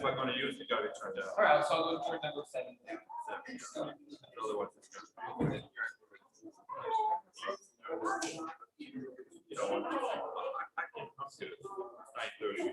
we're going to use, you got to be turned down. All right, so I'll go toward number 7. Otherwise, it's gonna be- you don't want to. I can come to 9:30.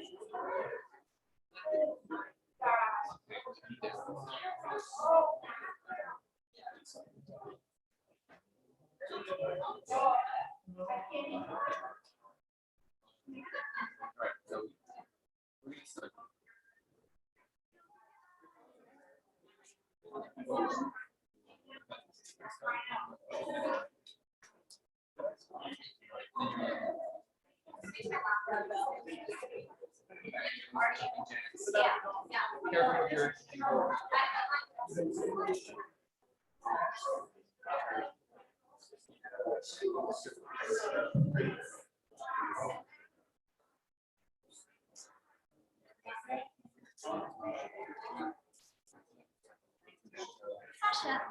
Sasha,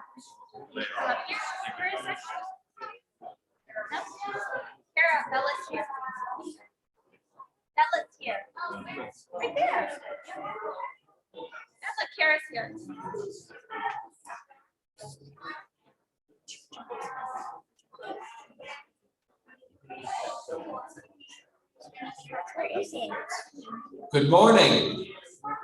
come up here for a second. No? Kara, Bella's here. Bella's here. Right there. Look, Kara's here. What are you seeing? Good morning.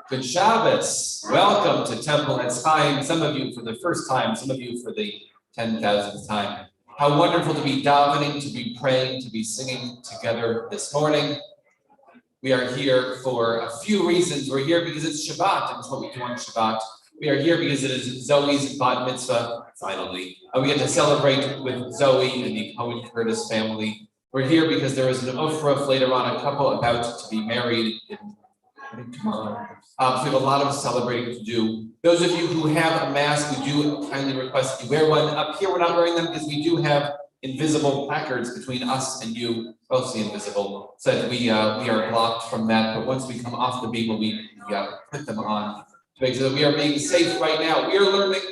Good Shabbat. Welcome to Temple It's Time. Some of you for the first time, some of you for the 10,000th time. How wonderful to be davening, to be praying, to be singing together this morning. We are here for a few reasons. We're here because it's Shabbat, and it's what we do on Shabbat. We are here because it is Zoe's bat mitzvah, finally. We get to celebrate with Zoe and the Cohen Curtis family. We're here because there is an ofruf later on, a couple about to be married tomorrow. So we have a lot of celebrating to do. Those of you who have a mask, we do kindly request that you wear one. Up here, we're not wearing them because we do have invisible placards between us and you, mostly invisible, so that we are blocked from that. But once we come off the beam, we put them on to make sure that we are being safe right now. We are learning,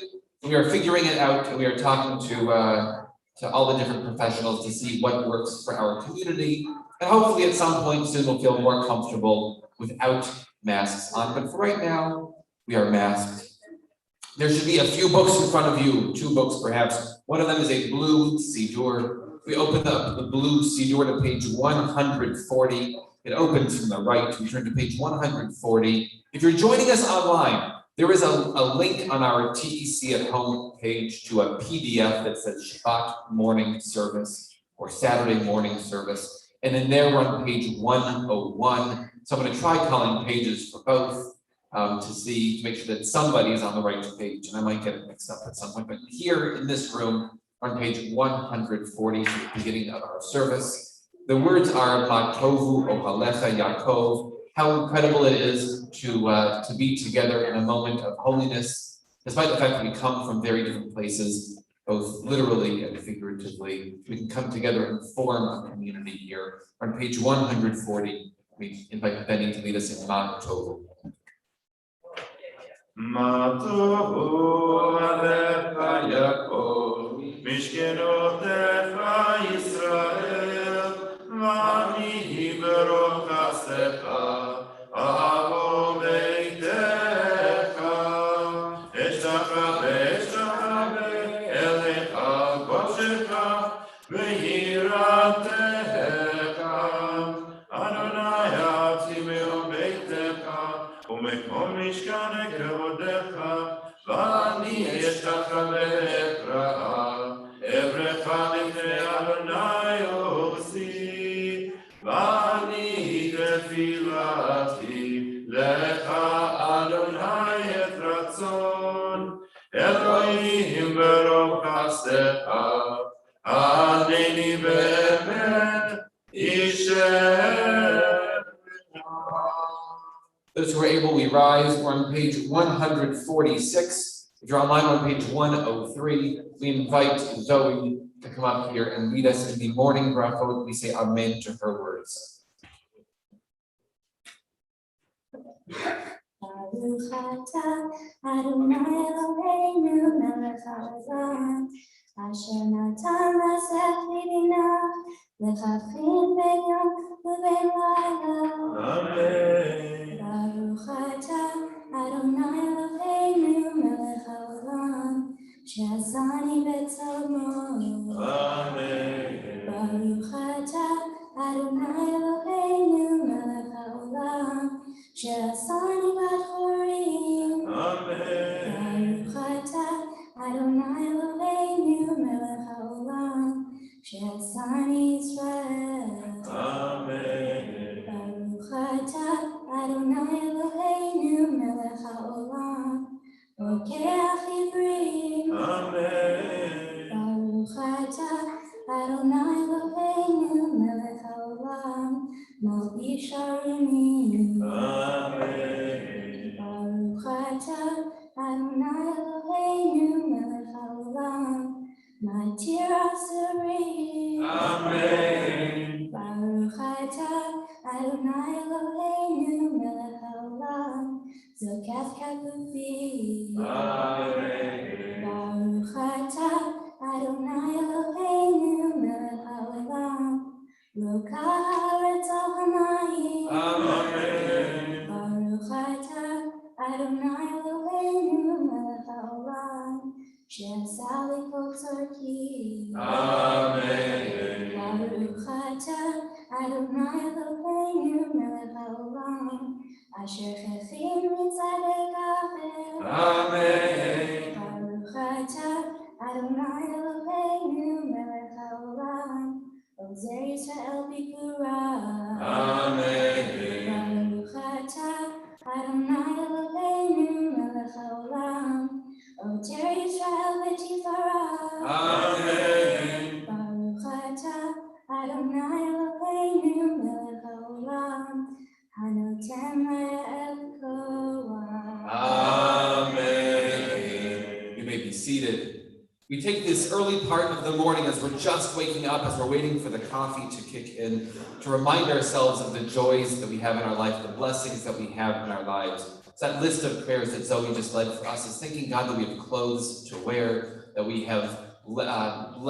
we are figuring it out, and we are talking to all the different professionals to see what works for our community. And hopefully at some point soon we'll feel more comfortable without masks on. But for right now, we are masked. There should be a few books in front of you, 2 books perhaps. One of them is a blue Siddur. We open up the blue Siddur to page 140. It opens from the right. We turn to page 140. If you're joining us online, there is a link on our TEC at Home page to a PDF that says Shabbat morning service or Saturday morning service. And then there we're on page 101. So I'm going to try calling pages for both to make sure that somebody is on the right page. And I might get it mixed up at some point. But here in this room, on page 140, so the beginning of our service, the words are Matovu Ohalecha Yaakov. How incredible it is to be together in a moment of holiness, despite the fact that we come from very different places, both literally and figuratively. We can come together and form a community here. On page 140, we invite Benny to lead us in Matovu. Matovu Alecha Yaakov, Mishkenotecha Yisrael, Vani Baruch Asecha, Avo Beitecha, Eshtachabe Elecha Koshecha, Vehiratecha, Adonai Atzimeo Beitecha, Umekom Mishkane Kevodecha, Vani Eshtachabe Ephraha, Evrecha Lifnei Adonai Osi, Vani Tefilati, Lecha Adonai Et Ratzon, Elohim Baruch Asecha, Aneni Be'emet Isher. Those who are able, we rise. We're on page 146. If you're online, on page 103. We invite Zoe to come up here and lead us in the morning brachot. We say amen to her words. Baruch atah Adonai Eloheinu melech haolam, asher natan lasech libina lechachim b'yom u'b'layla. Amen. Baruch atah שעשני בצלמו. Amen. ברוך אתה אדוני אלוהינו מלך העולם, שעשני בת חורים. Amen. ברוך אתה אדוני אלוהינו מלך העולם, שעשני ישראל. Amen. ברוך אתה אדוני אלוהינו מלך העולם, רוקח עברים. Amen. ברוך אתה אדוני אלוהינו מלך העולם, מלביש ערימים. Amen. ברוך אתה אדוני אלוהינו מלך העולם, מתיר אסורים. Amen. ברוך אתה אדוני אלוהינו מלך העולם, זוקף כפופים. Amen. ברוך אתה אדוני אלוהינו מלך העולם, רוקע הארץ על המים. Amen. ברוך אתה אדוני אלוהינו מלך העולם, שעשה לי כל צורכי. Amen. ברוך אתה אדוני אלוהינו מלך העולם, אשר חפים מצדק עבר. Amen. ברוך אתה אדוני אלוהינו מלך העולם, עוזר ישראל בגבורה. Amen. ברוך אתה אדוני אלוהינו מלך העולם, עוטר ישראל בתפארה. Amen. ברוך אתה אדוני אלוהינו מלך העולם, הנותן להם כוח. Amen. You may be seated. We take this early part of the morning as we're just waking up, as we're waiting for the coffee to kick in, to remind ourselves of the joys that we have in our life, the blessings that we have in our lives. So that list of prayers that Zoe just led for us is thanking God that we have clothes to wear, that we have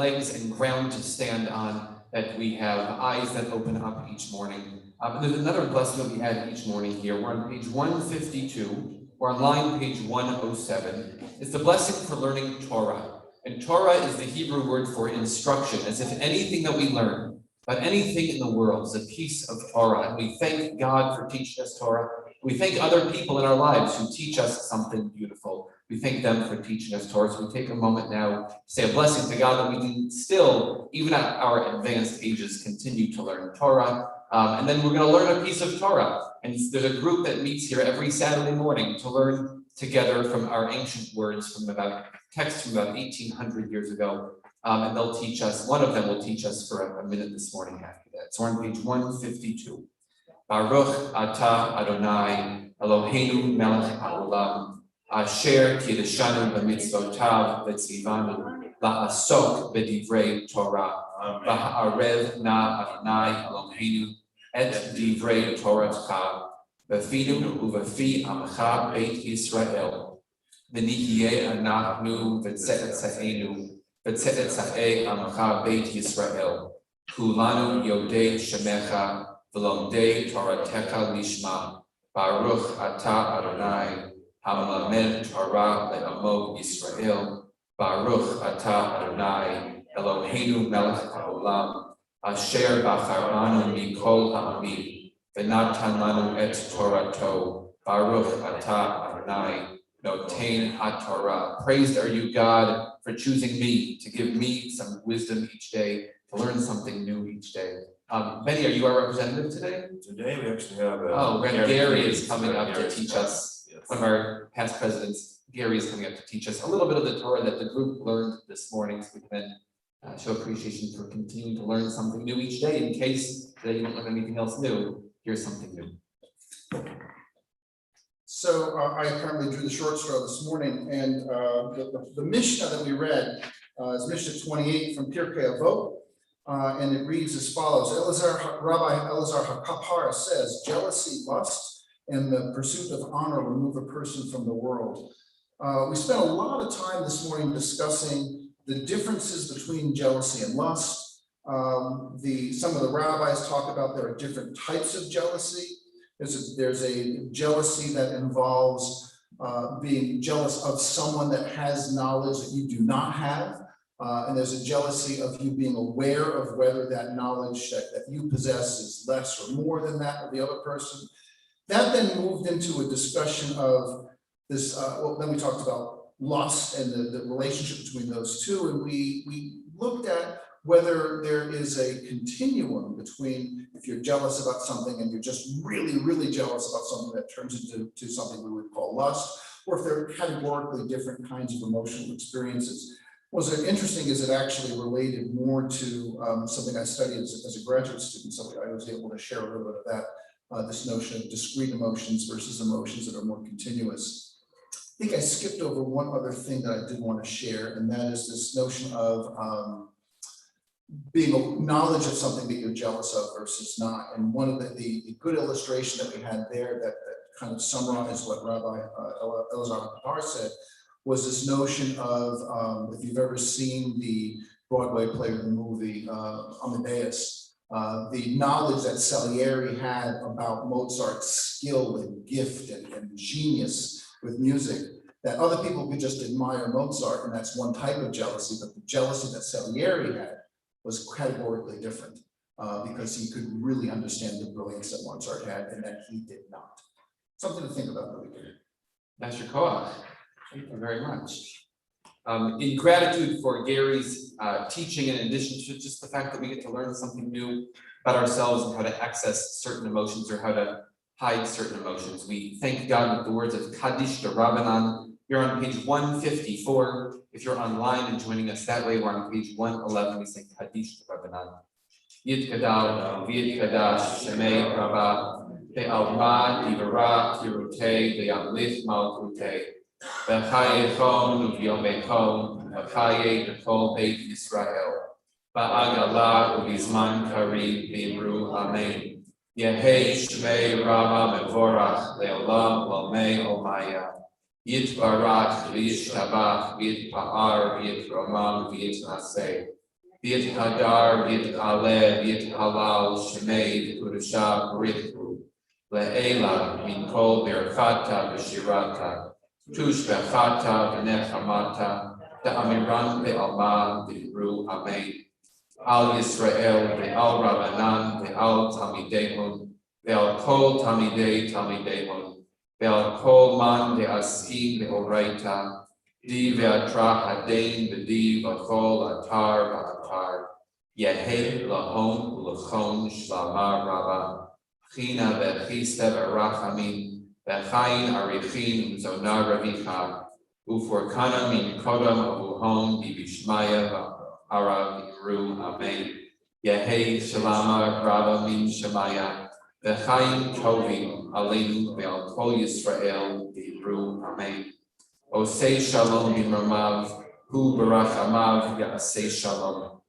legs and ground to stand on, that we have eyes that open up each morning. And there's another blessing that we had each morning here. We're on page 152. We're on line page 107. It's the blessing for learning Torah. And Torah is the Hebrew word for instruction, as if anything that we learn, but anything in the world is a piece of Torah. And we thank God for teaching us Torah. We thank other people in our lives who teach us something beautiful. We thank them for teaching us Torah. So we take a moment now to say a blessing to God that we can still, even at our advanced ages, continue to learn Torah. And then we're going to learn a piece of Torah. And there's a group that meets here every Saturday morning to learn together from our ancient words, from about texts from about 1800 years ago. And they'll teach us, one of them will teach us for a minute this morning after that. So we're on page 152. Baruch atah Adonai Eloheinu melech haolam, asher kiddushanu b'mitzvotav v'tzivanu la'asok b'divrei Torah, v'ha'arev na Adonai Eloheinu et divrei Toratcha, b'finu u'v'fi amcha beit Yisrael, v'nihiyeh anachnu v'tze'etzaenu, v'tze'etza'e amcha beit Yisrael, kulanu yodei shemecha, v'lomdei Toratecha lishma, Baruch atah Adonai, hamelamed Torah le'amo Yisrael, Baruch atah Adonai, Eloheinu melech haolam, asher bacharanu mikol ha'amim, v'natan lanu et Torato, Baruch atah Adonai, notein ha'Torah. Praised are you, God, for choosing me, to give me some wisdom each day, to learn something new each day. Benny, are you our representative today? Today we actually have Gary is coming up to teach us. Yes. One of our past presidents, Gary, is coming up to teach us a little bit of the Torah that the group learned this morning, so we can show appreciation for continuing to learn something new each day. In case that you don't learn anything else new, here's something new. So I apparently drew the short straw this morning, and the Mishnah that we read is Mishnah 28 from Pirkei Avot, and it reads as follows. Rabbi Elazar HaKapara says, jealousy, lust, and the pursuit of honor remove a person from the world. We spent a lot of time this morning discussing the differences between jealousy and lust. Some of the rabbis talk about there are different types of jealousy. There's a jealousy that involves being jealous of someone that has knowledge that you do not have. And there's a jealousy of you being aware of whether that knowledge that you possess is less or more than that of the other person. That then moved into a discussion of this, well, then we talked about lust and the relationship between those two. And we looked at whether there is a continuum between if you're jealous about something and you're just really, really jealous about something that turns into something we would call lust, or if they're categorically different kinds of emotional experiences. What's interesting is it actually related more to something I studied as a graduate student, so I was able to share a little bit of that, this notion of discrete emotions versus emotions that are more continuous. I think I skipped over one other thing that I did want to share, and that is this notion of being knowledge of something that you're jealous of versus not. And one of the good illustration that we had there that kind of summarized what Rabbi Elazar Katar said was this notion of, if you've ever seen the Broadway play or the movie Amadeus, the knowledge that Salieri had about Mozart's skill and gift and genius with music, that other people could just admire Mozart, and that's one type of jealousy, but the jealousy that Salieri had was categorically different because he could really understand the brilliance that Mozart had and that he did not. Something to think about really good. Master Koach, thank you very much. In gratitude for Gary's teaching, in addition to just the fact that we get to learn something new about ourselves and how to access certain emotions or how to hide certain emotions, we thank God with the words of Kaddish de Rabbanan. You're on page 154. If you're online and joining us that way, we're on page 111. We say Kaddish de Rabbanan. Yitkadal, V'yitkadash, Shemei Rabba, Ve'alma, Divara, Kirute, Ve'amlith Malkute, Ve'chayechon, U'vyomechon, Ve'chaye, B'chol Beit Yisrael, Ba'agala, U'bizman Karim, V'imru, Amen. Yehei Shmei Rabba Mevorach, Le'olam, L'mei Omaya. Yitbarach, V'yishtabach, V'yitpa'ar, V'yitromam, V'yitnaseh. V'yit hadar, v'yit aleh, v'yit halal, shemei, v'kurusha, v'rithu, le'ela, min kol berchata, v'shirata, tush v'chata, v'nechamata, da'amiran ve'alma, v'imru, amen. Al Yisrael, ve'al Rabbanan, ve'al Talmidehon, ve'al kol Talmidei Talmidehon, ve'al kol man de'askim ve'oraita, Di ve'atra hadein v'di v'chol atar v'atar Yehei lahon u'lachon shlamar rabba China v'chista v'rachamin v'chayin arichin v'zona ravicha U'forkana min kodam avuhon di bishmaya v'ara v'imru amen Yehei shalama rabba min shemaya v'chayin tovim aleinu ve'al kol Yisrael v'imru amen Osei shalom b'mamav, hu barachamav ya'asei shalom.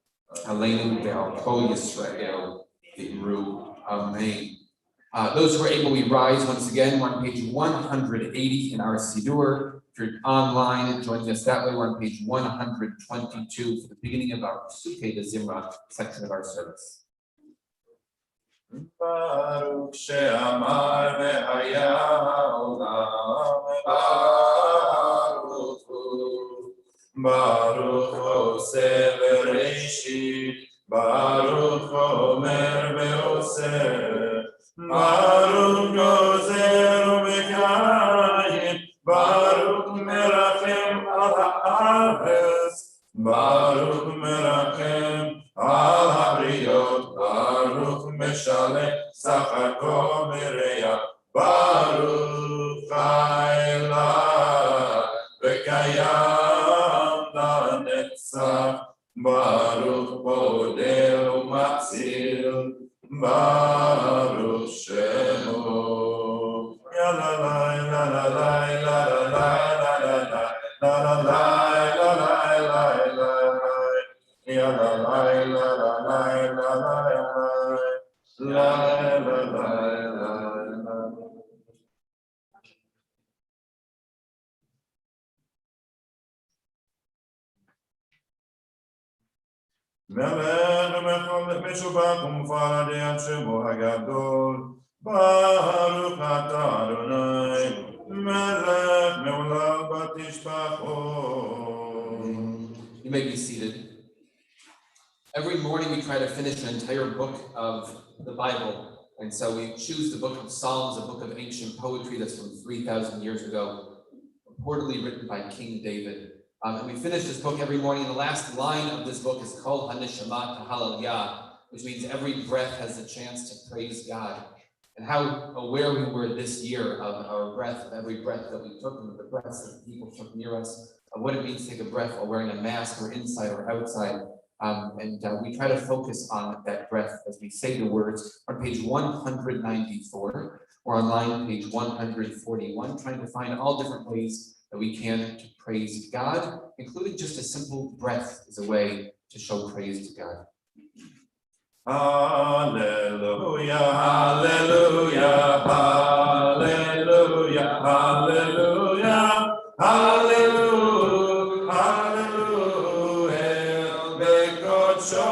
Aleinu ve'al kol Yisrael v'imru. Amen. Those who are able, we rise once again. We're on page 180 in our Siddur. If you're online and joining us that way, we're on page 122 for the beginning of our Psukei de Zimra section of our service. Baruch she'amar ve'haya olam Baruch Oseh v'reishit Baruch Omer ve'oseh Baruch Gozer u'mekayim Baruch merachem al ha'aretz Baruch merachem al ha'briot Baruch meshaleh sachako mereya Baruch ha'elad v'kayam la'netzach Baruch bodeh u'matzil Baruch shemo Ya la la la la la la la la la la la Ya la la la la la la Melech mecholech meshubach umfaradi al shemo hagadol Baruch atah Adonai Melech מעולם בתשפחות. You may be seated. Every morning we try to finish an entire book of the Bible. And so we choose the book of Psalms, a book of ancient poetry that's from 3,000 years ago, reportedly written by King David. And we finish this book every morning. And the last line of this book is Kol HaNeshamat Hallelujah, which means every breath has the chance to praise God. And how aware we were this year of our breath, of every breath that we took, and of the breaths that people took near us, of what it means to take a breath while wearing a mask or inside or outside. We try to focus on that breath as we say the words on page 194 or on line page 141, trying to find all different ways that we can to praise God, including just a simple breath is a way to show praise to God. Hallelujah, hallelujah, hallelujah, hallelujah, hallelujah, hallelujah, bekocho,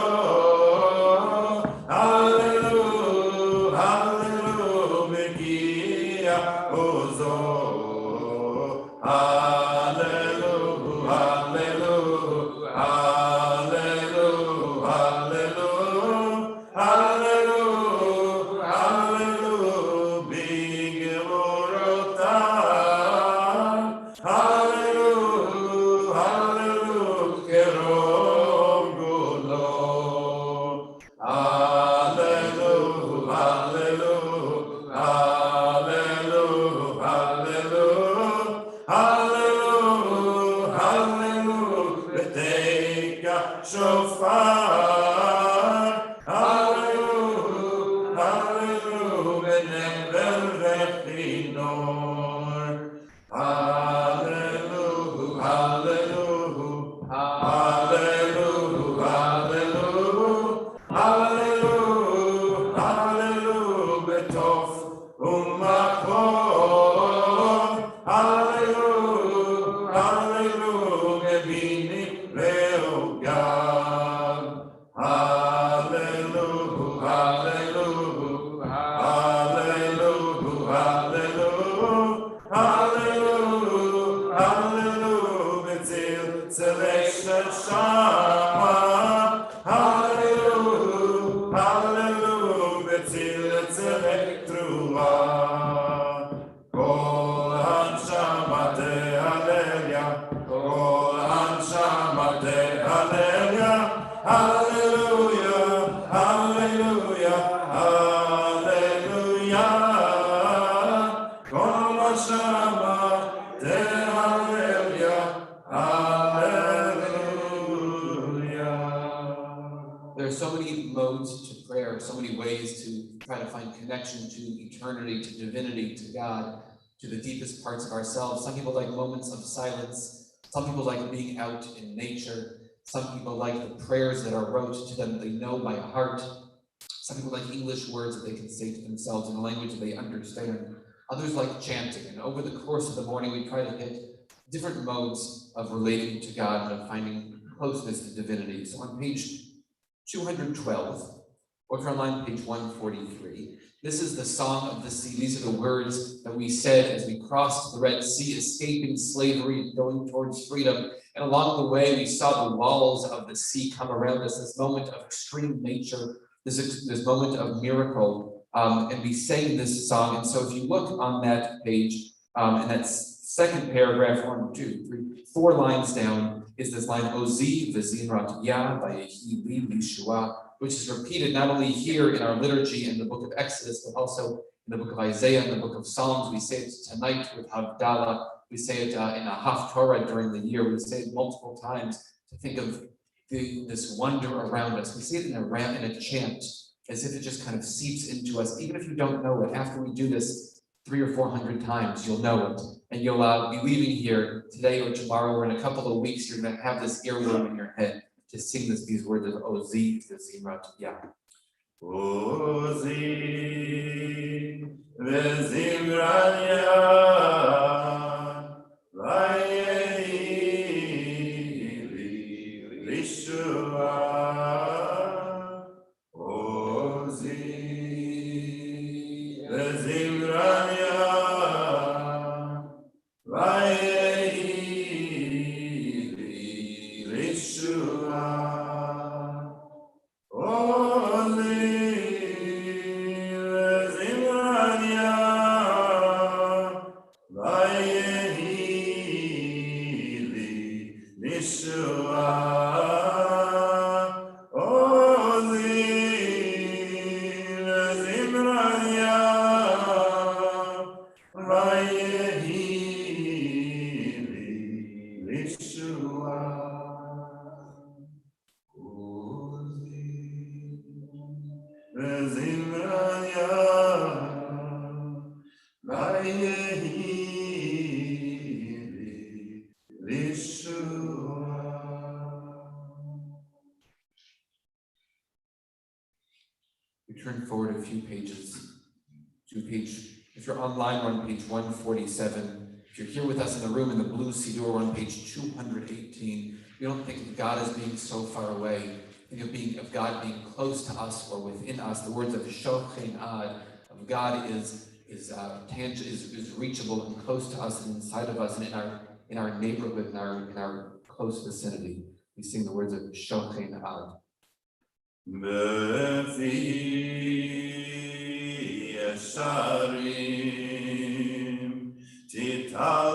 hallelujah, hallelujah, bekia ozo, hallelujah, hallelujah, hallelujah, hallelujah. Hallelujah, hallelujah, big Morota. Hallelujah, hallelujah, Kerom Gulo. Hallelujah, hallelujah, hallelujah, hallelujah, hallelujah, hallelujah, Beteka Shofar. Hallelujah, hallelujah, never rechinor. Hallelujah, hallelujah, hallelujah, hallelujah, hallelujah, hallelujah, betof u'makor. Hallelujah, hallelujah, bini ve'ogam. Hallelujah, hallelujah, hallelujah, hallelujah, hallelujah, hallelujah, Betzil Celestial Shama. Hallelujah, hallelujah, Betzil Celestial Kol Hanshamate Hallelujah, Kol Hanshamate Hallelujah. Hallelujah, hallelujah, hallelujah. Kol Hashama te hallelujah, hallelujah. There are so many modes to prayer, so many ways to try to find connection to eternity, to divinity, to God, to the deepest parts of ourselves. Some people like moments of silence. Some people like being out in nature. Some people like the prayers that are wrote to them that they know by heart. Some people like English words that they can say to themselves in a language that they understand. Others like chanting. And over the course of the morning, we try to hit different modes of relating to God and of finding closeness to divinity. So on page 212, or on line page 143, this is the Song of the Sea. These are the words that we said as we crossed the Red Sea, escaping slavery and going towards freedom. And along the way, we saw the walls of the sea come around us, this moment of extreme nature, this moment of miracle. And we sang this song. And so if you look on that page, in that second paragraph, 1, 2, 3, 4 lines down, is this line, Ozi v'zinrat yah v'yehi li Yeshua, which is repeated not only here in our liturgy in the book of Exodus, but also in the book of Isaiah, in the book of Psalms. We say it tonight with Havdalah. We say it in a Haftorah during the year. We say it multiple times to think of this wonder around us. We say it in a chant, as if it just kind of seeps into us. Even if you don't know it, after we do this 300 or 400 times, you'll know it. And you'll be leaving here today or tomorrow or in a couple of weeks, you're going to have this earworm in your head to sing these words of Ozi v'zinrat yah. Ozi v'zinrat yah v'yehi li Yeshua. Ozi v'zinrat yah Vayehi Yeshua. Holy Zimrania. Vayehi Yeshua. Holy Zimrania. Vayehi Yeshua. Zimraya, Vayehi Yeshua. We turn forward a few pages to if you're online, we're on page 147. If you're here with us in the room in the blue Siddur, we're on page 218. We don't think of God as being so far away. Think of God being close to us or within us. The words of Shochein Ad of God is tangible, is reachable and close to us and inside of us and in our neighborhood, in our close vicinity. We sing the words of Shochein Ad. Befi Yesharim Titalal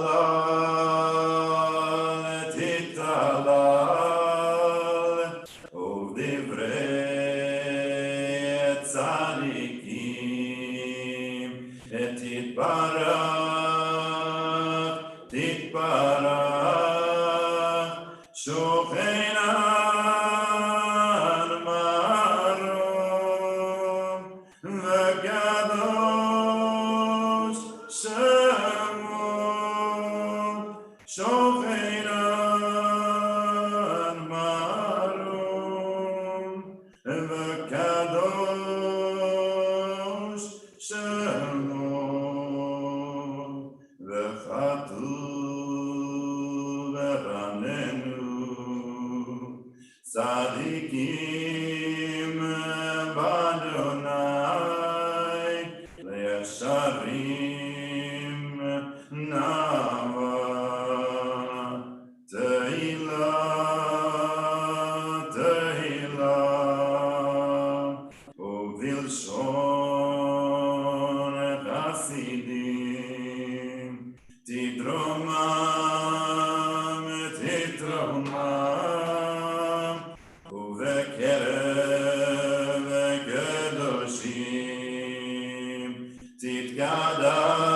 Uvdivrei Tzadikim Titbarach Shochein Tzadikim Badonai Le'asharim Nava Tehila Uvilshon Chasidim Tidromam Uvekerev Kedoshim Titgadash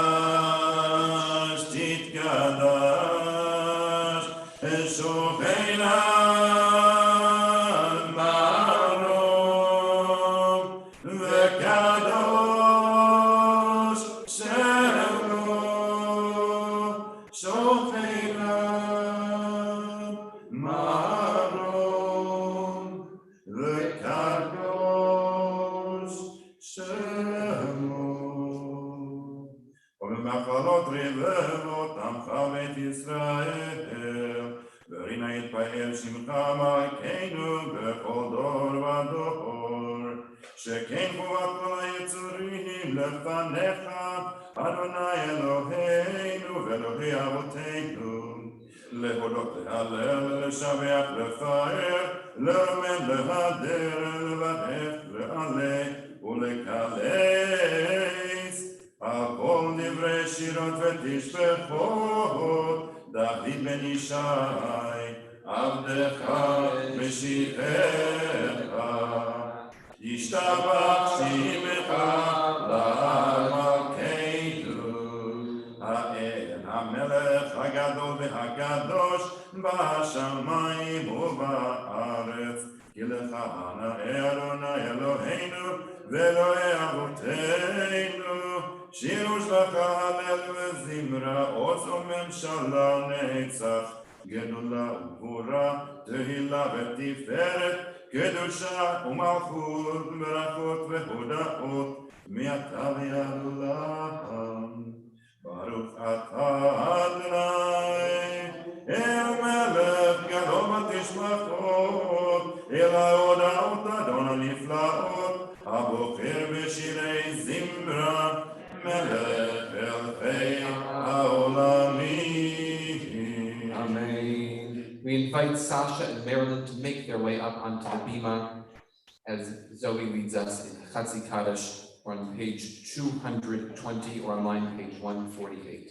Shochein Marom Vekadosh Shemo Shochein Marom Vekadosh Shemo. ובמחלות רבבות עמך בית ישראל, ורינה יתפאר שמך מלכנו בכל דור ודור, שכן חובת כל היצורים לפניך, אדוני אלוהינו ואלוהי אבותינו, להודות, להלל, לשבח, לפאר, לרומם, להדר, לברך, לעלה ולקלס. הכל דברי שירות ותשבחות, דוד בן ישי, עבדך משיחך, ישתבח שמך למלכנו, האל המלך הגדול והקדוש בשמיים ובארץ, כי לך נאה אדוני אלוהינו ואלוהי אבותינו, שירו שלך הלל וזמרה, עוז וממשלה נצח, גדולה וגבורה, תהילה ותפארת, קדושה ומלכות, ברכות והודאות, מעתה ועד עולם. ברוך אתה אדוני, אל מלך גדול ותשבחות, אל ההודעות אדון הנפלאות, הבוחר בשירי זמרה, מלך אלפי העולמים. invite Sasha and Marilyn to make their way up onto the bima as Zoe leads us in Chatzi Kaddish. We're on page 220 or on line page 148.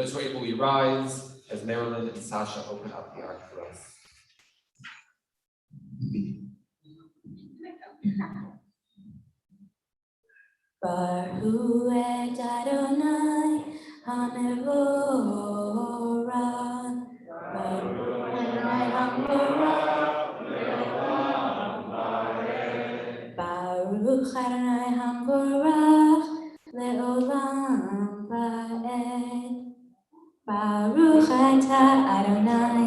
Those who are able, we rise as Marilyn and Sasha open up the ark for us. Baruch et Adonai HaMevorach. Baruch Adonai HaMevorach. Baruch Adonai HaMevorach Le'olam Va'ed. Baruch atah Adonai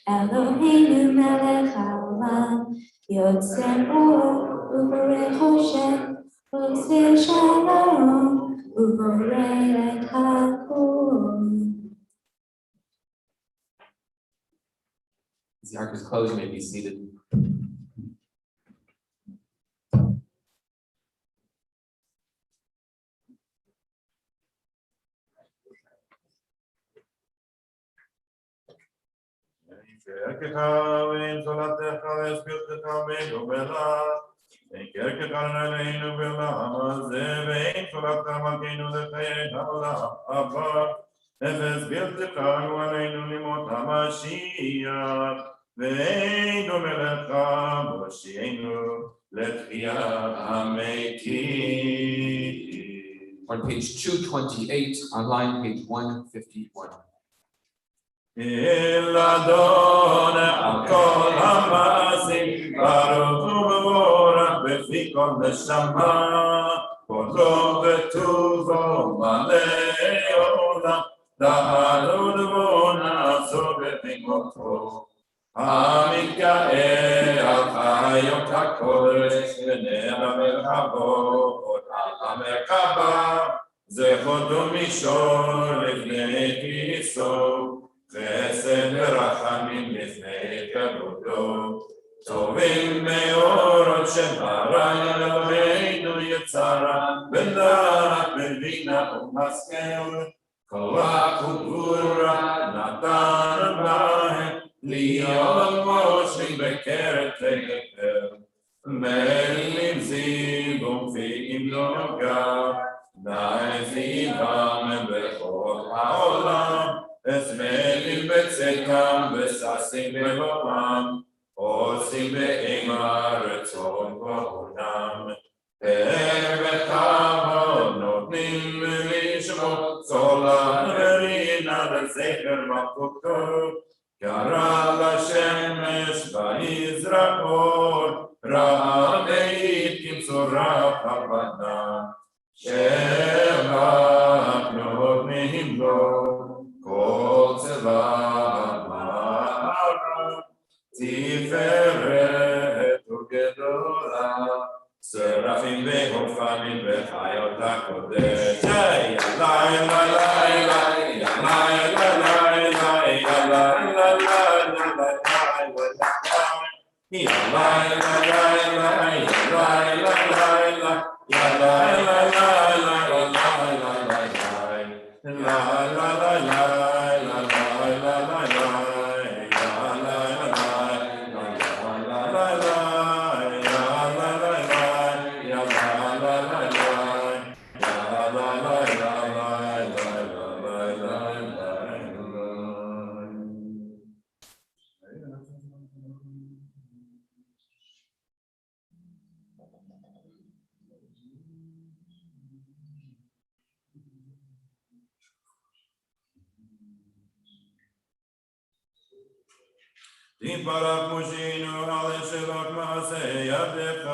Eloheinu melech haolam Yotzei or u'borei choshen Oseh shalom u'borei et hakol. As the ark is closed, you may be seated. אפס בלתנו עלינו לימות המשיח, ואין דומה לך מושיענו לתחיית המתים. On page 228, on line page 151. אל על כל המעשים, ברוך ומבורך בפי כל נשמה, כבודו וטובו מלא עולם, דהרו דבו נעשו בתקוותו. המתגאה על חיות הקודש ונר המרחבות על המרכבה, זכות ומישור לפני כיסו, חסד ורחמים לפני כבודו. טובים מאורות שברא אלוהינו יצרה, בדעת בבינה ומשכל, כוח וגבורה נתן בהם, להיות מושלים בקרת תקר. מלים זיו ומפיעים נוגה, נזיבם בכל העולם, אסמלים בצדקם וששים בלומם, עושים באימה רצון כבודם. פאר וכבוד נותנים לשמות, צולה ורינה לזכר מלכותו. קרא לשמש ויזרקות, ראה בית כמצורף הבנה. שבח נותנים לו, כל צבא מערה, תפארת וגדולה, שרפים ואופנים וחיות הקודש. לילה לילה la תתברך מושיענו על ישיבות מעשה ידיך,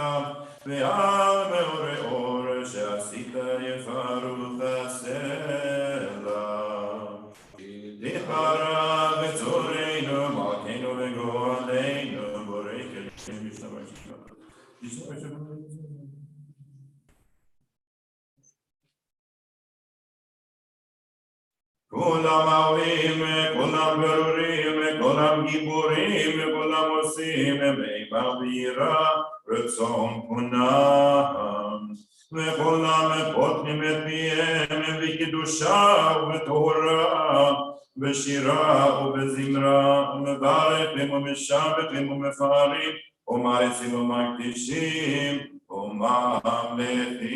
ועל מאורי אור שעשית יפארו חסלה. תתברך בצורנו, מלכנו וגואלנו, בורא כלים בשלום. כולם אוהבים, כולם ברורים, כולם גיבורים, כולם עושים אימה ויראה רצון פונם. וכולם פותחים את פיהם בקדושה ובתורה, בשירה ובזמרה, ומברכים ומשבחים ומפארים, ומעריצים ומקדישים וממלכים.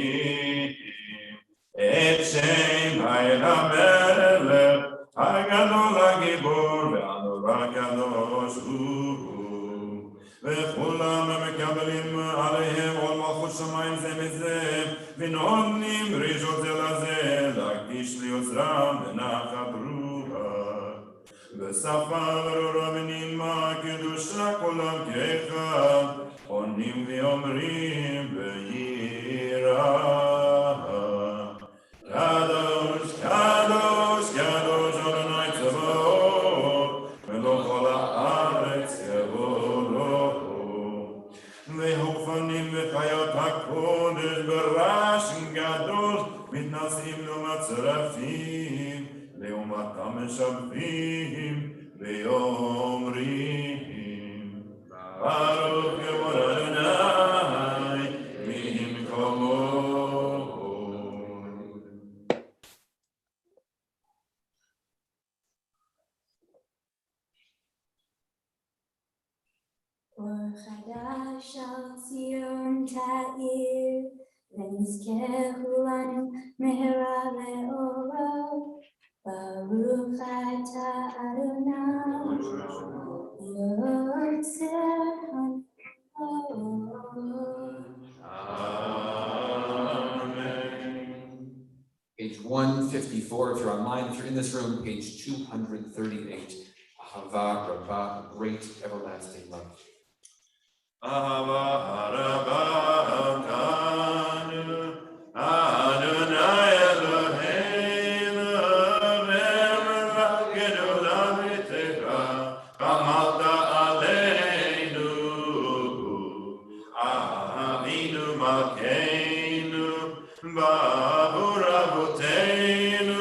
את שם האל המלך, הגדול הגיבור והנורא הקדוש הוא. וכולם מקבלים עליהם עול מלכות שמיים זה מזה, ונותנים דרישות זה לזה, להקדיש ליוזרם בנחת רוח. בשפה ברורה ונעימה קדושה כולם כאחד, עונים ואומרים ביראה. קדוש, קדוש, קדוש, אדוני צבאות, ולכל הארץ כבודו. והאופנים וחיות הקודש ברעש גדול, מתנשאים לעומת צרפים, לעומתם משבחים ואומרים, ברוך כבוד אדוני ממקומו. אור חדש על ציון תאיר, ונזכה כולנו מהרה לאורו. ברוך אתה אדוני, יוצר Page 154, if you're online, if you're in this room, page 238. Ahava Rabbah, great everlasting love. Ahava Rabbah Kanu, Adonai Eloheinu, V'emra Gedolah V'techa, Chamalta Aleinu, Avinu Malkeinu, Ba'ur Avoteinu,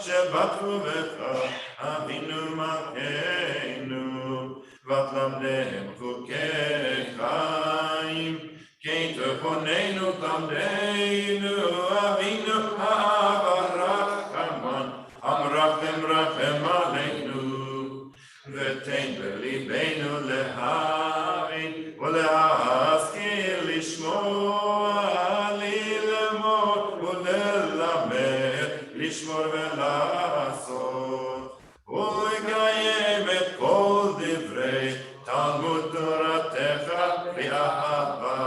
Shebatchu Becha, Avinu Malkeinu, ותלמדם חוקי חיים, כי תכוננו תלמדנו, אבינו האב הרחמן, המרחם רחם עלינו, ותן בליבנו להבין ולהשכיל לשמוע, ללמוד וללמד, לשמור ולעשות, ולקיים את כל דברי תלמוד תורתך באהבה.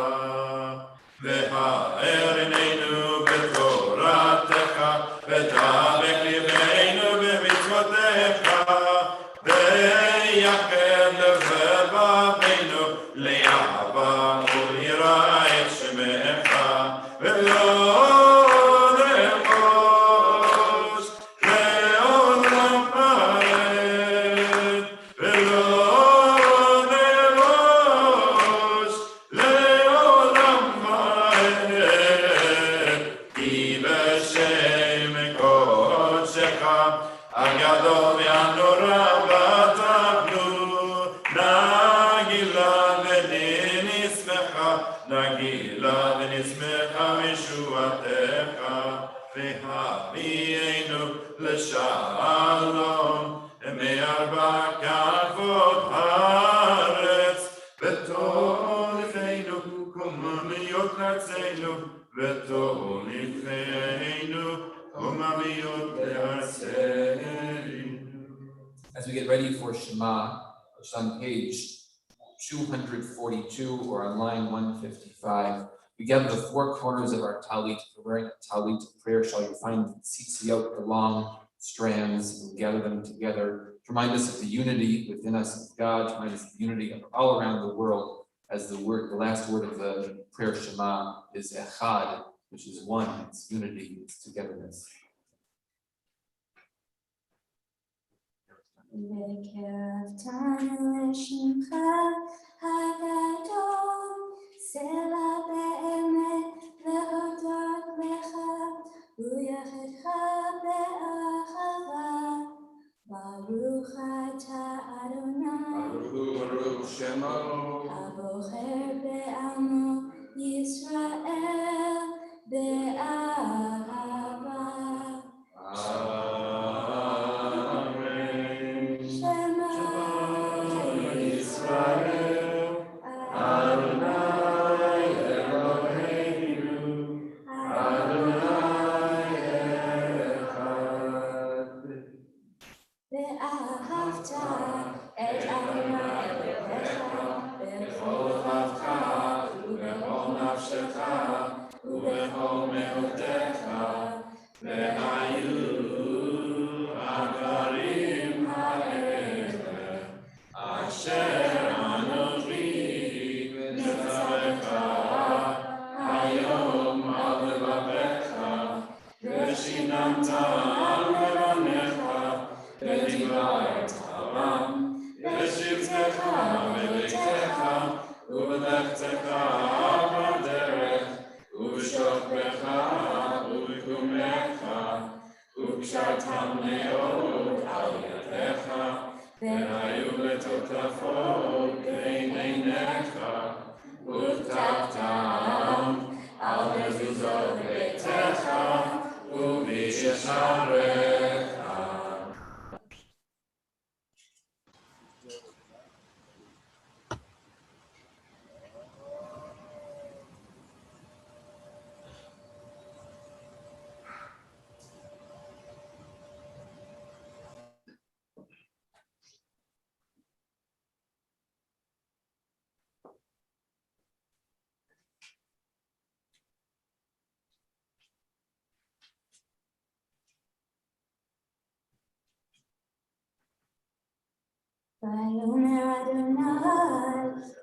והאר עינינו בתורתך, ודבק ליבנו במצוותיך, ויחד לבבנו לאהבה וליראה את שמך, ולא נגילה ונשמחה משועתך, והביאנו לשלום מארבע כנפות הארץ, ותוליכנו קוממיות ארצנו, ותוליכנו קוממיות ארצנו. As we get ready for Shema, which is on page 242 or on line 155, we gather the four corners of our talit. Wearing a talit prayer shall you find tzitzit, the long strands, and gather them together remind us of the unity within us of God, to remind us of the unity all around the world, as the last word of the prayer Shema is echad, which is one, it's unity, it's togetherness. וקרבתנו לשמך הגדול, סלע באמת להודות לך, ויחדך באחווה. ברוך אתה אדוני, ברוך שמו, הבוחר בעמו ישראל באהבה. ואהבת את אדוני אלוהיך בכל לבבך ובכל נפשך ובכל מאודך, והיו הדברים האלה אשר אנוכי מצווך היום על לבבך, ושיננתם לבניך ודיברת בם בשבתך בביתך ובלכתך בדרך ובשוכבך ובקומך, וקשרתם מאוד על ידיך, והיו לטוטפות בין עיניך, וכתבתם על מזוזות ביתך ובשעריך. ויאמר אדוני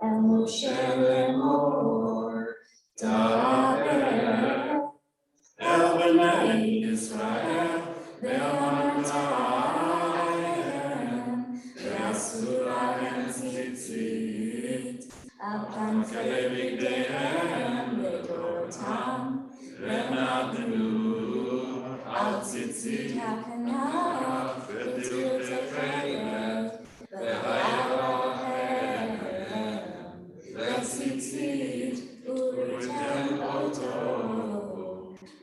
אל משה לאמור, דבר אל בני ישראל ואמרת להם, ועשו להם ציצית על פנקי בגדיהם לדורותם, ונתנו על ציצית הכנף ותלת חלב, והיה להם לציצית וראיתם אותו,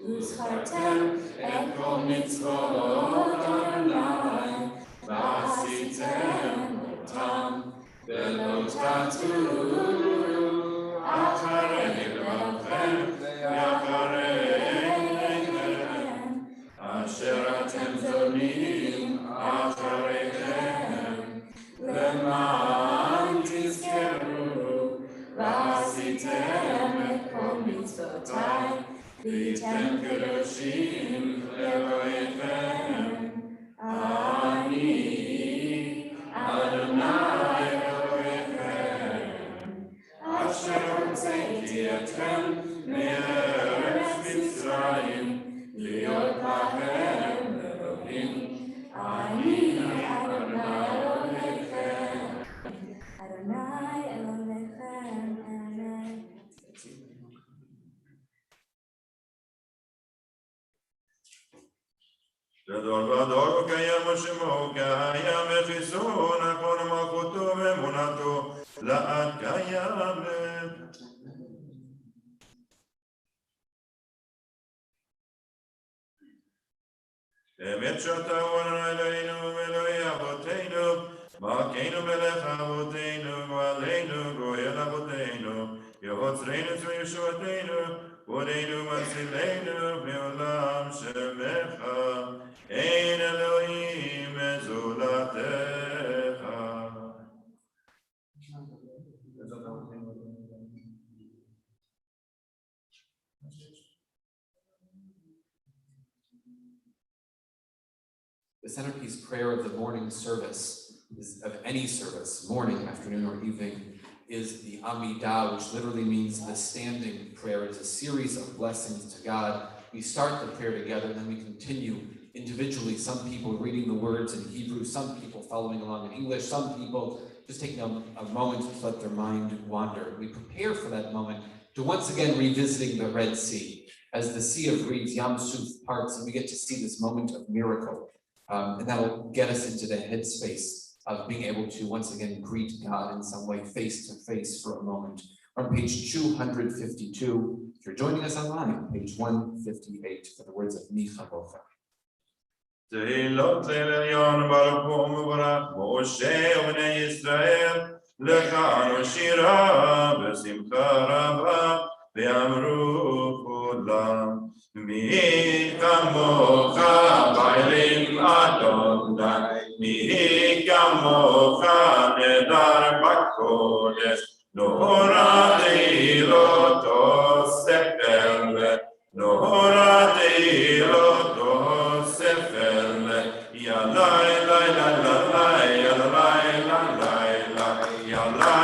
וזכרתם את כל מצוות אדוני ועשיתם אותם, ולא תטו אחרי לבבכם ואחרי עיניכם אשר אתם זונים אחריכם, למען תזכרו ועשיתם את כל מצוותיי והייתם קדושים לאלוהיכם. אני אדוני אלוהיכם אשר הוצאתי אתכם מארץ מצרים להיות לכם אלוהים. אני אדוני אלוהיכם, אדוני אלוהיכם, אמן. גדול ודור וקיים שמו קיים וחיסון הכל מלכותו ואמונתו לעד קיימת. אמת שאתה הוא אדוני אלוהינו ואלוהי אבותינו, מלכנו מלך אבותינו ועלינו גואל אבותינו, יבוצרנו וישועתנו, כבודנו מצילנו מעולם שמך, אין אלוהים זולתך. The centerpiece prayer of the morning service, of any service, morning, afternoon, or evening, is the Amidah, which literally means the standing prayer. It's a series of blessings to God. We start the prayer together, and then we continue individually. Some people reading the words in Hebrew, some people following along in English, some people just taking a moment to let their mind wander. We prepare for that moment to once again revisiting the Red Sea. As the Sea of Reeds, Yam Suf, parts, and we get to see this moment of miracle. And that'll get us into the headspace of being able to once again greet God in some way, face to face for a moment. We're on page 252. If you're joining us online, page 158 for the words of Micha Bocha. תהילות לעליון ברוך הוא מבורך משה ובני ישראל לכנו שירה בשמחה רבה ואמרו כולם מי כמוך בעלים אדוני מי כמוך נדר בקודש נורא תהילתו ספר נורא תהילתו ספר יא לי לי לי לי יא לי לי לי יא לי לי לי יא לי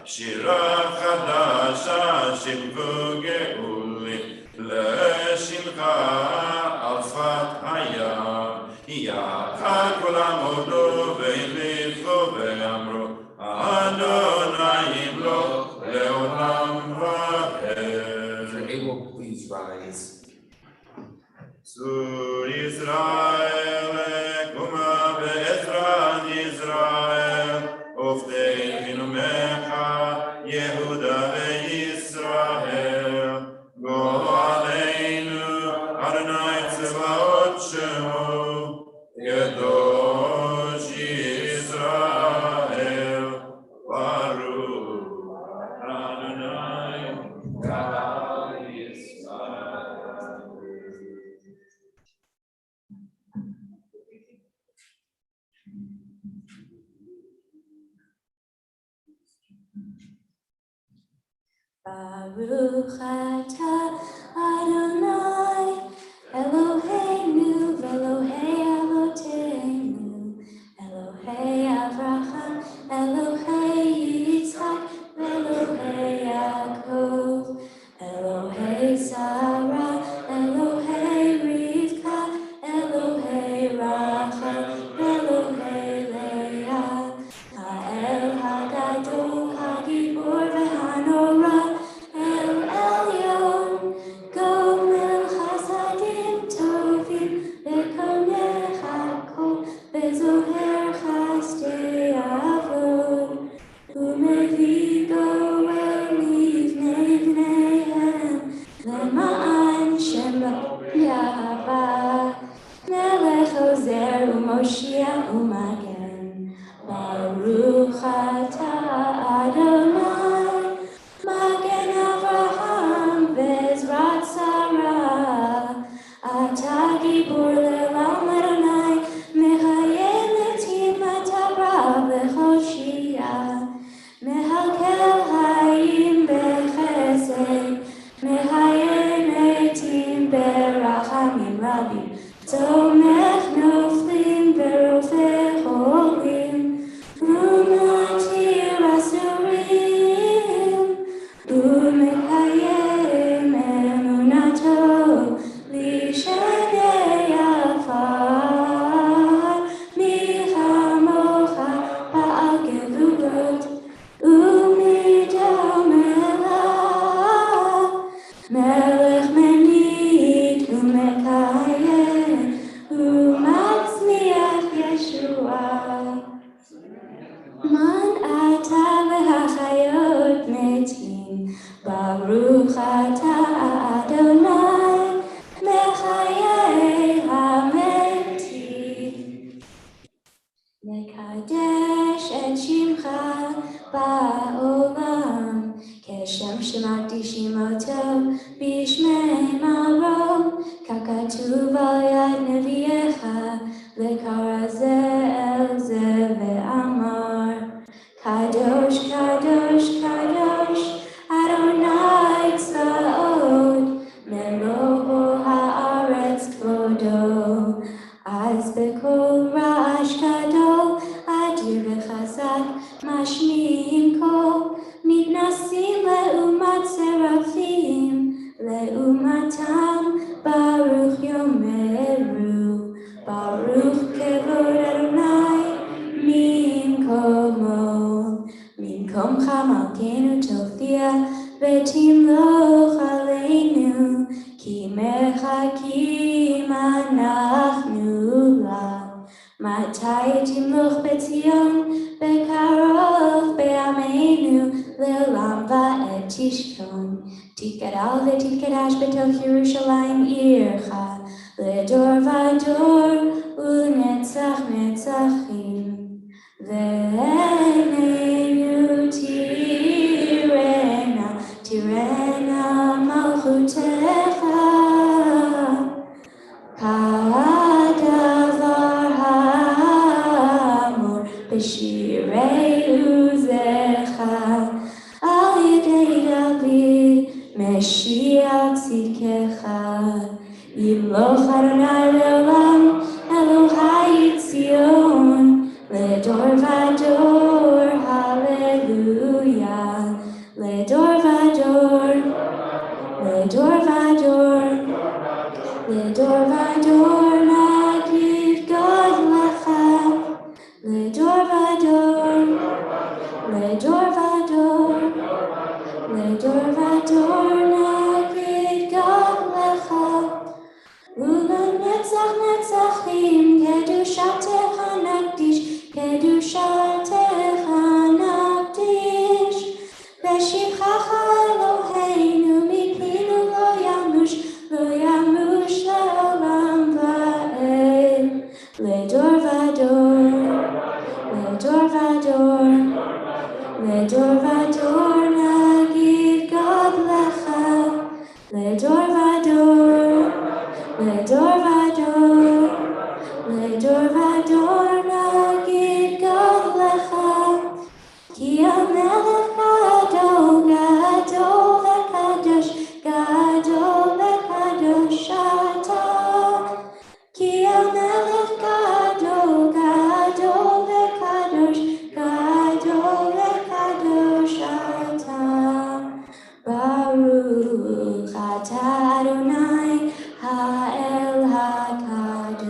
שירה חדשה שיבחו גאולי לשמך על שפת הים יחד כולם הודו והמליכו ואמרו אדוני ימלוך לעולם ועד. If you're able, please rise. צור ישראל קומה בעזרת ישראל עובדי חינומך יהודה וישראל גואלנו אדוני צבאות שמו קדוש ישראל ברוך אדוני God Israel. Baruch atah Adonai Eloheinu v'Elohei Avoteinu Elohei Avraham Elohei Yitzchak v'Elohei Yaakov Elohei Sarah Elohei Rivka Elohei Rachel Elohei Leah Ha'el Hagadol Hagibor v'Hanora El Elyon Gomel Chasadim Tovim V'Konecha Kol V'Zoher Chasdei Avod U'Mevi Goel Livnei Bneihem Lema'an Shem Yahweh Melech Ozer U'Moshiach U'Magen Baruch atah Adonai Magen Avraham Bezrat Sarah Atah Gibor Le'olam Adonai Mechayem etim Atara V'Choshia Mehakel Hayim B'Chesed Mechayem etim Berachamim Rabim Tomech Noflim V'Rofeh Cholim U'Matir Asurim U'Mekayem Emunato L'Shanei Afar Michamocha Ba'al Gevurot U'Midam Elah Melech Menid U'Mekayem U'Matzliach Yeshua Man atah v'hachayot metim Baruch atah Adonai mechayei hametim Mekadesh et shimcha ba'olam Keshem shemakdishim oto b'shmei marom Kakatuv al yad neviecha lekara ze el ze ve'amar משמיעים קול, מתנשאים לעומת סרפים, לעומתם ברוך יאמרו, ברוך כבוד אדוני ממקומו. ממקומך מלכנו תופיע ותמלוך עלינו, כי מחכים אנחנו לה. מתי תמלוך בציון, בקרוב בעמנו, לעולם ועד תשכון. תתגדל ותתקדש בתוך ירושלים עירך, לדור ודור ולנצח נצחים. ועינינו תראנה, תראנה מלכותך, כדבר האמור בשירי עוזך, על ידי דוד משיח צדקך. ימלוך אדוני לעולם, אלוהי ציון, לדור ודור, הללויה, לדור ודור, לדור ודור, לדור ודור נגיד גודלך, לדור ודור, לדור ודור, לדור ודור נגיד גודלך, ולנצח נצחים קדושתך נקדיש, קדושתך נקדיש. בשבחך אלוהינו מפינו לא ימוש, לא ימוש לעולם ועד. לדור ודור, לדור ודור, לדור ודור נגיד גודלך, לדור ודור, לדור ודור, לדור ודור נגיד גודלך, כי המלך גדול, גדול וקדוש, גדול וקדוש אתה. כי המלך גדול, גדול וקדוש, גדול וקדוש אתה. ברוך אתה אדוני האל הקדוש.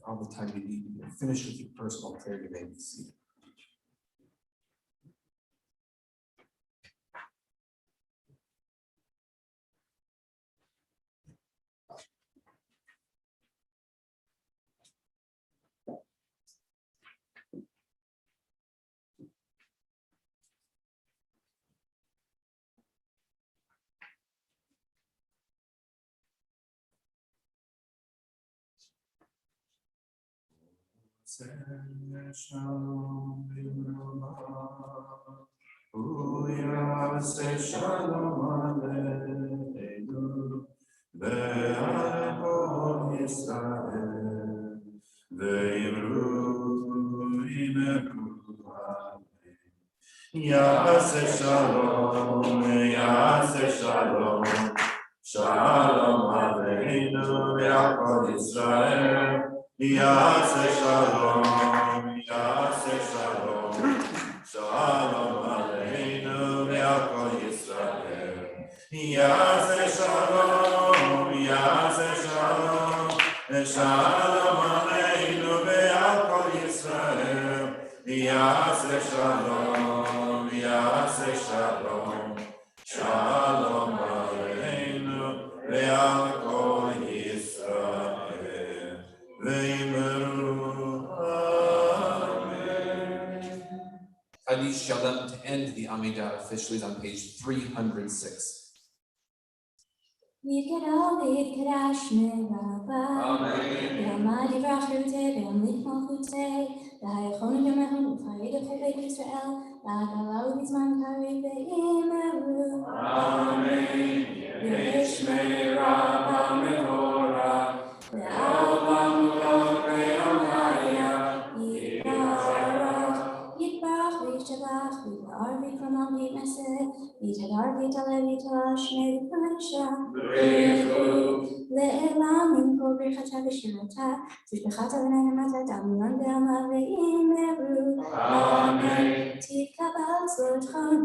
All the time you need to finish with your personal prayer, you may be seated. Shalom, Uya se shalom aleichem. ועל כל ישראל, ואמרו יעשה שלום, יעשה שלום, שלום עלינו ועל כל ישראל, יעשה שלום, יעשה שלום, שלום עלינו ועל כל ישראל, יעשה שלום, יעשה שלום, שלום עלינו ועל כל ישראל, יעשה שלום, יעשה שלום, שלום עלינו ועל כל ישראל, ואמרו אמן. Kaddish Shalom to end the Amidah officially is on page 306. יתגדל ויתקדש מרבה, ועמד יברח רבותי, ועמליך מלכותי, והיכון דמהם ופרידך בית ישראל, והגלה ובזמן קריב ואמרו אמן. יהי שמי רבה מהורה, לעולם ולעולם היה, יתברך וישתבח, ויתברך ויקרמם ויתנשא, ויתהדר ויתעלה ויתעשנה ויתפרשה, לעולם עם כל ברכתה ושירתה, תשבחת אדוני למטה עמלון בעלמא ואמרו אמן. תתקבל צלותכם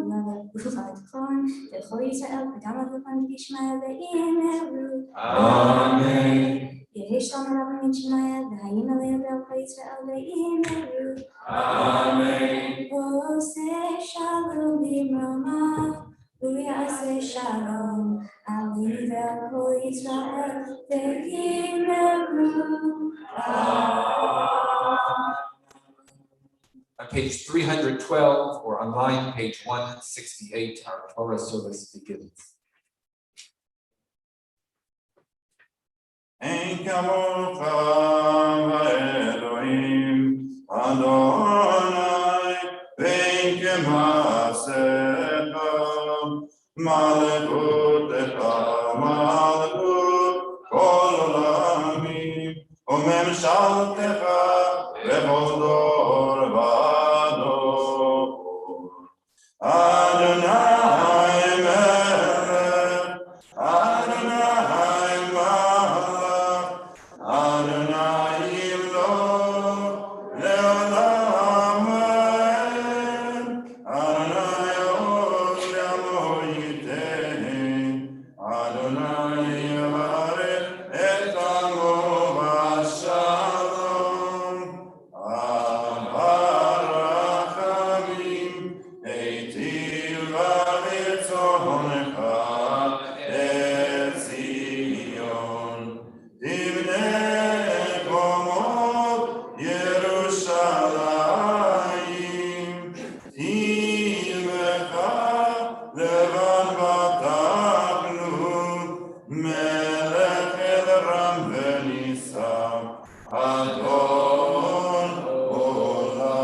וברכתכם לכל ישראל וגם אבוכם תשמע ואמרו אמן. יהי שלום רב מן שמיא והאם עלינו ועל כל ישראל ואמרו אמן. עושה שלום במרומה ויעשה שלום עלינו ועל כל ישראל ואמרו On page 312 or online, page 168, our Torah service begins. אין כמוך האלוהים, אדוני, ואין כמעשיך, מלכותך, מלכות כל עולמים, וממשלתך בכל דור ודור. אדוני מלך, אדוני מלך, אדוני ימלוך לעולם ועד, אדוני עוד לעמו ייתן, אדוני יברך את עמו בשלום, ברחמים היטיב ברצונך את ציון, תבנה קומות ירושלים, תלך לבן ותחנו, מלך אל רם ונישא, אדון עולמים.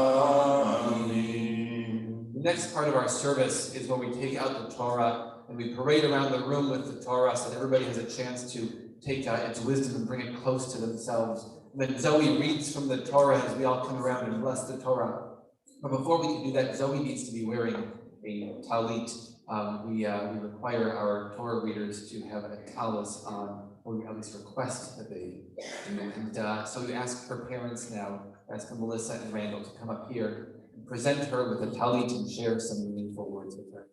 The next part of our service is when we take out the Torah and we parade around the room with the Torah so that everybody has a chance to take its wisdom and bring it close to themselves. And then Zoe reads from the Torah as we all come around and bless the Torah. But before we can do that, Zoe needs to be wearing a talit. We require our Torah readers to have a talis on, or we at least request that they do. And so we ask her parents now, ask Melissa and Randall to come up here and present her with a talit and share some meaningful words with her.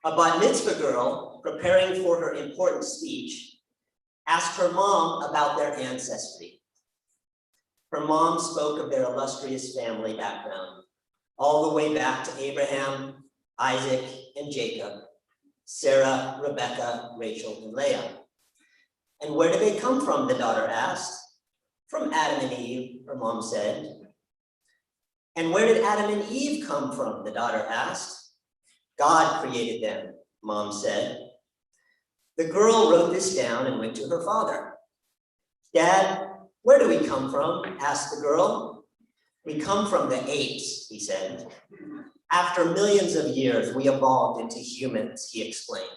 A bat mitzvah girl preparing for her important speech asked her mom about their ancestry. Her mom spoke of their illustrious family background, all the way back to Abraham, Isaac, and Jacob, Sarah, Rebecca, Rachel, and Leah. And where do they come from, the daughter asked. From from Adam and Eve, her mom said. And where did Adam and Eve come from? The daughter asked. God created them, Mom said. The girl wrote this down and went to her father. Dad, where do we come from? Asked the girl. We come from the apes, he said. After millions of years, we evolved into humans, he explained.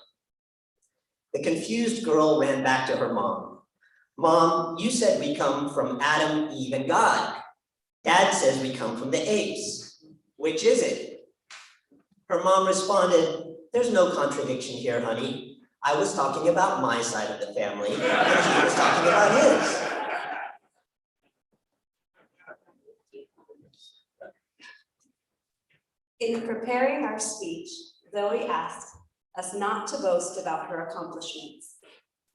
The confused girl ran back to her mom. Mom, you said we come from Adam, Eve, and God. Dad says we come from the apes. Which is it? Her mom responded, there's no contradiction here, honey. I was talking about my side of the family, and he was talking about his. In preparing our speech, Zoe asked us not to boast about her accomplishments.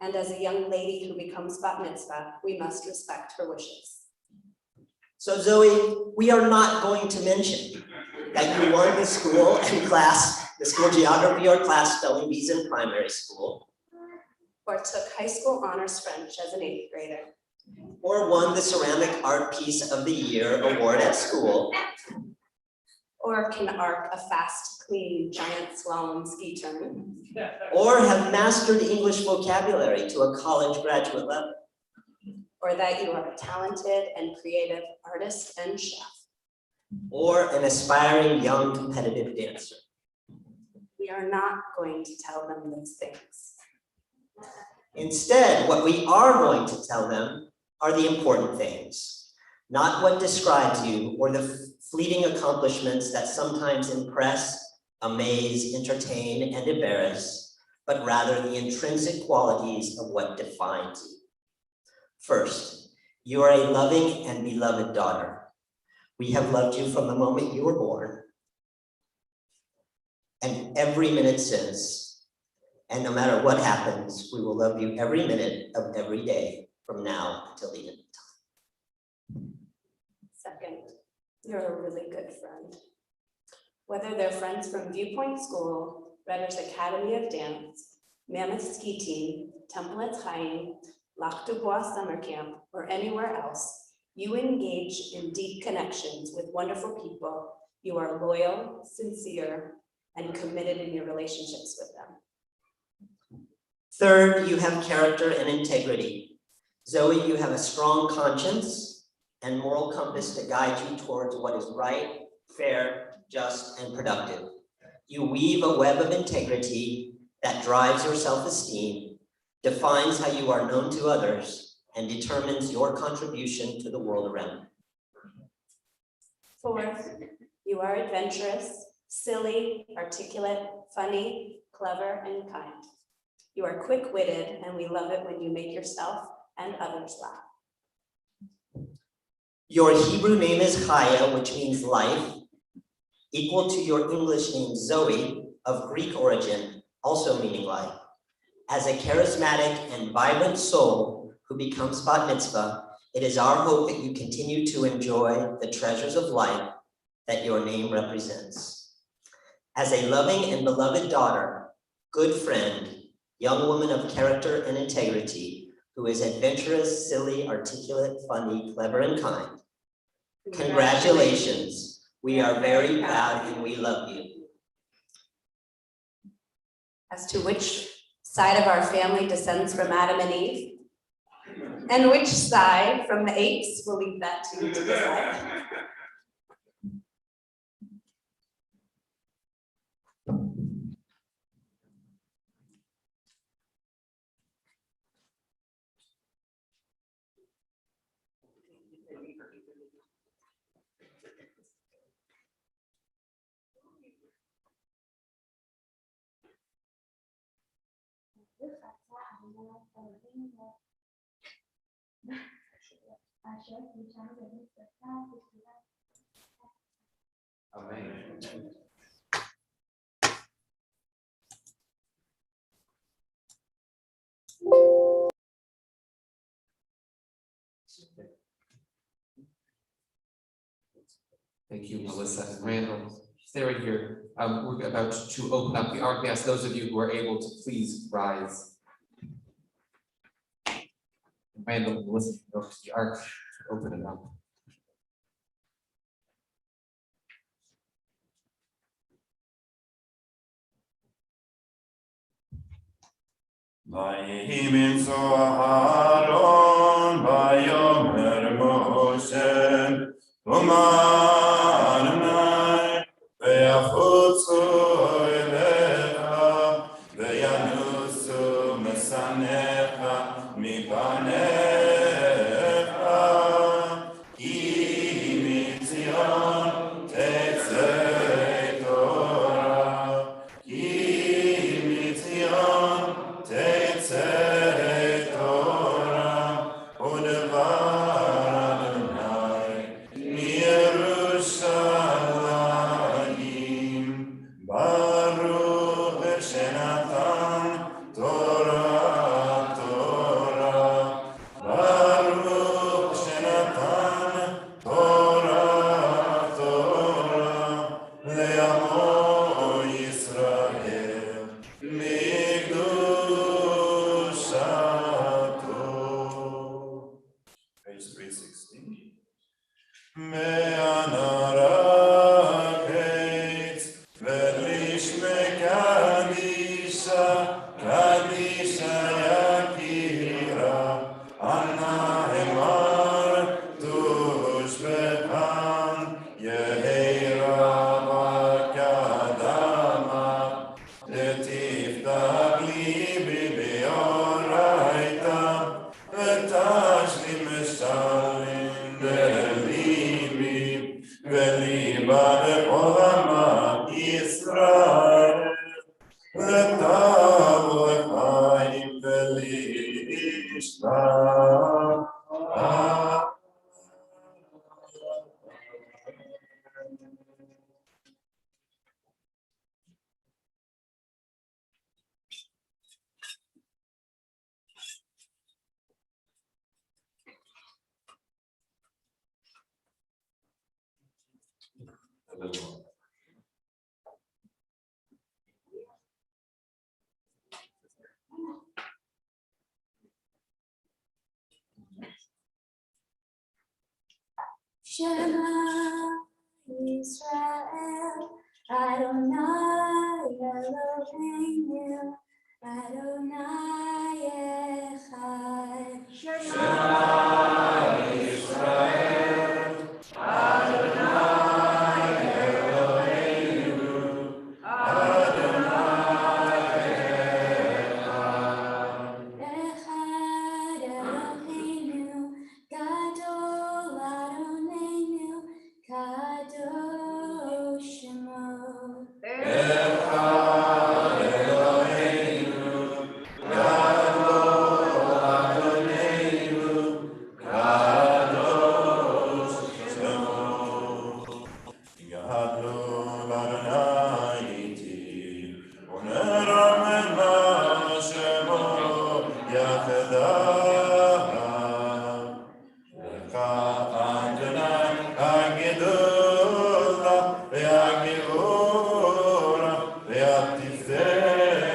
And as a young lady who becomes bat mitzvah, we must respect her wishes. So Zoe, we are not going to mention that you won the school and class, the school geography or class spelling bees in primary school. Or took high school honors French as an 8th grader. Or won the ceramic art piece of the year award at school. Or can arc a fast, clean, giant slalom ski turn. Or have mastered English vocabulary to a college graduate level. Or that you are a talented and creative artist and chef. Or an aspiring young competitive dancer. We are not going to tell them those things. Instead, what we are going to tell them are the important things, not what describes you or the fleeting accomplishments that sometimes impress, amaze, entertain, and embarrass, but rather the intrinsic qualities of what defines you. First, you are a loving and beloved daughter. We have loved you from the moment you were born and every minute since. And no matter what happens, we will love you every minute of every day from now until the end of time. Second, you're a really good friend. Whether they're friends from Viewpoint School, Redder's Academy of Dance, Mammoth Ski Team, Temple Etz Chaim, Lac du Bois Summer Camp, or anywhere else, you engage in deep connections with wonderful people. You are loyal, sincere, and committed in your relationships with them. Third, you have character and integrity. Zoe, you have a strong conscience and moral compass to guide you towards what is right, fair, just, and productive. You weave a web of integrity that drives your self-esteem, defines how you are known to others, and determines your contribution to the world around you. Fourth, you are adventurous, silly, articulate, funny, clever, and kind. You are quick-witted, and we love it when you make yourself and others laugh. Your Hebrew name is Chaya, which means life, equal to your English name Zoe, of Greek origin, also meaning life. As a charismatic and vibrant soul who becomes bat mitzvah, it is our hope that you continue to enjoy the treasures of life that your name represents. As a loving and beloved daughter, good friend, young woman of character and integrity, who is adventurous, silly, articulate, funny, clever, and kind. Congratulations. We are very proud and we love you. As to which side of our family descends from Adam and Eve, and which side from the apes, we'll leave that to you to decide. Amen. Thank you, Melissa and Randall. Stay right here. We're about to open up the ark. We ask those of you who are able to please rise. Randall, Melissa, go to the ark. open it up. ויהי מנשוא אהרון ויאמר משה ומר נא ויחוצו אליך וינוסו משנאיך מפניך כי מציון תצא תורה כי מציון תצא תורה ודבר אדוני מירושלים ברוך שנתן תורה תורה ברוך שנתן תורה תורה לעמו ישראל מקדושתו. Page 316. מהנרקת ולשמי קדישה קדישה יקירה אנא אמר תושבחן יהי רבה כאדמה ותפתח ליבי באורייתא ותשלים משלים בליבי וליבה בעולמה ישראל לטוב לחיים ולשמה. A little more. Shema Yisrael, Adonai Eloheinu, Adonai Echad. Shema Israel, Adonai Eloheinu, Adonai Echad. Echad Eloheinu, Gadol Adonai, Kadosh Shemo. Echad Eloheinu, Gadol Adonai, Kadosh Shemo. Gadol Adonai iti, uneromema Shemo Yachedah. Lecha Adonai הגדולה והגבורה והתפארת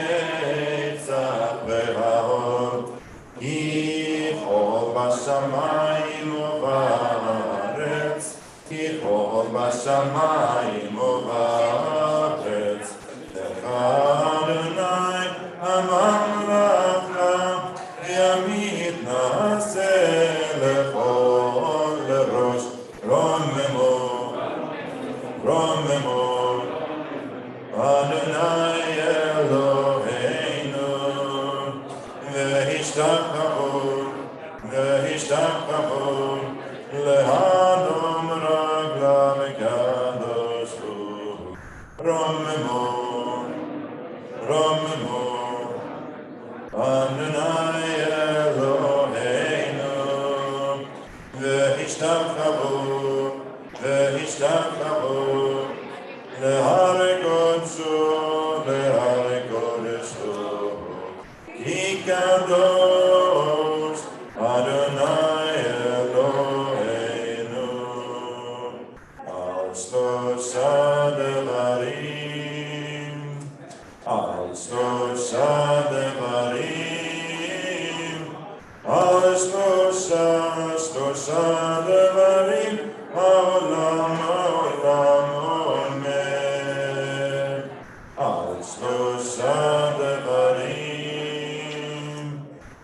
והנצח והאור כי כל בשמיים ובארץ כי כל בשמיים ובארץ לך אדוני הממלכה ימית נעשה לכל ראש רוממו רוממו אדוני אלוהינו והשתחוו והשתחוו להדום רגליו הקדוש הוא רוממו רוממו אדוני אלוהינו והשתחוו והשתחוו להר קודשו להר קודשו כי קדוש אדוני שלושה דברים, העולם עומד. על שלושה דברים,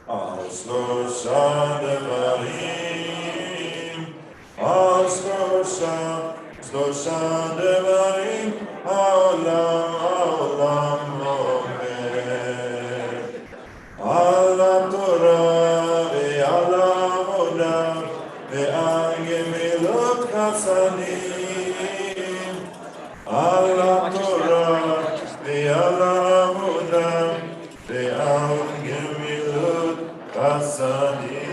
על שלושה דברים, על שלושה דברים, העולם עומד. על התורה ועל העבודה ועל גמילות חסדים. על התורה ועל העבודה ועל גמילות חסדים.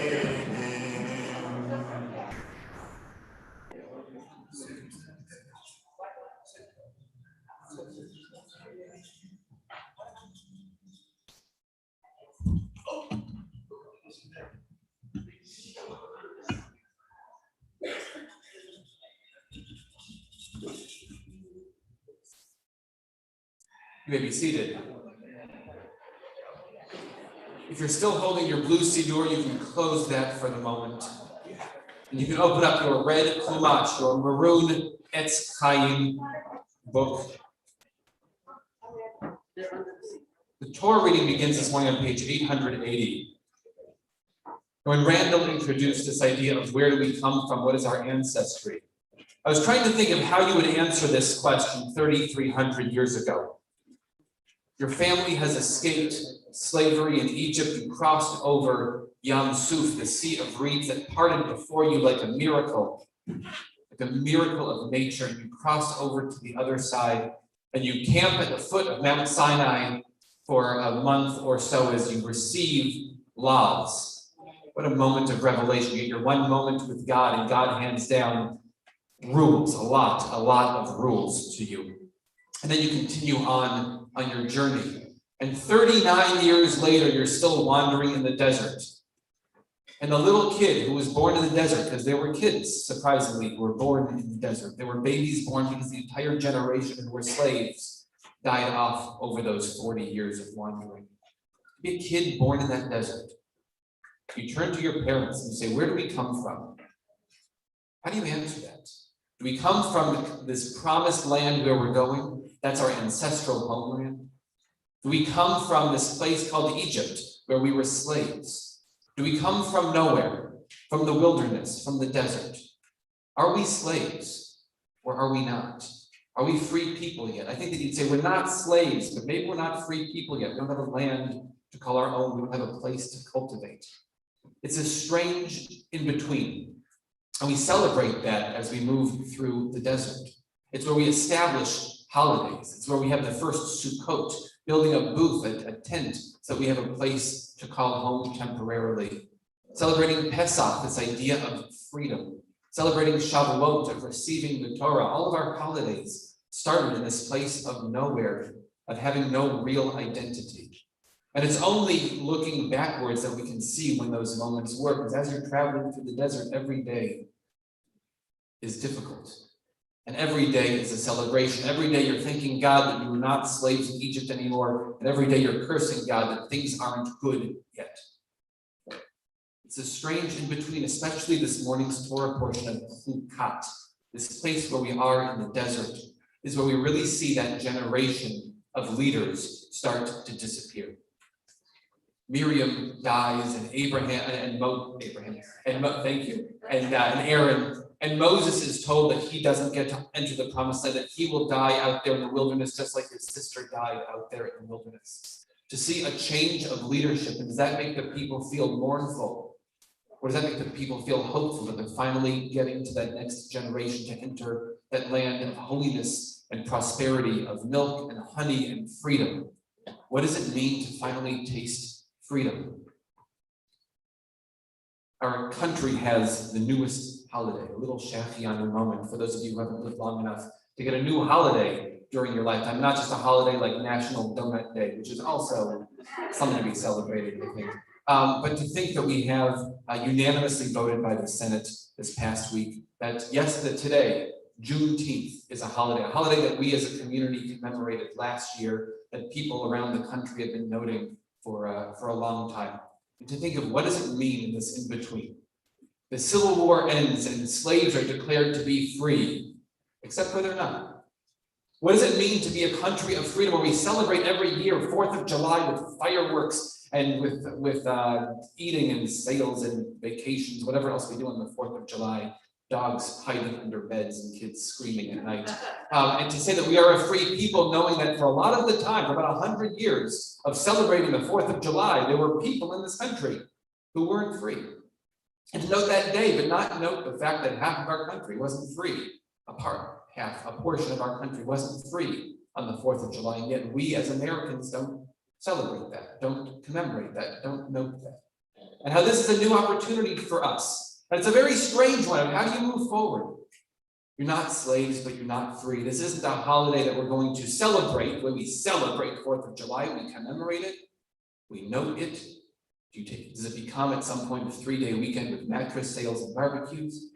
You may be seated. If you're still holding your blue siddur, you can close that for the moment. And you can open up your red chumash, your maroon Etz Chaim book. The Torah reading begins this morning on page 880. When Randall introduced this idea of where do we come from, what is our ancestry, I was trying to think of how you would answer this question 3,300 years ago. Your family has escaped slavery in Egypt. You crossed over Yam Suf, the sea of reeds that parted before you like a miracle of nature. And you crossed over to the other side, and you camp at the foot of Mount Sinai for a month or so as you receive laws. What a moment of revelation. You get your one moment with God, and God hands down rules, a lot of rules to you. And then you continue on your journey. And 39 years later, you're still wandering in the desert. And the little kid who was born in the desert, because there were kids, surprisingly, who were born in the desert. There were babies born because the entire generation who were slaves died off over those 40 years of wandering. Be a kid born in that desert. You turn to your parents and you say, where do we come from? How do you answer that? Do we come from this promised land where we're going? That's our ancestral homeland. Do we come from this place called Egypt, where we were slaves? Do we come from nowhere, from the wilderness, from the desert? Are we slaves, or are we not? Are we free people yet? I think that you'd say we're not slaves, but maybe we're not free people yet. We don't have a land to call our own. We don't have a place to cultivate. It's a strange in-between. And we celebrate that as we move through the desert. It's where we establish holidays. It's where we have the first Sukkot, building a booth, a tent, so that we have a place to call home temporarily. Celebrating Pesach, this idea of freedom. Celebrating Shavuot, of receiving the Torah. All of our holidays started in this place of nowhere, of having no real identity. And it's only looking backwards that we can see when those moments were, because as you're traveling through the desert, every day is difficult. And every day is a celebration. Every day you're thanking God that you are not slaves in Egypt anymore. And every day you're cursing God that things aren't good yet. It's a strange in-between, especially this morning's Torah portion of Chukat. This place where we are in the desert is where we really see that generation of leaders start to disappear. Miriam dies, and Aaron. And Moses is told that he doesn't get to enter the promised land, that he will die out there in the wilderness, just like his sister died out there in the wilderness. To see a change of leadership, and does that make the people feel mournful? Or does that make the people feel hopeful that they're finally getting to that next generation to enter that land of holiness and prosperity, of milk and honey and freedom? What does it mean to finally taste freedom? Our country has the newest holiday, a little Shachianu moment for those of you who haven't lived long enough to get a new holiday during your lifetime, not just a holiday like National Donut Day, which is also something to be celebrated, I think. But to think that we have unanimously voted by the Senate this past week that that today, Juneteenth, is a holiday that we as a community commemorated last year, that people around the country have been noting for a long time. and to think of what does it mean in this in-between. The Civil War ends and slaves are declared to be free, except where they're not. What does it mean to be a country of freedom where we celebrate every year 4th of July with fireworks and with eating and sales and vacations, whatever else we do on the 4th of July, dogs hiding under beds and kids screaming at night. And to say that we are a free people, knowing that for a lot of the time, for about 100 years of celebrating the 4th of July, there were people in this country who weren't free. And to note that day, but not note the fact that half of our country wasn't free. A portion of our country wasn't free on the 4th of July, and yet we as Americans don't celebrate that, don't commemorate that, don't note that. And how this is a new opportunity for us. And it's a very strange one. How do you move forward? You're not slaves, but you're not free. This isn't a holiday that we're going to celebrate. When we celebrate 4th of July, we commemorate it, we note it. Does it become at some point a 3-day weekend with mattress sales and barbecues?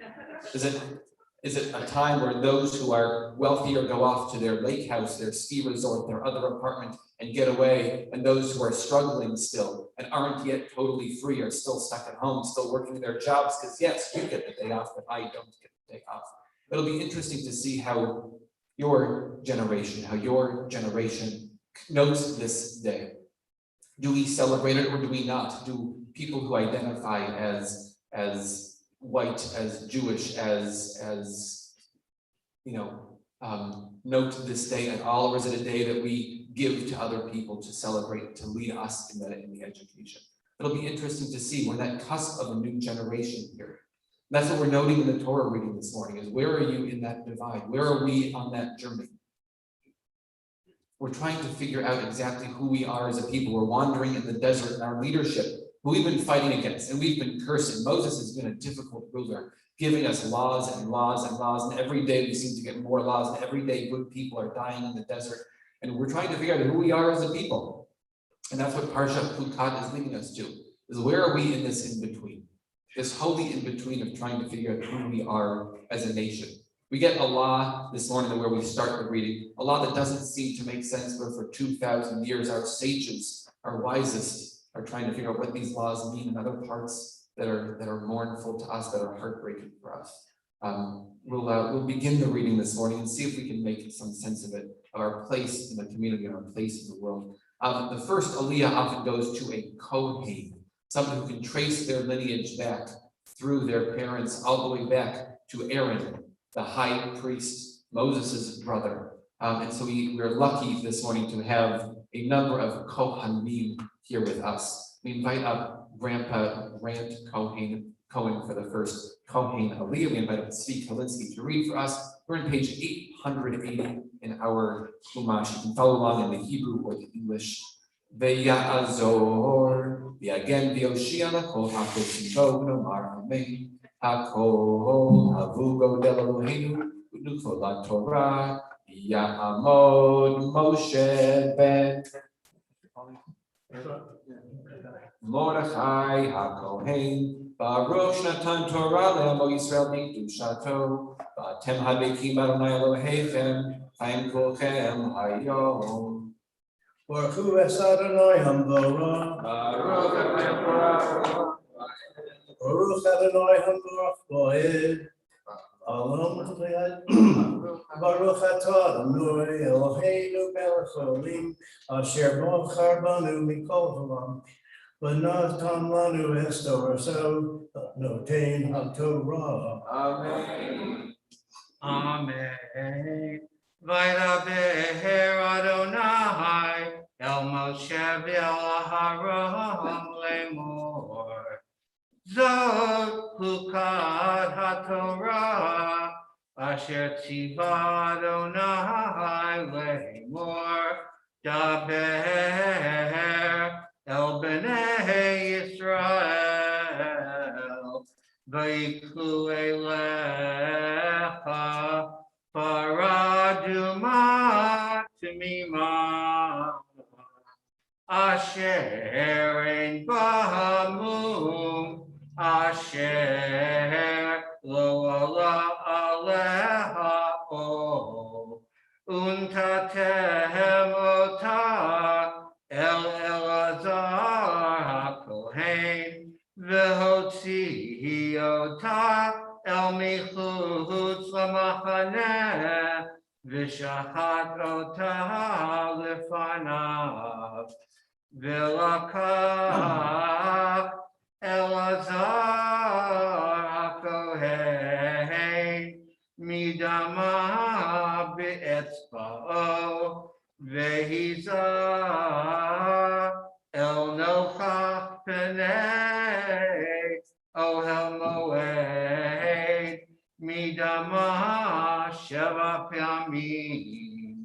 Is it a time where those who are wealthier go off to their lake house, their ski resort, their other apartment and get away, and those who are struggling still and aren't yet totally free are still stuck at home, still working their jobs, because yes, you get the day off, but I don't get the day off. It'll be interesting to see how your generation notes this day. Do we celebrate it or do we not? Do people who identify as white, as Jewish, note this day at all, or is it a day that we give to other people to celebrate, to lead us in the education? It'll be interesting to see. We're on that cusp of a new generation here. That's what we're noting in the Torah reading this morning, is where are you in that divide? Where are we on that journey? We're trying to figure out exactly who we are as a people. We're wandering in the desert in our leadership, who we've been fighting against, and we've been cursing. Moses has been a difficult ruler, giving us laws and laws and laws, and every day we seem to get more laws, and every day good people are dying in the desert, and we're trying to figure out who we are as a people. And that's what Parshat Chukat is leading us to, is where are we in this in-between? This holy in-between of trying to figure out who we are as a nation. We get a law this morning where we start the reading, a law that doesn't seem to make sense, but for 2,000 years, our sages, our wisest, are trying to figure out what these laws mean in other parts that are mournful to us, that are heartbreaking for us. We'll begin the reading this morning and see if we can make some sense of it, of our place in the community and our place in the world. The first aliyah often goes to a Kohen, someone who can trace their lineage back through their parents all the way back to Aaron, the high priest, Moses' brother. And so we're lucky this morning to have a number of Kohanim here with us. We invite up Grandpa Grant Cohen for the first Kohen aliyah. We invite up Tzvi Kalinsky to read for us. We're on page 880 in our Chumash. You can follow along in the Hebrew or the English. Ve'ya'azor, v'yagen v'yoshia l'kol ha'koshivot v'nomar amen. Hakol havu godel Eloheinu v'nukvot la'Torah ya'amod Moshe ben Mordechai HaKohen Baruch Natan Torah le'amo Yisrael b'kedushato v'atem habekim Adonai Elohechem chaim kulchem hayom. Baruch Hu es Adonai Hamdorah. Baruch Adonai Hamdorah Bo'ed. Alom T'yad. Baruch Atah Adonai Eloheinu melech haolam asher bochar banu mikol haolam v'natan lanu es toraso noten haTorah. Amen. Amen. Vaydaber Adonai el Moshe v'el Aharon lemor. Zot hukad haTorah asher tziva Adonai lemor. Daber el bnei Yisrael v'yiklu elecha paraduma tamima asher ein bahamum asher lo ala aleha o untatem ota el Elazar HaKohen והיותה אל מחוץ למחנה, ושחט אותה לפניו, ולקח אלעזר הכהן מדמה באצבעו, והיזה אל נוכח פני אוהל מועד, מדמה 7 פעמים,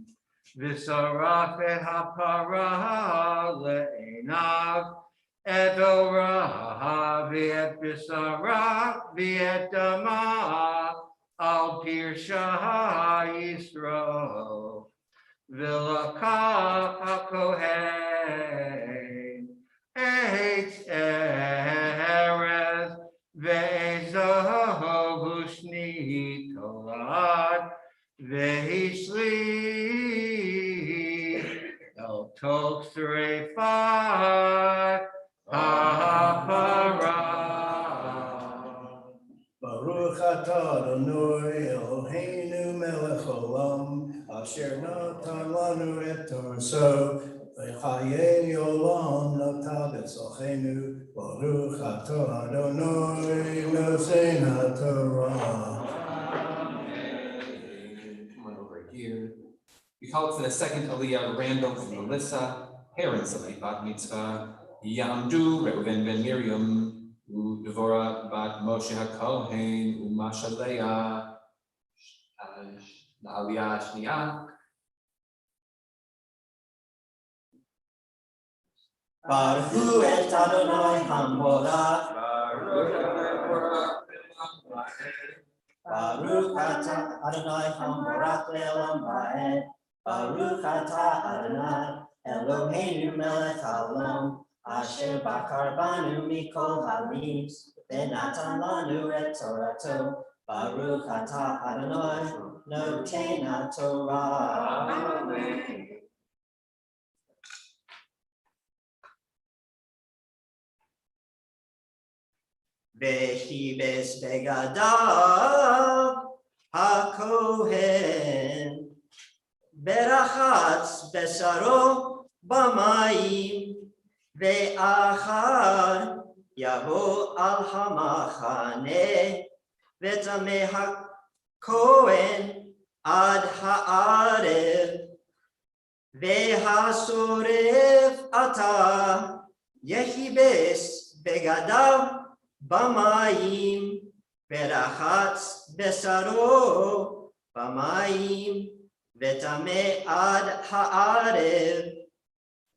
ושרף את הפרה לעיניו, את אורה ואת בשרה ואת דמה על פרשה ישרוף, ולקח הכהן עץ ארז ועזו ושנית תולד, והשליך אל תוך שרפת הפרה. Baruch atah Adonai Eloheinu melech olam, asher natan lanu et torso, v'chayei olam natan b'tzachenu. Baruch atah Adonai nosein haTorah. Come on over here. We call for the second Aliyah, Randall and Melissa, parents of the Bat Mitzvah, Yamdu, Reuven ben Miriam, Devorah bat Moshe HaKohen, Masha Leah, Aliyah Shniah. Baruch et Adonai Hamorach, Baruch atah Adonai Hamorach le'olam va'ed, Baruch atah Adonai Eloheinu melech haolam, asher bakar banu mikol halim, v'natan lanu et torato, Baruch atah Adonai noten haTorah. Amen. Vehibes begadav hakohen, berachatz besaro b'mayim, ve'achar yavo al hamachane, v'tameh hakohen ad ha'arev, ve'hasoref ata yehibes begadav b'mayim, verachatz besaro b'mayim, v'tameh ad ha'arev,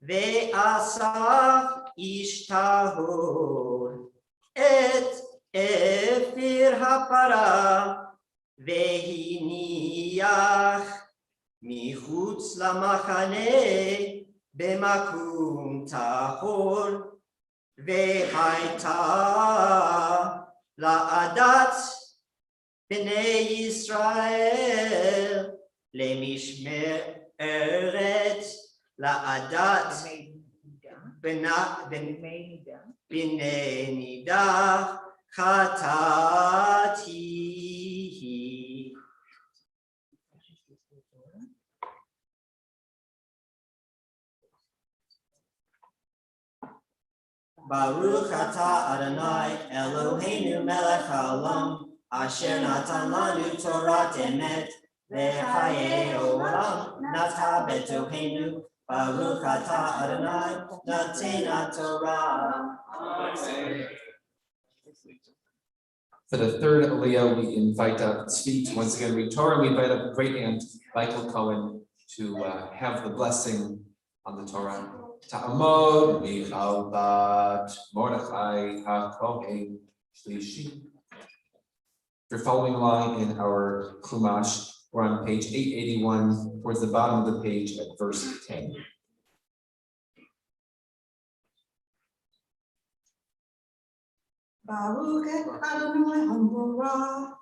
ve'asaf ish tahor et efir hapara, ve'hiniach michutz lamachane b'makum tahor, והייתה לעדת בני ישראל למשמרת לעדת בני נידה חטאתי. Baruch atah Adonai Eloheinu melech haolam, asher natan lanu Torat emet, v'chayei olam nata betohenu. Baruch atah Adonai noten haTorah. For the third Aliyah, we invite up Tzvi. Once again, we Torah. We invite up great aunt Michael Cohen to have the blessing on the Torah. Ta'amod Michal bat Mordechai HaKohen Shlishi. If you're following along in our Chumash, we're on page 881, towards the bottom of the page at verse 10. Baruch et Adonai Hamorah.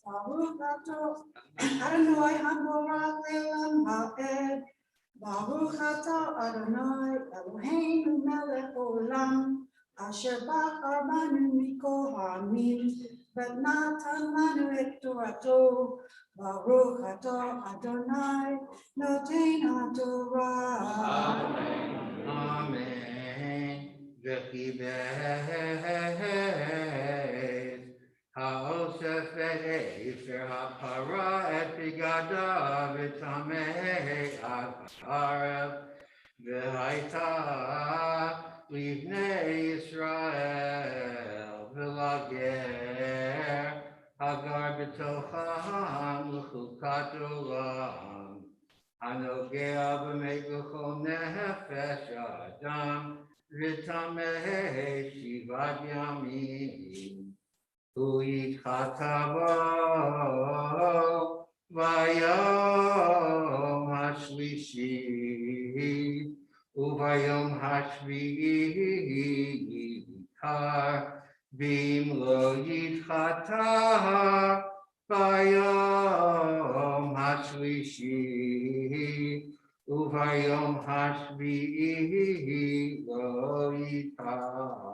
Baruch atah Adonai Hamorah le'olam ha'ed. Baruch atah Adonai Eloheinu melech olam, asher bachar banu mikol ha'amim, v'natan lanu et torato. Baruch atah Adonai noten haTorah. Amen. V'chibes ha'osef efer ha'para et bigadav v'tameh ad ha'arev v'haita livnei Yisrael v'lager hagar b'tocham l'chukat olam הנוגע במגוחו נפש האדם וטמא שבעת ימים. הוא יתחטא בו ביום השלישי וביום השביעי יקר, ואם לא יתחטא ביום השלישי וביום השביעי לא יקר.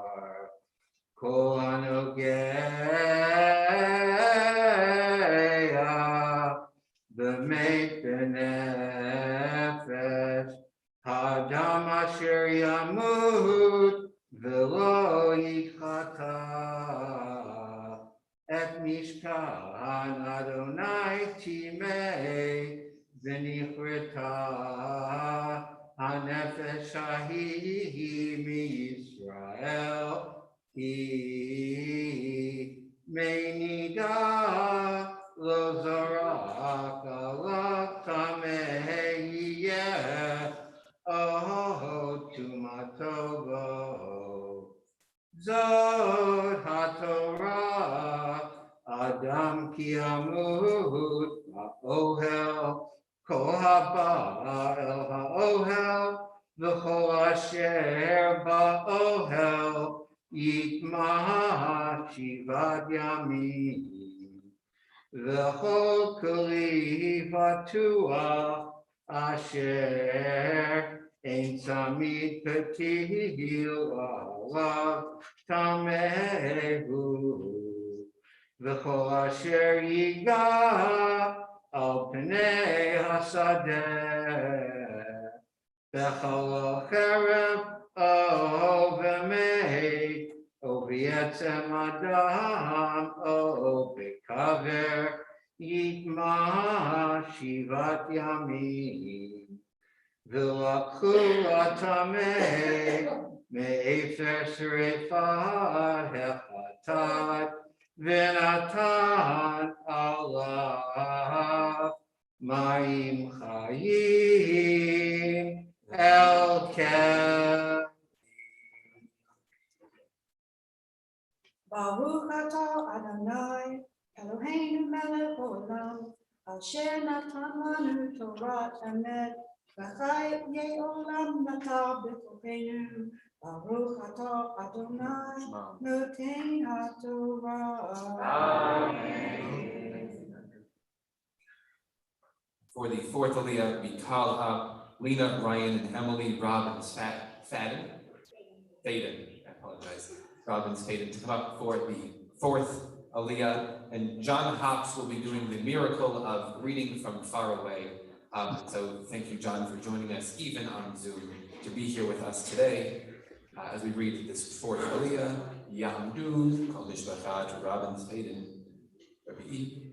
כל הנוגע במת בנפש האדם אשר ימות ולא יתחטא את משכן אדוני טימא ונכרתה הנפש ההיא מישראל היא מנידה לא זרק עליו טמא יהיה טומאתו בו. זאת התורה אדם כי ימות באוהל, כל הבא אל האוהל וכל אשר באוהל יטמא שבעת ימים. וכל כלי פתוח אשר אין צמיד פתיל עליו טמא הוא. וכל אשר ייגע על פני השדה בכל חרב או במת או בעצם אדם או בקבר יטמא שבעת ימים. ולקחו הטמא מאפר שרפת החטאת ונתן עליו מים חיים אל קבר. Baruch atah Adonai Eloheinu melech olam, asher natan lanu Torat emet, v'chaye olam nata b'tochenu. Baruch atah Adonai noten haTorah. For the fourth Aliyah, we call up Lena, Ryan, and Emily Robbins Faden. I apologize. Robbins Faden to come up for the fourth Aliyah, and John Hopps will be doing the miracle of reading from far away. So thank you, John, for joining us even on Zoom to be here with us today as we read this fourth Aliyah, Yamdu, Kol Mishpachat, Robbins Faden, Rabbi.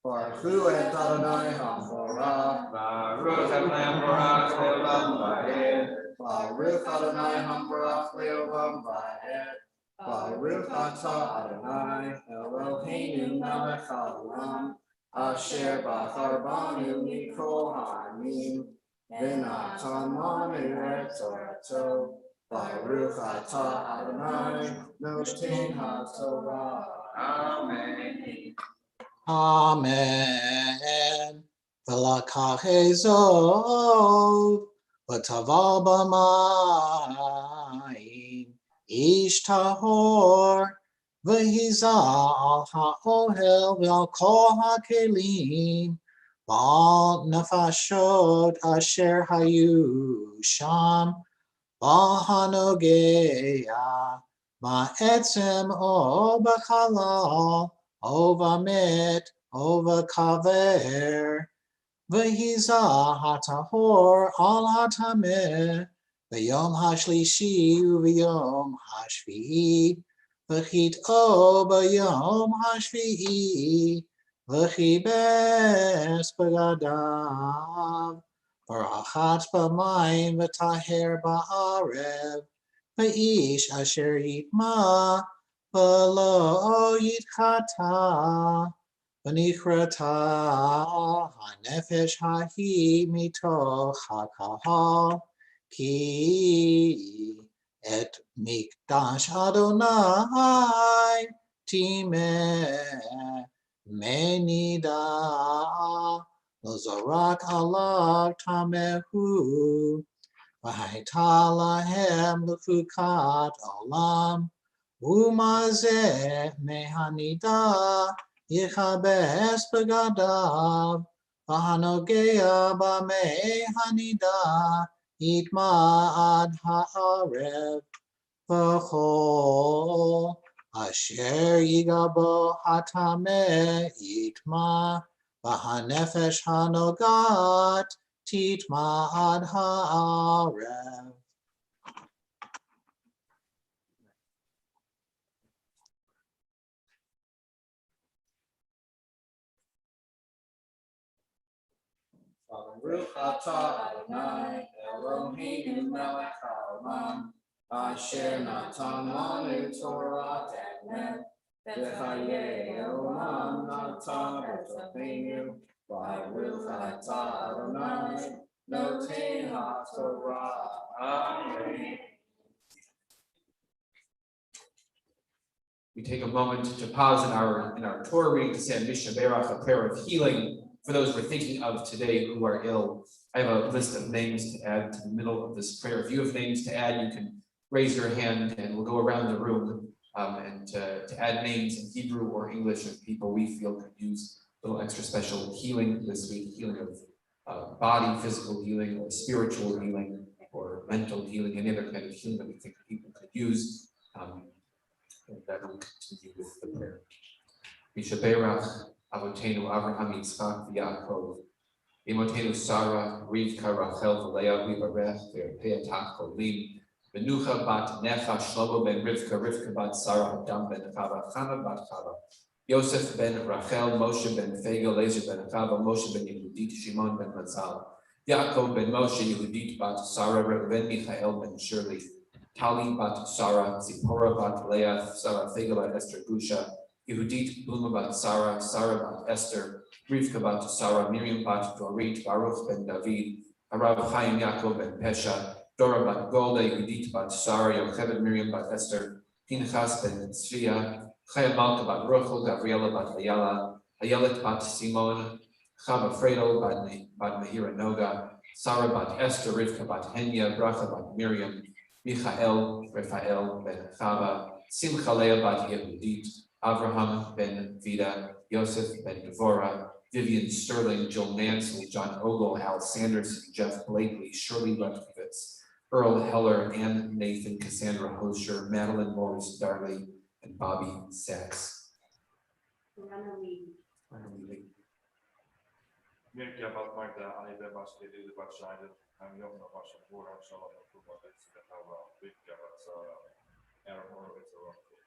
Baruch et Adonai Hamorah. Baruch Adonai Hamorah Leolam Va'ed. Baruch Adonai Hamorah Leolam Va'ed. Baruch atah Adonai Eloheinu melech haolam, asher bachar banu mikol ha'amim, v'natan lanu et torato. Baruch atah Adonai noten haTorah. Amen. Amen. ולקח אזוב, וטבל במים, איש טהור, והיזה על האוהל ועל כל הכלים, ועל נפשות אשר היו שם, והנוגע בעצם או בחלל, או במת, או בקבר, והיזה הטהור על הטמא, ביום השלישי וביום השביעי, וחיטאו ביום השביעי, וכיבס בגדיו, ורחץ במים וטהר בערב, ואיש אשר יטמא ולא יתחטא, ונכרתה הנפש ההיא מתוך הקהל, כי את מקדש אדוני טימא מנידה, לא זרק עליו טמא הוא, והייתה להם לחוקת עולם, ומה זה מהנידה יכבס בגדיו, והנוגע במי הנידה יטמא עד הערב, וכל אשר ייגע בו הטמא יטמא, והנפש הנוגעת תטמא עד הערב. Baruch atah Adonai Eloheinu melech haolam, asher natan lanu Torah emet, v'chayei olam nata b'tocheinu. Baruch atah Adonai notei haTorah. Amen. We take a moment to pause in our Torah reading to say Mishnah Berach, a prayer of healing for those we're thinking of today who are ill. I have a list of names to add to the middle of this prayer. If you have names to add, you can raise your hand and we'll go around the room and to add names in Hebrew or English of people we feel could use a little extra special healing this week, healing of body, physical healing, or spiritual healing, or mental healing, any other kind of healing that we think people could use. And that will continue with the prayer. Mishaberach Avotenu Avraham Yitzchak v'Yaakov, Imotenu Sarah Rivka Rachel v'Leah v'Barech v'Peatach Kolim, Menucha bat Necha Shlomo ben Rivka, Rivka bat Sarah Adam ben Chava, Chana bat Chava, Yosef ben Rachel, Moshe ben Fega, Lezer ben Chava, Moshe ben Yehudit, Shimon ben Matzal, Yaakov ben Moshe, Yehudit bat Sarah, Reuven Michael ben Shirley, Tali bat Sarah, Zipporah bat Leah, Sarah Fega bat Esther Gusha, Yehudit Bluma bat Sarah, Sarah bat Esther, Rivka bat Sarah, Miriam bat Dorit, Baruch ben David, Harav Chaim Yaakov ben Pesha, Dora bat Golda, Yehudit bat Sarah, Yocheved Miriam bat Esther, Pinchas ben Tzvia, Chaya Malka bat Rochel, Gabriela bat Ayala, Ayelet bat Simon, Chava Fredo bat Mehira Noga, Sarah bat Esther, Rivka bat Henya, Bracha bat Miriam, Michael, Raphael ben Chava, Simcha Leah bat Yehudit, Avraham ben Vida, Yosef ben Devorah, Vivian Sterling, Joel Mansell, John Ogle, Al Sanderson, Jeff Blakely, Shirley Lutkovitz, Earl Heller, Ann Nathan, Cassandra Hosher, Madeline Morris Darley, and Bobby Sachs. Mindenki a Magda, amiben vas kérdezni, vagy sajnálod, ami jobbnak vas a forrás alatt, akkor van egy születába, Rivka bat Sarah, Aaron Horowitz a Rockford.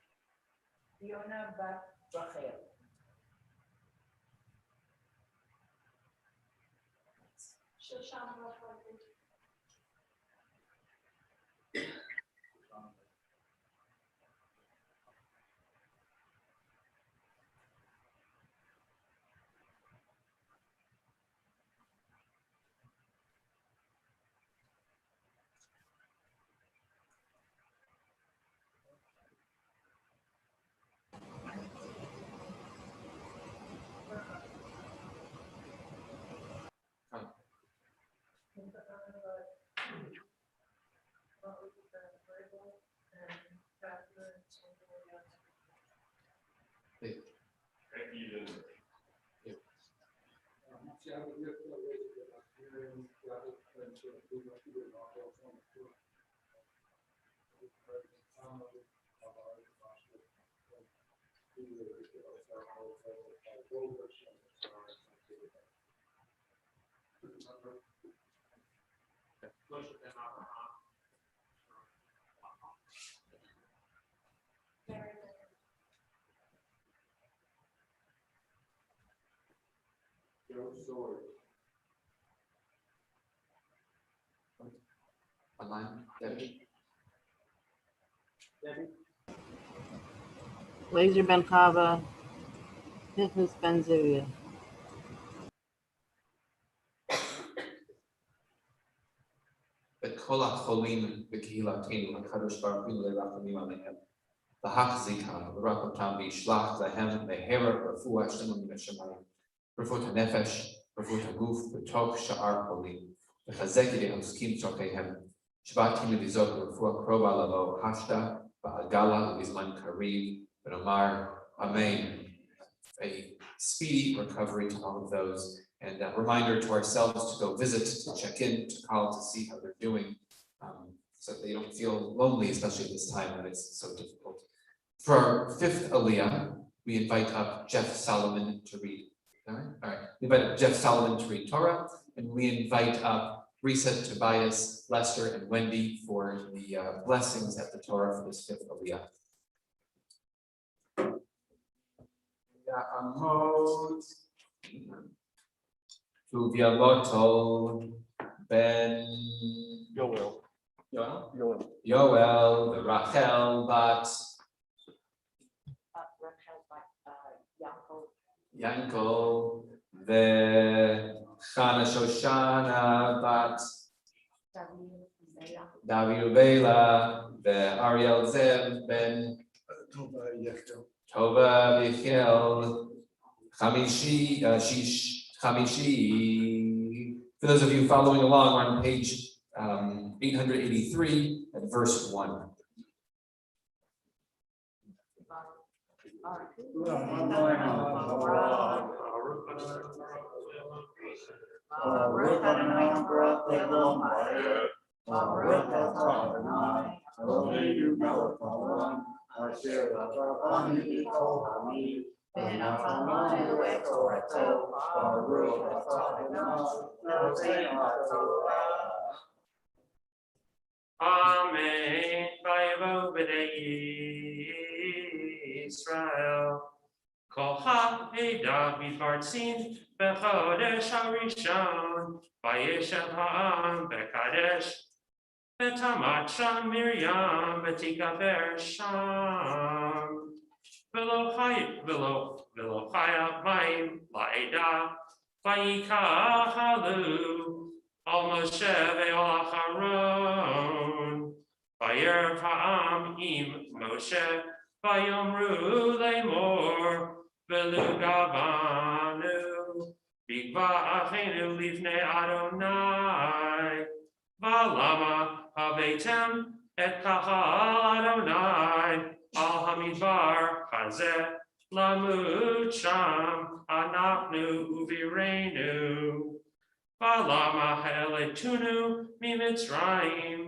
Fiona bat Rachel. Shoshana Rachel. Online, Debbie? Laser Ben Kava, Pinchas Ben Zivia. בכל החולים בקהילתנו, הקדוש ברוך הוא לרחמים עליהם. להחזיקם, לרק אותם וישלח להם מהרה רפואה שלמה מן השמיים. רפואת הנפש, רפואת הגוף, בתוך שאר חולים. לחזק ידי העוסקים צורכיהם. שבת תמיד לזאת ברפואה קרובה לבוא, השתה בעגלה ובזמן קריב, ונאמר אמן. A speedy recovery to all of those, and a reminder to ourselves to go visit, to check in, to call to see how they're doing, so that they don't feel lonely, especially at this time when it's so difficult. For our fifth Aliyah, we invite up Jeff Solomon to read. All right. We invite up Jeff Solomon to read Torah, and we invite up Risa, Tobias, Lester, and Wendy for the blessings at the Torah for this fifth Aliyah. Ya'amot Tuvialoto Ben Yoel, the Rachel bat Yankel, the Chana Shoshana bat David Bela, the Ariel Zev Ben Tova Michel Chamishi Chamishi. For those of you following along, we're on page 883 at verse 1. Amen. Vayevo b'nei Yisrael. Kol ha'eda mitpartzin b'chodesh harishon. Vayeshev ha'am b'kadesh. V'tamat sham Miriam v'tikaver sham. V'lo chaya mayim la'eda. Vayikach halu. Al Moshe ve'al Aharon, Vayerev ha'am im Moshe, Vayomru lemor, V'lu gavanu, Bigva achenu lifnei Adonai, V'lama havetem et kahal Adonai, Al hamidbar hazeh, Lamut sham, Anachnu uvireinu. Valama heletunu mimitzrayim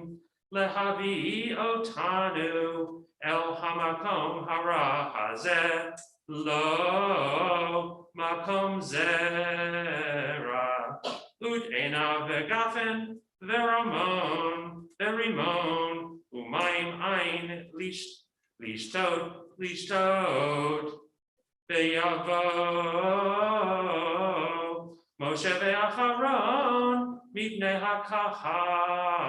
lehavi otanu el hamakom hara hazeh lo makom zera udena vegafen veramon umayim ein lishtot veyavo Moshe ve'acharon mipnei hakahal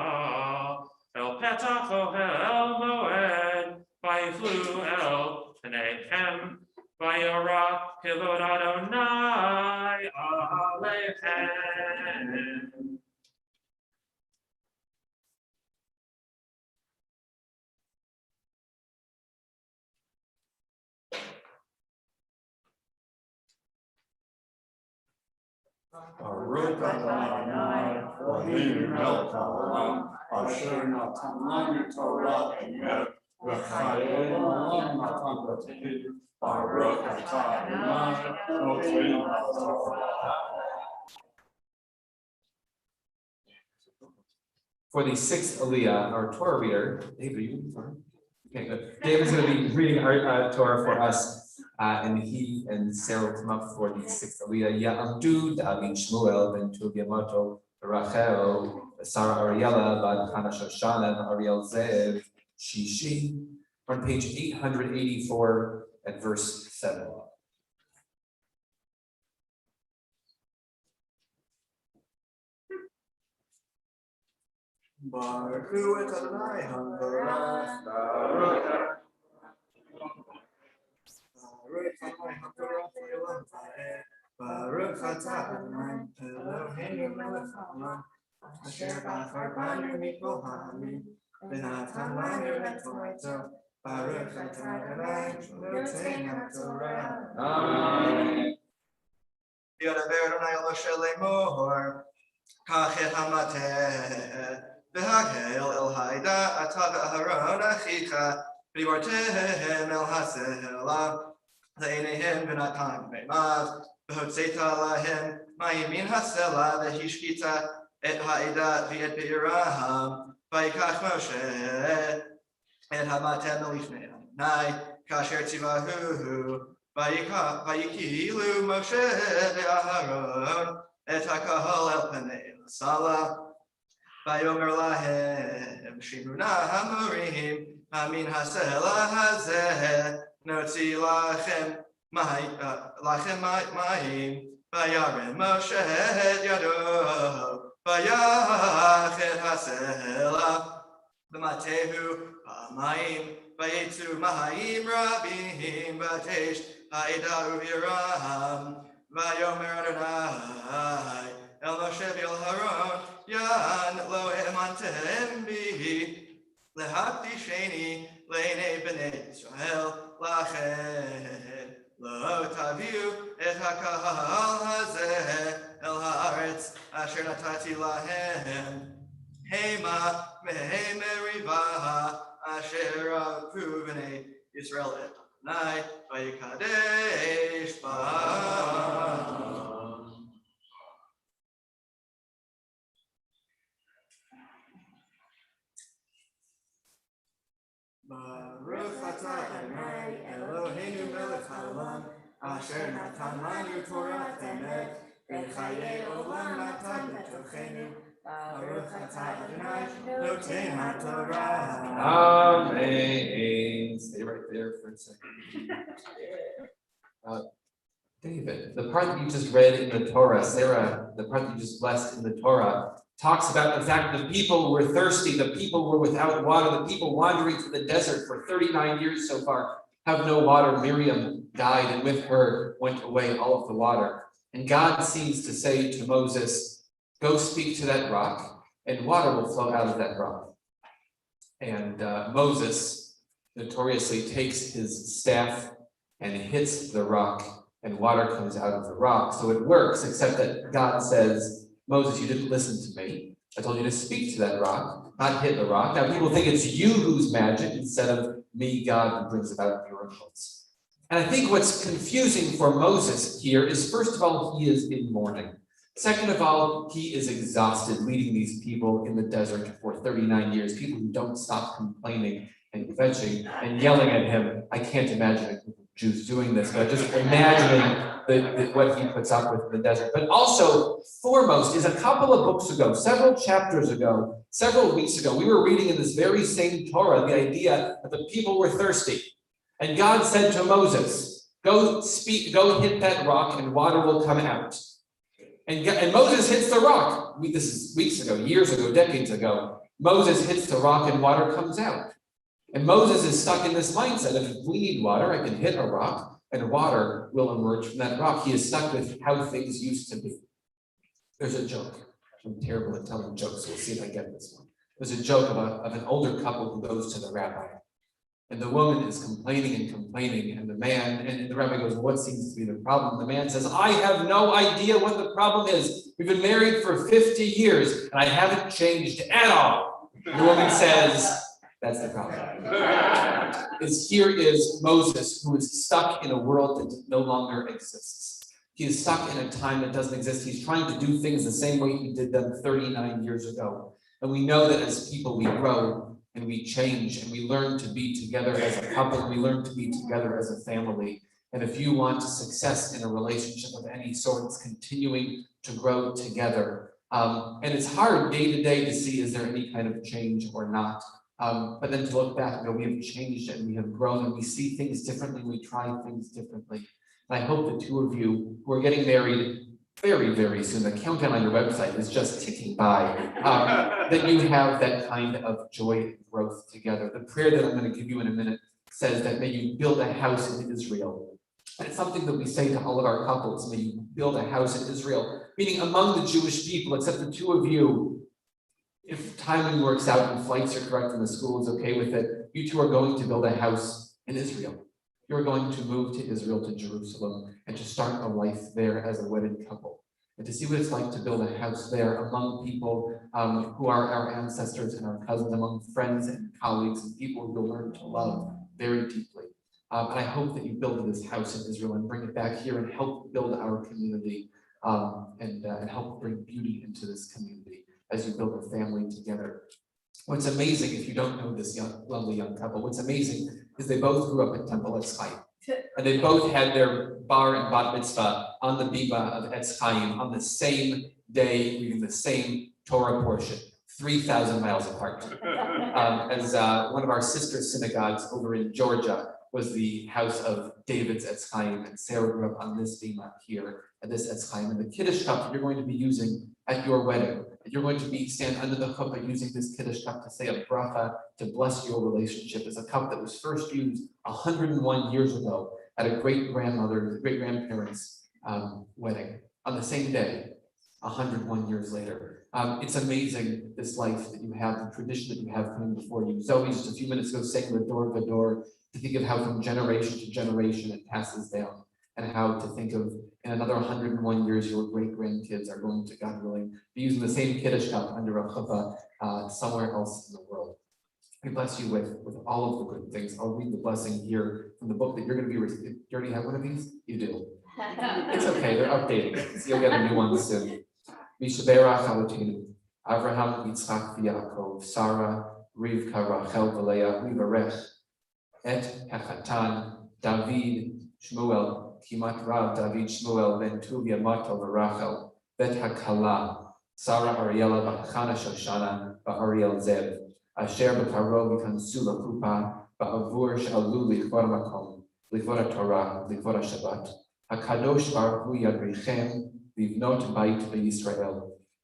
el petach ohel moed vayiflu el pneihem vayara kivod Adonai aleichem. Baruch Adonai, Eloheinu melech haolam, asher natan lanu Torah emet, v'chayei olam natan b'tei. Baruch atah Adonai, noten haTorah. For the sixth Aliyah, our Torah reader, David, are you sorry? Okay, good. David's going to be reading our Torah for us, and he and Sarah will come up for the sixth Aliyah. Ya'amdu David Shmuel ben Tubiamato Rachel Sarah Ariella Bad Hana Shoshana Ariel Zev Shishi. On page 884 at verse 7. Baruch hu et Adonai hamdorach, Baruch Adonai hamdorach le'olam va'ed, Baruch atah Adonai Eloheinu melech haolam, asher bachar banu mikol ha'amim, v'natan lanu et Torato, Baruch atah Adonai noten haTorah. Amen. Yodaber Adonai el Moshe lemor, kach et hamateh, v'hagel el haida ata v'aharon achicha, v'dibartehem el hasela, le'eneihem v'natan me'mav, v'hotzeta lahem mayim min hasela, v'hishkita et haida v'et be'iraham, v'yikach Moshe et hamateh melifnei Adonai, kasher tzivahu, v'yikilu Moshe ve'aharon, et hakahal el panei l'sala, v'yomer lahem shimuna hamurim hamin hasela hazeh notzi lachem mayim v'yarem Moshe et yado v'yachet hasela v'matehu hamayim v'yitzu mayim rabim v'tesh ha'ida u'viram v'yomer Adonai el Moshe v'el Haron yan lo emantem bihi lehakdisheni le'nei b'nei Yisrael lachem lo taviu et hakahal hazeh el haaretz asher natati lahem hema mehei meriva asher avu b'nei Yisrael et Adonai v'yikadesh ba'am. Baruch atah Adonai Eloheinu melech haolam, asher natan lanu Torah emet, v'chayei olam natan b'tochenu. Baruch atah Adonai noten haTorah. Amen. Stay right there for a second. David, the part that you just read in the Torah, Sarah, the part that you just blessed in the Torah, talks about the fact that the people were thirsty, the people were without water, the people wandering through the desert for 39 years so far have no water. Miriam died, and with her went away all of the water. And God seems to say to Moses, go speak to that rock, and water will flow out of that rock. And Moses notoriously takes his staff and hits the rock, and water comes out of the rock. So it works, except that God says, Moses, you didn't listen to me. I told you to speak to that rock, not hit the rock. Now people think it's you who's magic instead of me, God, who brings about miracles. And I think what's confusing for Moses here is, first of all, he is in mourning. Second of all, he is exhausted leading these people in the desert for 39 years, people who don't stop complaining and fetching and yelling at him. I can't imagine a group of Jews doing this, but just imagining what he puts up with in the desert. But also, foremost, is a couple of books ago, several chapters ago, several weeks ago, we were reading in this very same Torah the idea that the people were thirsty. And God said to Moses, go hit that rock and water will come out. And Moses hits the rock. This is weeks ago, years ago, decades ago. Moses hits the rock and water comes out. And Moses is stuck in this mindset of, if we need water, I can hit a rock and water will emerge from that rock. He is stuck with how things used to be. There's a joke. I'm terrible at telling jokes, so we'll see if I get this one. There's a joke of an older couple who goes to the rabbi. And the woman is complaining and complaining, and the man, and the rabbi goes, what seems to be the problem? The man says, I have no idea what the problem is. We've been married for 50 years, and I haven't changed at all. The woman says, that's the problem. Here is Moses, who is stuck in a world that no longer exists. He is stuck in a time that doesn't exist. He's trying to do things the same way he did them 39 years ago. And we know that as people, we grow and we change and we learn to be together as a couple, and we learn to be together as a family. And if you want success in a relationship of any sort, it's continuing to grow together. And it's hard day to day to see, is there any kind of change or not? But then to look back, we have changed and we have grown and we see things differently, we try things differently. And I hope the two of you who are getting married very, very soon, the countdown on your website is just ticking by, that you have that kind of joy and growth together. The prayer that I'm going to give you in a minute says that may you build a house in Israel. And it's something that we say to all of our couples, may you build a house in Israel, meaning among the Jewish people, except the two of you, if timing works out and flights are correct and the school is okay with it, you two are going to build a house in Israel. You're going to move to Israel, to Jerusalem, and to start a life there as a wedded couple. And to see what it's like to build a house there among people who are our ancestors and our cousins, among friends and colleagues and people who will learn to love very deeply. And I hope that you build this house in Israel and bring it back here and help build our community and help bring beauty into this community as you build a family together. What's amazing, if you don't know this lovely young couple, what's amazing is they both grew up at Temple Etz Chaim. And they both had their bar and bat mitzvah on the biba of Etz Chaim on the same day, reading the same Torah portion, 3,000 miles apart. As one of our sister synagogues over in Georgia was the house of David's Etz Chaim, and Sarah grew up on this bima here at this Etz Chaim. And the Kiddush cup that you're going to be using at your wedding, you're going to be stand under the chuppah using this Kiddush cup to say a bracha to bless your relationship. Is a cup that was first used 101 years ago at a great-grandparents' wedding on the same day, 101 years later. It's amazing, this life that you have, the tradition that you have coming before you. Zoe just a few minutes ago saying Vador, to think of how from generation to generation it passes down, and how to think of in another 101 years, your great-grandkids are going to, God willing, be using the same Kiddush cup under a chuppah somewhere else in the world. We bless you with all of the good things. I'll read the blessing here from the book that you're going to be reading. You already have one of these? You do. It's okay, they're updating it, so you'll get a new one soon. Mishaberach Halotinu, Avraham, Yitzchak, Yaakov, Sarah, Rivka, Rachel, Valeah, Vivarech, Et Hachatan, David, Shmuel, Kimat Rav, David, Shmuel, Ben Tuvia, Mato, Rachel, Bet Hakala, Sarah, Ariela, Bachana, Shoshana, Ariel, Zeb, Asher, Bakaro, Vikansu, Lakupa, Ba'avur, Shalu, Lichvor Makom, Lichvor Torah, Lichvor Shabbat, Hakadosh Baruch Hu Yadrichem, Livnot Bait Yisrael,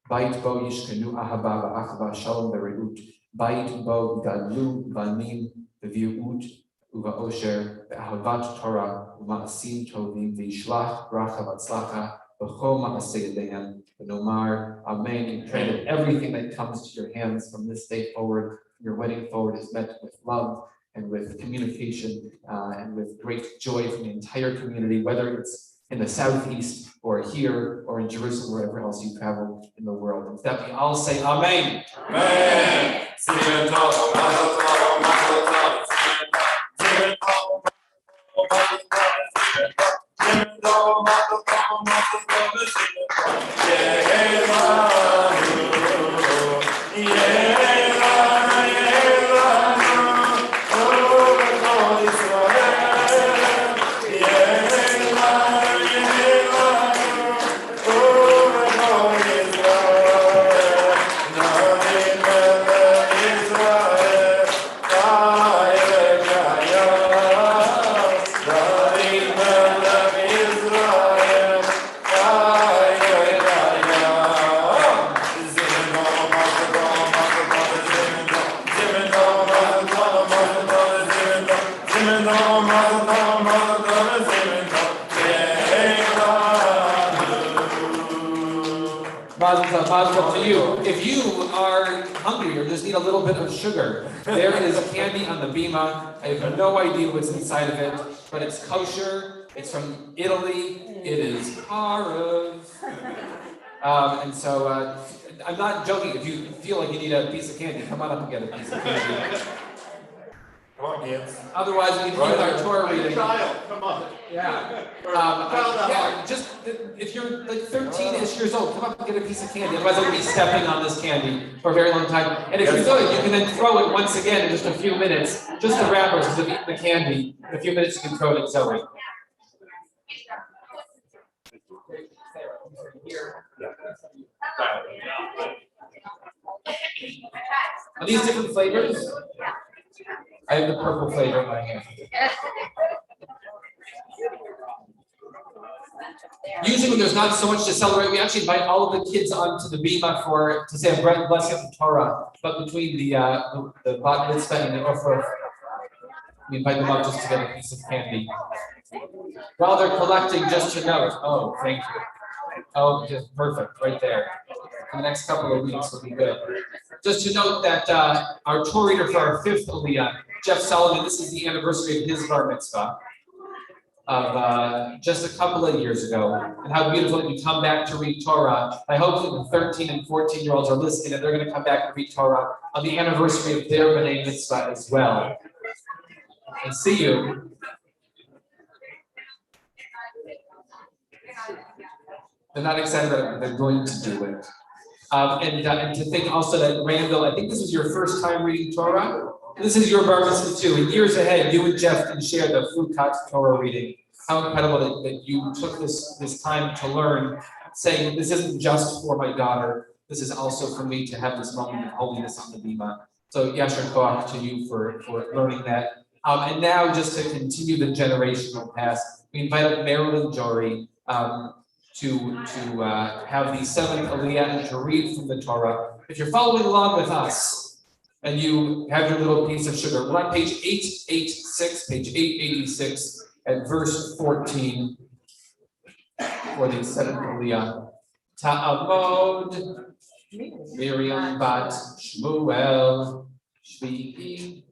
Bait Bo Yishkenu Ahaba, Ba'achva, Shalom, Bereut, Bait Bo Gadlu, Vanim, Beviut, Uva Osher, Be'ahavat Torah, Uma'asim Tovim, V'yishlach, Bracha, Vatzlacha, B'chol Ma'aseh Yedehem, V'nomar, Amen. You pray that everything that comes to your hands from this day forward, from your wedding forward, is met with love and with communication and with great joy from the entire community, whether it's in the southeast or here or in Jerusalem, wherever else you travel in the world. And with that, we all say Amen. Amen. mazel tov to you. If you are hungry or just need a little bit of sugar, there is candy on the bima. I have no idea what's inside of it, but it's kosher. It's from Italy. It is parov. And so I'm not joking. If you feel like you need a piece of candy, come on up and get a piece of candy. Come on, kids. Otherwise, we can do our Torah reading. Child, come on. Yeah. Child, Just if you're like 13-ish years old, come up and get a piece of candy. Otherwise, I'm gonna be stepping on this candy for a very long time. And if you're good, you can then throw it once again in just a few minutes. Just the wrappers, because I've eaten the candy. In a few minutes, you can throw it in Zoe. Are these different flavors? I have the purple flavor in my hand. Usually when there's not so much to celebrate, we actually invite all of the kids onto the bima to say a blessing of the Torah. But between the bat mitzvah and the offer, we invite them up just to get a piece of candy. While they're collecting, just to note, oh, thank you. Oh, just perfect, right there. In the next couple of weeks will be good. Just to note that our Torah reader for our 5th Aliyah, Jeff Solomon, this is the anniversary of his bar mitzvah of just a couple of years ago, and how beautiful that you come back to read Torah. I hope that the 13 and 14-year-olds are listening, and they're going to come back and read Torah on the anniversary of their b'nai mitzvah as well. And see you. They're not excited about it, but they're going to do it. And to think also that Randall, I think this is your first time reading Torah. This is your bar mitzvah too. In years ahead, you and Jeff can share the Frukat Torah reading. How incredible that you took this time to learn, saying this isn't just for my daughter. This is also for me to have this moment of holiness on the bima. So yasher koach to you for learning that. And now just to continue the generational path, we invited Marilyn Jory to have the 7th Aliyah and to read from the Torah. If you're following along with us and you have your little piece of sugar, we're on page 886, page 886 at verse 14 for the 7th Aliyah. Ta'amod Miriam bat Shmuel Shvi'i.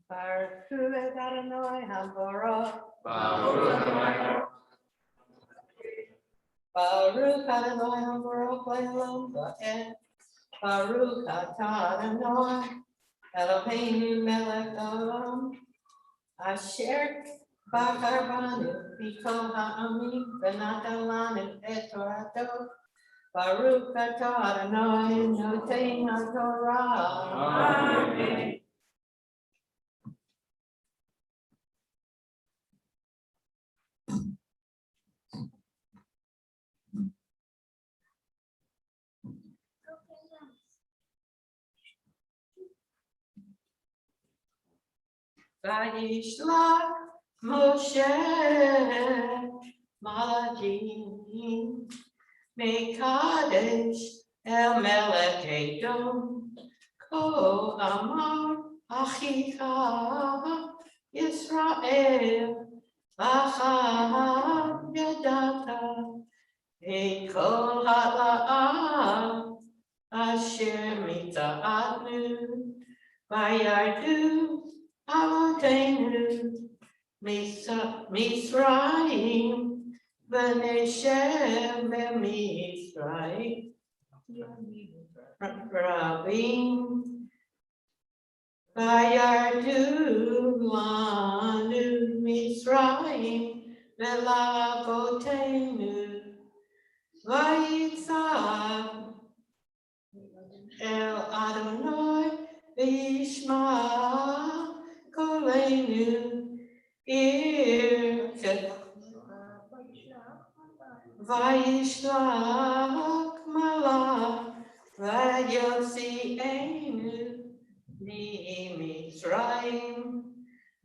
Baruch Hu Adonai Habarach. Baruch Adonai Habarach Le'olam Va'ed. Baruch Atah Adonai Eloheinu Melech Olam. Asher Bachar Banu Mikol Ha'amim V'natan Lanu Et Torato. Baruch Atah Adonai Noten HaTorah. Amen. Vayishlach Moshe Malachim Mekadesh El Melech Edom Ko Amar Achicha Yisrael Acham Yadata Ekol Ha'la'am Asher Mitza'atnu Vayardu Avotenu Misraim V'neshem B'Misraim Rabim Vayardu Lanu Misraim V'Lavotenu Vayitzav El Adonai V'Yishma Kolenu Irket Vayishlach Malach Vayosienu Mitzrayim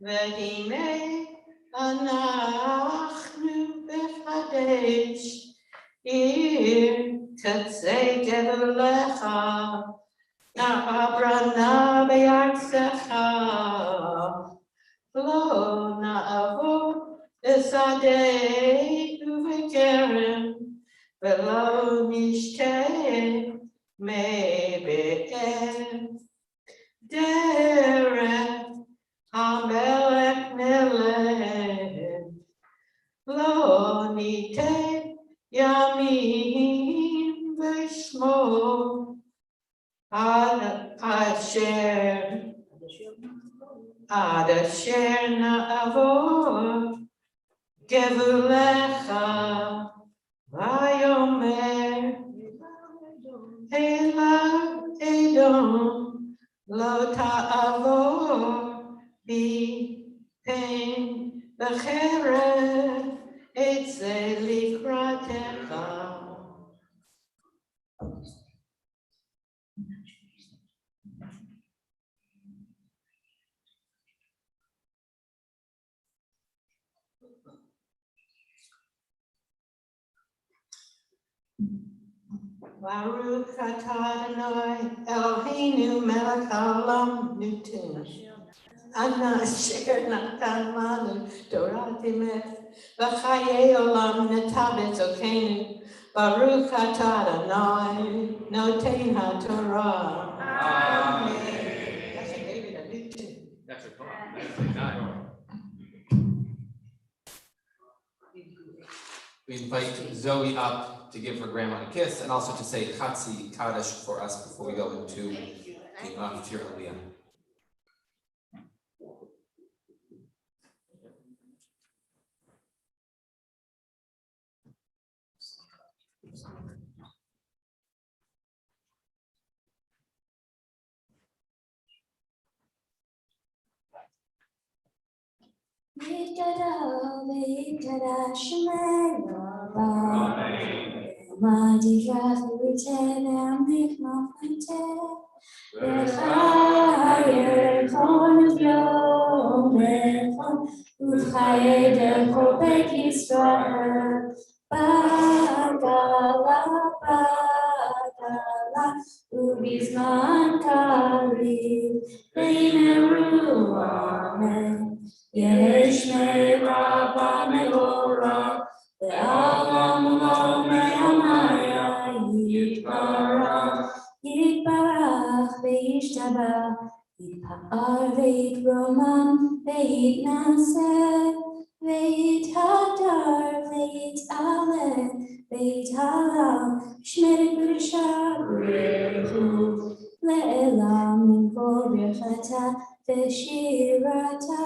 V'hine Anachnu B'chadesh Ir Katsei Devalecha, Na'abra Na Be'artsecha, Lo Na'avo Esadei Uvekerem, Velo Nishte Me Be'em, Derech Hamelech Melech, Lo Nite Yamin Veshmo, Ad Asher Na'avo Gevulecha, Vayomer Ela Edom Lo Ta'avor Bi Pen B'cheret Etze Likratecha. Baruch atah Adonai Eloheinu melech haolam nutun. Ana asher natan lanu Torah emet v'chayei olam netav etzokenu. Baruch atah Adonai noten haTorah. Amen. That's a David a new tune. That's a Torah. That's a nine. We invite Zoe up to give her grandma a kiss and also to say Chatzi Kaddish for us before we go into the After Aliyah. Ubizman kali, Beineru, Amen. Yesh me'raba me'ora, ve'alam lo me'amaya, yitbarach ve'yishtabach, yitpa'ar ve'yitromam, ve'yitnaseh, ve'yithadar, ve'yit'aleh, ve'yithalal, shmei b'risha rehu, le'elam min kol birchata, ve'shirata.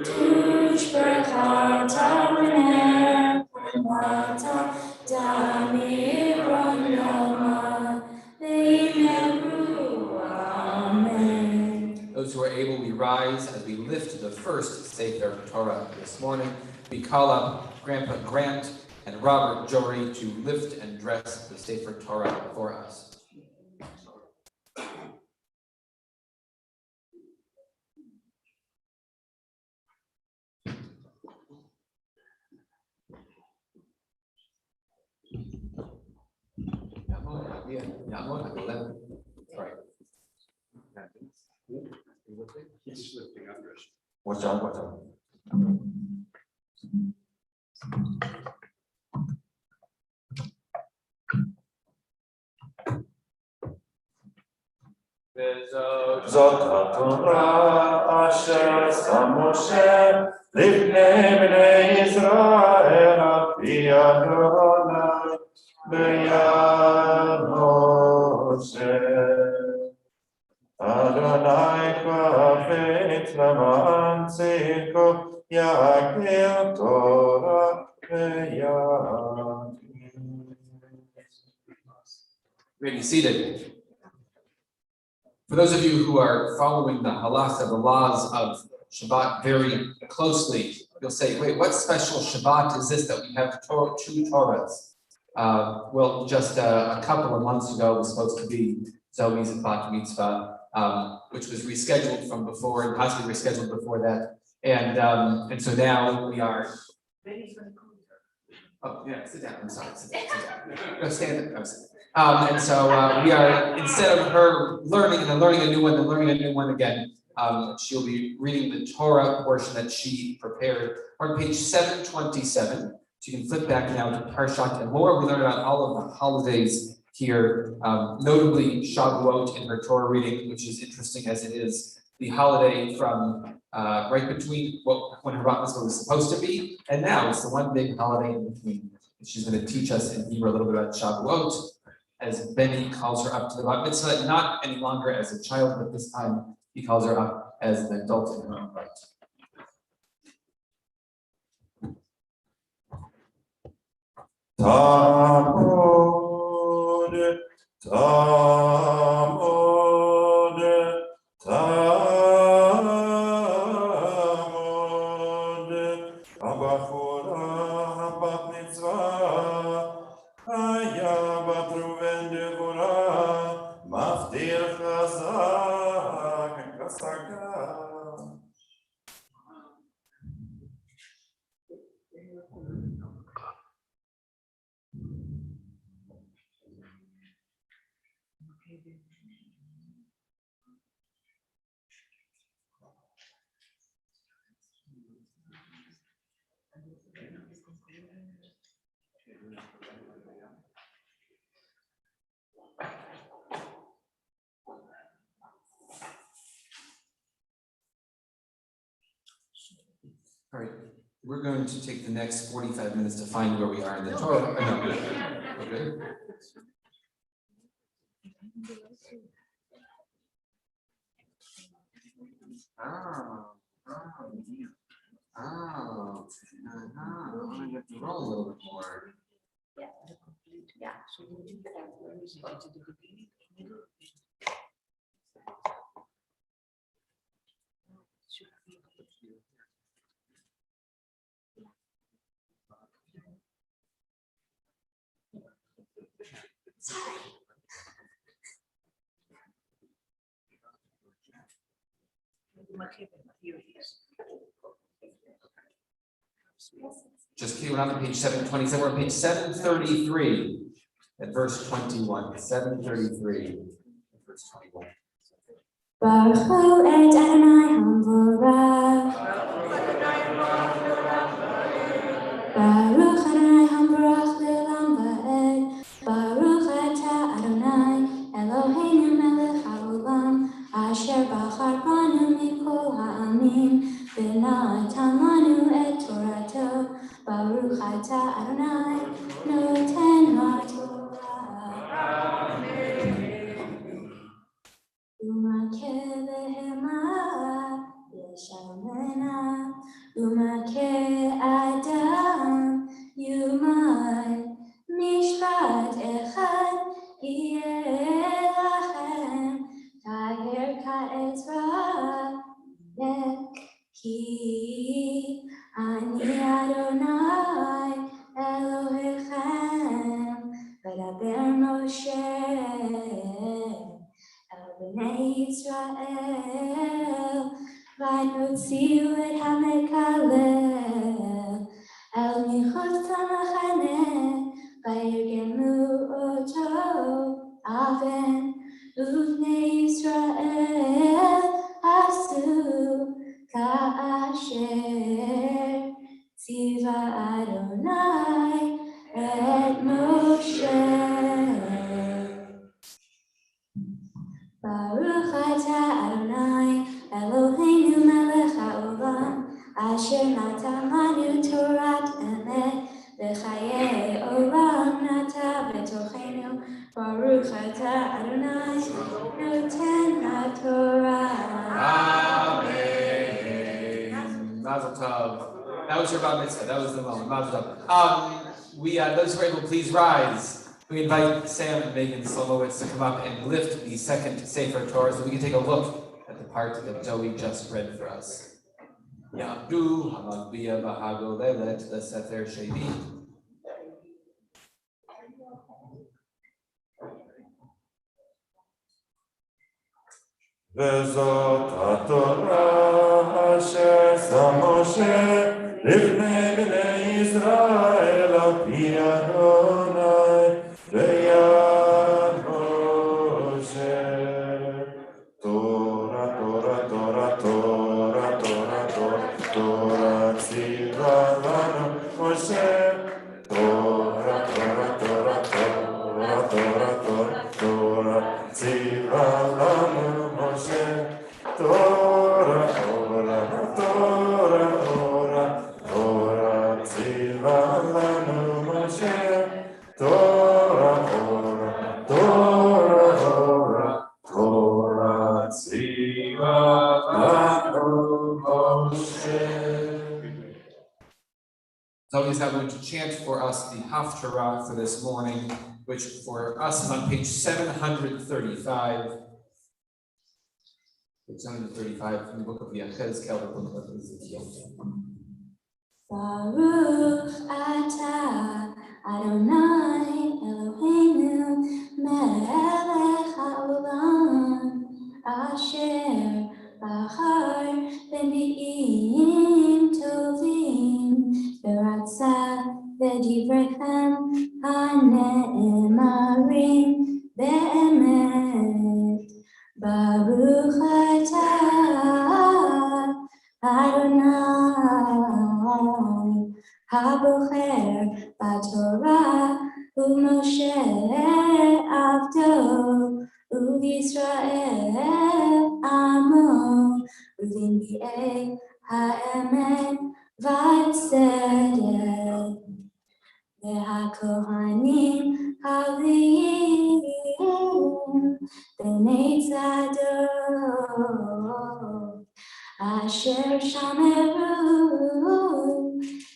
Tushbechata v'nefemata damiron yama v'yimeru. Amen. Those who are able, we rise as we lift the first Sefer Torah this morning. We call up Grandpa Grant and Robert Jory to lift and dress the Sefer Torah for us. Right. He's lifting up. What's up? זאת התורה אשר שם משה לפני בני ישראל על פי אדוני ביד משה. אדוני חפץ למען צדקו יקל תורה ויד. Be seated. For those of you who are following the halacha, the laws of Shabbat very closely, you'll say, wait, what special Shabbat is this that we have two Torahs? Well, just a couple of months ago was supposed to be Zoe's bat mitzvah, which was rescheduled from before and possibly rescheduled before that. And so now we are Oh, yeah, sit down, I'm sorry, sit down. Go stand up. And so we are, instead of her learning and then learning a new one, then learning a new one again, she'll be reading the Torah portion that she prepared on page 727. So you can flip back now to Parshat and more. We learn about all of the holidays here, notably Shavuot in her Torah reading, which is interesting as it is the holiday from right between when her bat mitzvah was supposed to be, and now it's the one big holiday in between. She's going to teach us in Hebrew a little bit about Shavuot, as Benny calls her up to the bat mitzvah, not any longer as a child, but this time he calls her up as an adult in her own right. Tamod, Tamod, Tamod, Abachora, Bat Mitzvah, Aya Bat Ruven Devorah, Maftir Chazak, Kasaka. All right, we're going to take the next 45 minutes to find where we are in the Torah. Okay. You have to roll a little bit more. Yeah. Just keep it on page 727. We're on page 733 at verse 21. 733 at verse 21. Baruch Hu et Adonai Hamvorach. Baruch Adonai Hamvorach le'olam va'ed. Baruch ata Adonai Eloheinu melech haolam asher bachar banu mikol ha'amim v'natan lanu et Torato. Baruch ata Adonai noten ha'torah. Umake behema yeshamena, umake adam yumai, mishpat echad yeh lachem, kaher ka'ezra ki ani Adonai Elohechem, v'daber Moshe El Bnei Yisrael, vayotziu et hamekalel, el michutz hamachaneh, vayirgemu oto, aven, uvnei Yisrael, asu, ka'asher, tziva Adonai, et Moshe. Baruch ata Adonai Eloheinu melech haolam asher natan lanu Torat emet v'chayei olam nata b'tochenu. Baruch ata Adonai noten haTorah. Amen. Mazel tov. That was your bar mitzvah. That was the moment. Mazel tov. Those who are able, please rise. We invite Sam and Megan Solowitz to come up and lift the second Sefer Torah so we can take a look at the part that Joey just read for us. Ya'du hamagbiya v'hagolelet l'sefer sheni. Vezot haTorah asher sam Moshe לפני בני ישראל על mi Adonai v'yad Moshe. Torah, Torah, Torah, Torah, Torah, Torah, Torah, tzivah lanu Moshe. Torah, Torah, Torah, Torah, Torah, Torah, Torah, tzivah lanu Moshe. Torah, Torah, Torah, Torah, Torah, tzivah lanu Moshe. Torah, Torah, Torah, Torah, Torah, tzivah lanu Moshe. Zogis, I'm going to chant for us the Haftarah for this morning, which for us is on page 735. Page 735 from the book of Yechezkel, the book of Ezekiel. Baruch atah Adonai Eloheinu melech haolam asher bahar b'mi'im tovim v'ratzah v'divrechem hane'emarim be'emet. Baruch atah Adonai Habocher Batorah U'Moshe Avdo U'Yisrael Amo U'Linbi'ei Ha'emet V'Tzedek V'Hakohanim Havim B'nei Tzadok Asher shameru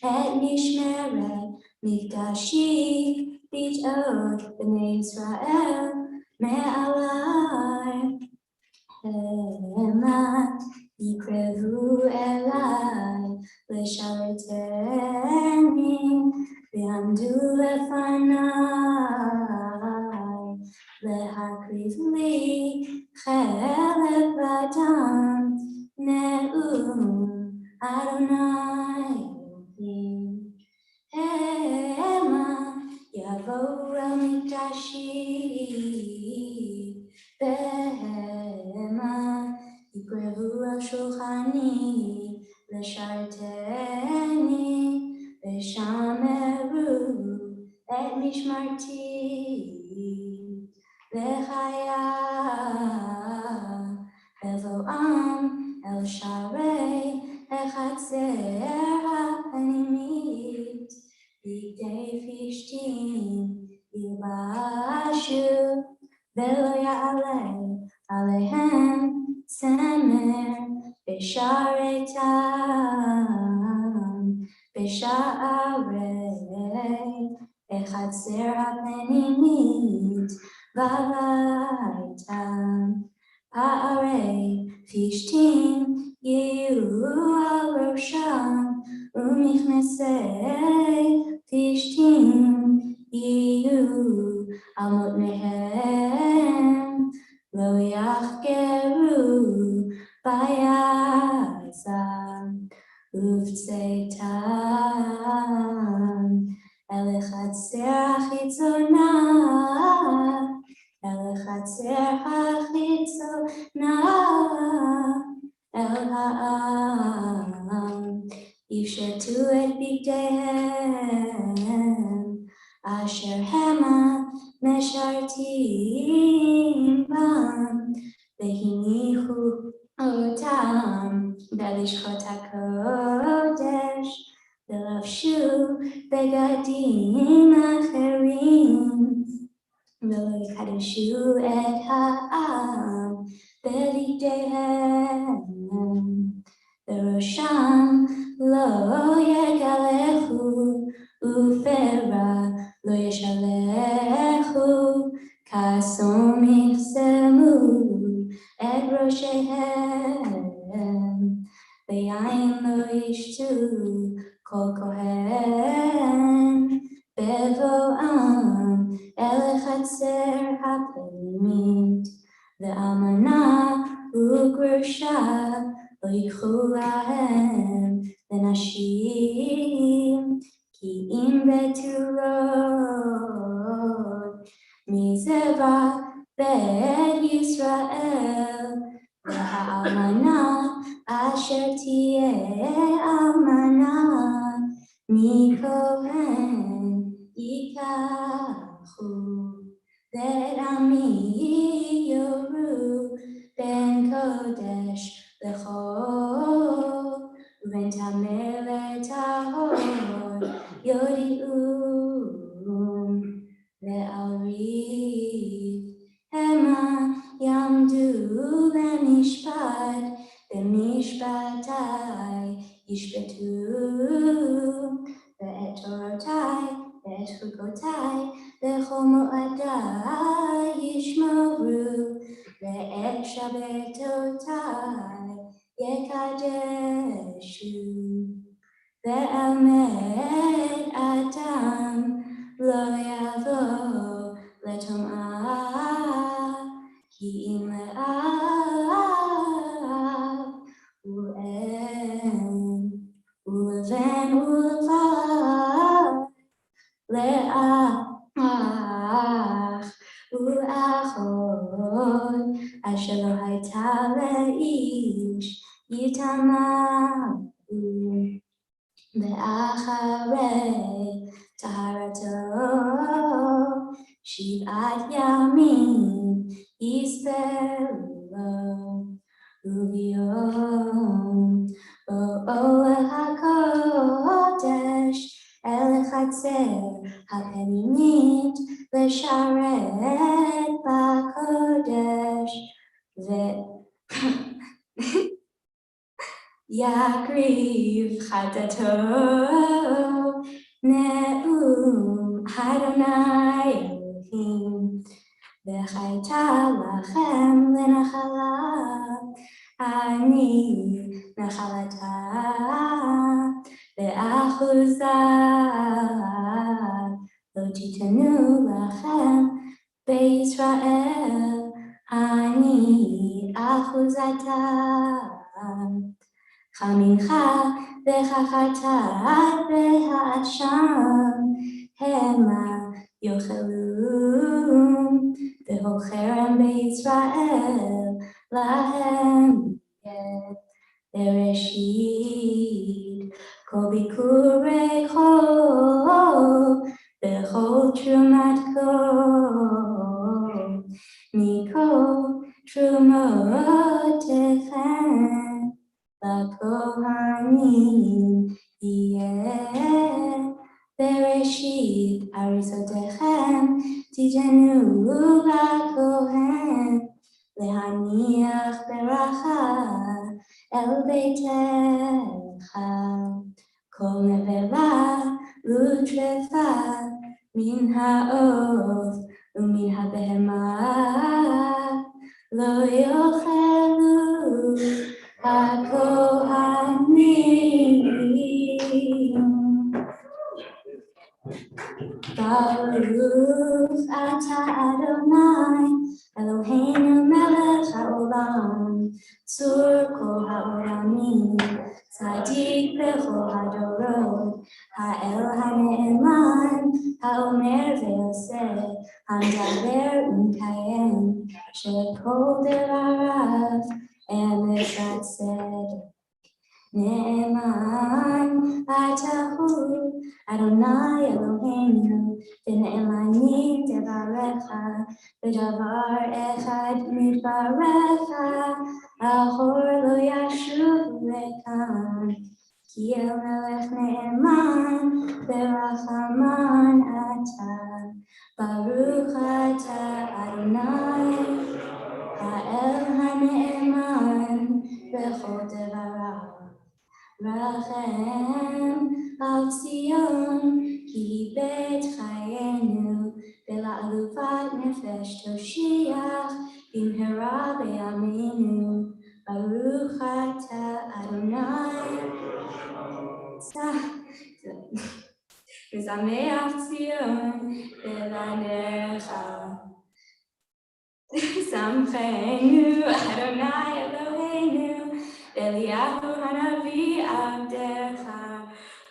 et nishmeret mikdashi b'tot b'nei Israel me'alai hema yikrevu elai l'shareteni v'yamdu lefanai l'hakriv li chelek v'adam Ne'um Adonai Elohim Hema Yavo El Mikdashi Behema Yikrevu El Shulchani L'sharteni V'shameru Et Mishmarti V'chaya Eloam El Sharei Echatzer HaPanimit B'gdei Fishtim Yibashu V'lo Ya'aleh Alehem Tzemer B'sharetam B'sha'arei Echatzer HaPanimit V'alaitam Ha'arei Fishtim Yehu al Rosham U'michnesei Fishtim Yehu al Motnehem Lo Yachgeru Bayazam Uvtzeitam Elechatzer Achitzonah Elechatzer Hachitzonah El Ha'am Yishatu et bigdeihem Asher Hema Meshartim Bam Vehinichu Otam Belishchot HaKodesh Velavshu Begadim Acherim V'lo yikadeshu et ha'am b'ligdeihem v'rosham lo yegalechu ufera lo yeshalechu kasom yichsemu et roshehem v'yayin lo yishtu kol kohen bevo'am Elechatzer hapimit ve'amana u'grusha lo yichu lahem v'nashim כי אם בתולות מזרע בית ישראל, והאלמנה אשר תהיה אלמנה מכהן ייקחו, ואת עמי יורו בין קודש לחול, ובין טמא לטהור יודיעו, ועל ריב המה יעמדו למשפט, במשפטי ישפטו, ואת תורותיי ואת חוקותיי בכל מועדיי ישמרו, ואת שבתותיי יקדשו. ואמת אדם לא יבוא לטומאה, כי אם לאב ואם ולבן ולבת, לאח ולאחות, אשר לא הייתה לאיש יטמאו, ואחרי טהרתו 7 ימים יספרו, וביום בואו אל הקודש אל חצר הפנימית לשרת בקודש, יקריב חטאתו נאום אדוני אלוהים, והייתה לכם לנחלה, אני נחלתה ואחוזה, לא תיתנו לכם בישראל, אני אחוזתה. חמינך וחחטאת והאשם המה יאכלו, וכל חרם בישראל להם בראשית. כל ביקורי חול וכל תרומת קול מכל תרומותיכם לכהנים יהיה. בראשית אריזותיכם תיתנו לכהן, להניח ברכה אל ביתך. כל נבלה וטרפה מן העוף ומן הבהמה לא יאכלו הכהנים. ברוך אתה אדוני אלוהינו מלך העולם, צור כל העולמים, צדיק בכל הדורות, האל הנאמן, האומר ועושה, המדבר ומקיים, שכל דבריו אמת וצדק. נאמן אתה הוא אדוני אלוהינו, ונאמנים דבריך, בדבר אחד מדבריך, אחור לא ישוב לכאן. כי אל מלך נאמן ורחמן אתה, ברוך אתה אדוני האל הנאמן בכל דבריו. רחם על ציון כי בית חיינו, ולעלובת נפש תושיח במהרה בימינו. ברוך אתה אדוני ושמח ציון בבניך. שמחנו אדוני אלוהינו, אליהו הנביא עבדך,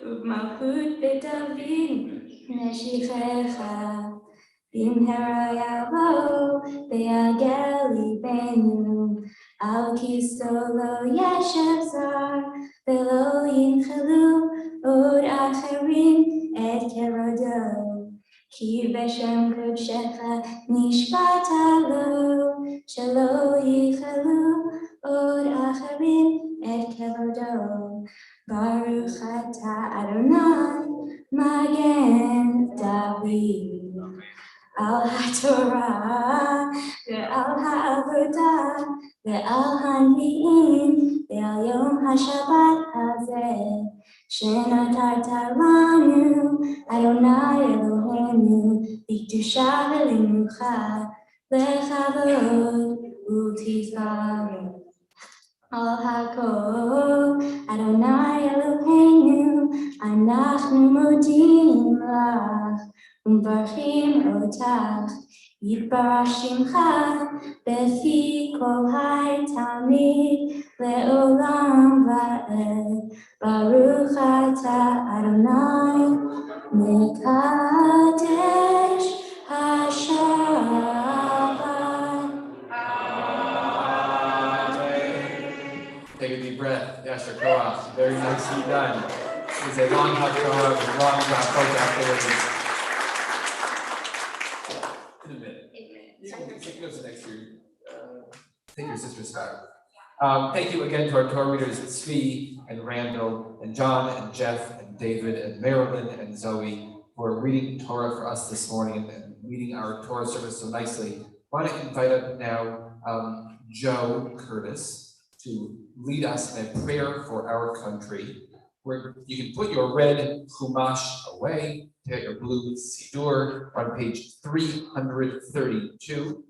ובמלכות בית אבינו נשיכך. במהרה יבוא ויגל ליבנו, על כיסו לא ישב זר, ולא ינחלו עוד אחרים את כבודו. כי בשם קודשך נשבעת לו, שלא יכלו עוד אחרים את כבודו. ברוך אתה אדוני מגן דוד. על התורה ועל העבודה ועל הנביאים ועל יום השבת הזה שנתת לנו, אדוני אלוהינו, לקדושה ולמנוחה, לכבוד ולתפארת. על הכל, אדוני אלוהינו, אנחנו מודים לך ומברכים אותך. יתברך שמך בפי כל חי תמיד לעולם ועד. ברוך אתה אדוני מקדש השבת. Take a deep breath. Yasher Koach. Very nicely done. It's a long Haftorah with long Brachot afterwards. In a minute. You can go to next year. Take your sister's spot. Thank you again to our Torah readers, Tzvi and Randall and John and Jeff and David and Marilyn and Zoe, who are reading Torah for us this morning and leading our Torah service so nicely. I want to invite up now Joe Curtis to lead us in a prayer for our country, where you can put your red chumash away, take your blue siddur on page 332.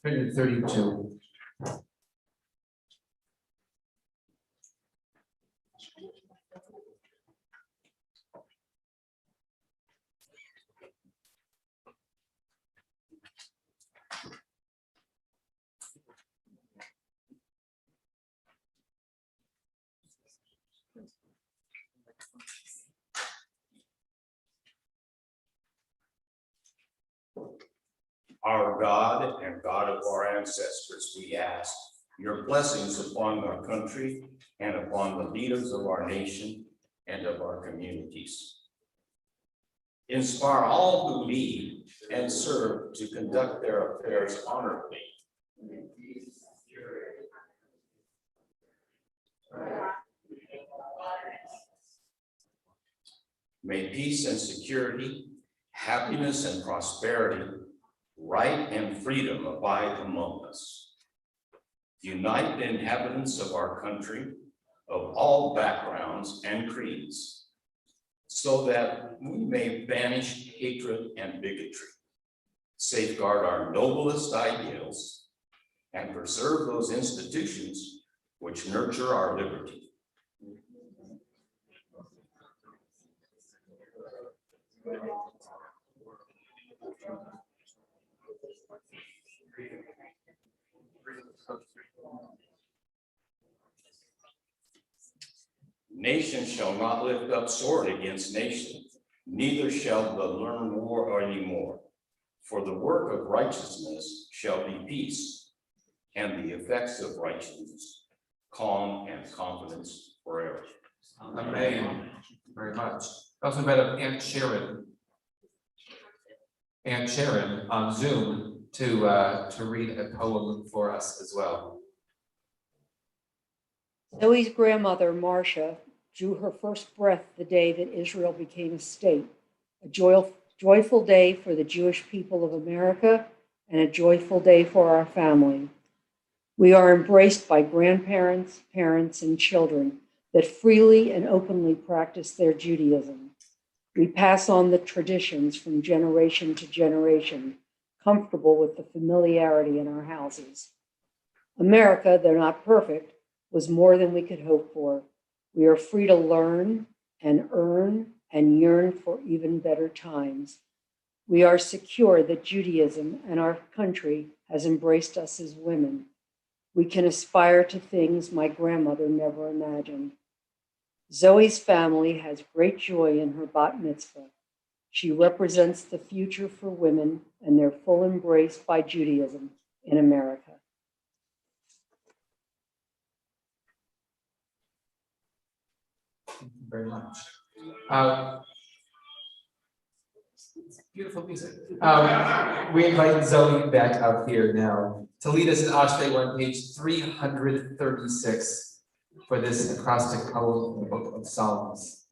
332. Our God and God of our ancestors, we ask your blessings upon our country and upon the leaders of our nation and of our communities. Inspire all who lead and serve to conduct their affairs honorably. May peace and security, happiness and prosperity, right and freedom abide among us. Unite the inhabitants of our country of all backgrounds and creeds, so that we may banish hatred and bigotry, safeguard our noblest ideals, and preserve those institutions which nurture our liberty. Nation shall not lift up sword against nation, neither shall the learn war anymore. For the work of righteousness shall be peace, and the effects of righteousness, calm and confidence forever. Amen. Very much. I also invite up Aunt Sharon on Zoom to read a poem for us as well. Zoe's grandmother, Marcia, drew her first breath the day that Israel became a state, a joyful day for the Jewish people of America and a joyful day for our family. We are embraced by grandparents, parents, and children that freely and openly practice their Judaism. We pass on the traditions from generation to generation, comfortable with the familiarity in our houses. America, though not perfect, was more than we could hope for. We are free to learn and earn and yearn for even better times. We are secure that Judaism and our country has embraced us as women. We can aspire to things my grandmother never imagined. Zoe's family has great joy in her bat mitzvah. She represents the future for women and their full embrace by Judaism in America. Thank you very much. Beautiful music. We invite Zoe back up here now to lead us in Ashrei. We're on page 336 for this acrostic poem in the book of Psalms.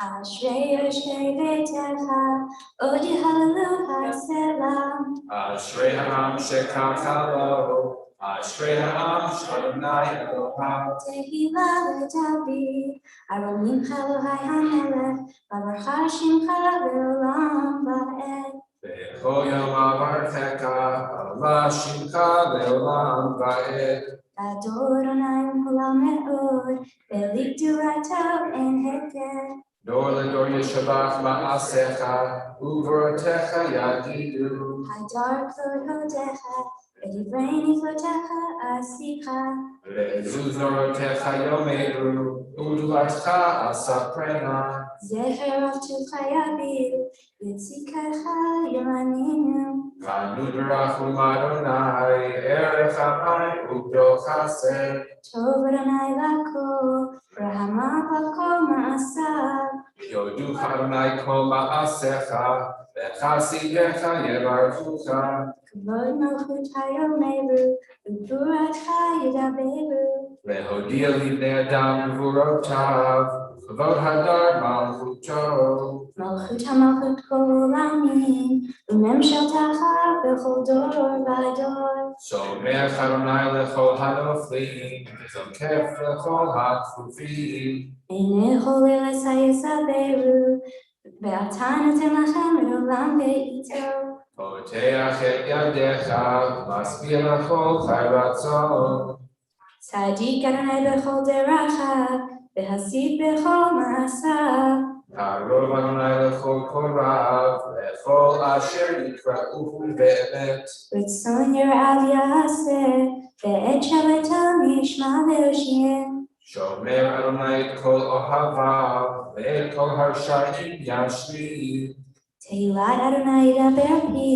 Ashrei Ashrei Betecha, Odi Hallelu HaSelam. Ashrei ha'am shekachalo, Ashrei ha'am sh'Adonai Elohav. Tehillah leDavid, Aronim Elohai HaMelech, Baruch Shimcha le'olam va'ed. B'chol yom avartecha, Allah shimcha le'olam va'ed. Adonai Hula Me'od, Belik Duratav En Heker. Dor ledor yeshabach ma'asecha, uvorotecha yadidu. Hadar Klod Hodecha, Edivrei Niflotecha Asicha. Le'zuzorotecha yomeru, udulatcha asaprena. Zecher Avtucha Yabil, Yitzikacha Yamaninu. Vanu b'rachum Adonai, erech hamayim ugdol chased. Tov Adonai Lakol, Rahama Bakol Ma'asav. Yodu Adonai kol ma'asecha, v'chasidecha yevarchucha. Kavod Malchut Hayomeru, Uburatcha Yidaberu. Lehodia libnei adam gvurotav, kavod hadar malchuto. Malchut HaMalchut Kol Olamim, Umemshaltacha Bechol Dor V'Ador. Shomer Adonai lechol hanoflim, zokef lechol hakfufim. Einei Cholel Esayesaberu, Ve'ata Noten Lachem Le'olam Be'ito. Poteach et yadecha, maspir lechol chai ratzon. Tzadik Adonai Bechol Derachav, V'hasid Bechol Ma'asav. Karov Adonai lechol korav, lechol asher yikra'uhu be'emet. Ritzon Yera'av Yaseh, Ve'et Shabbatam Yishma Ve'oshiem. Shomer Adonai et kol ohavav, ve'et kol harsha'im yashri. Tehilat Adonai Yidaber Pi,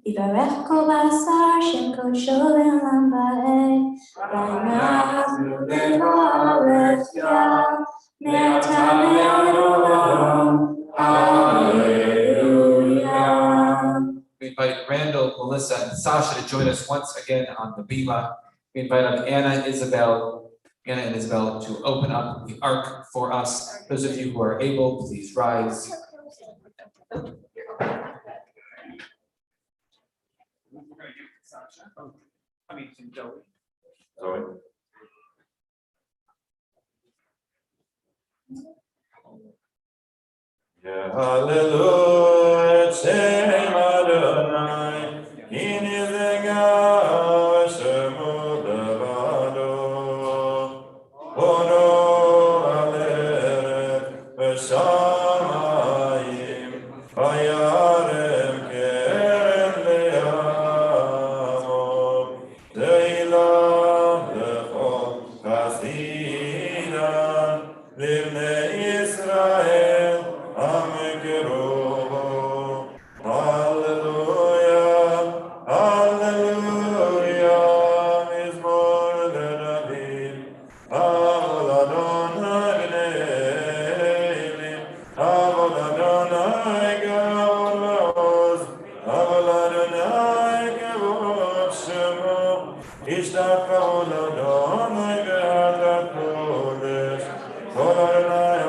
Yivarech Kol Ba'asar Shem Kodsho Le'olam Va'ed. V'anachnu Nevarech Yah, Me'ata Me'ad Olam. Hallelujah. We invite Randall, Melissa, and Sasha to join us once again on the bima. We invite up Anna and Isabel to open up the ark for us. Those of you who are able, please rise. Zoe. Hallelujah, Shem Adonai, in the Gash Mudavado, Ono Aleret, Veshamayim, Vayarem Kerem Leamo, Deilah Lechol Chasidan, Livnei Israel, Hallelujah, hallelujah, Mizmor leDavid, Avod Adonai b'nei Avod Adonai gavod ma'oz, Avod Adonai kavod shemo, Ishtachavo leAdonai be'adat kodesh, Kol Adonai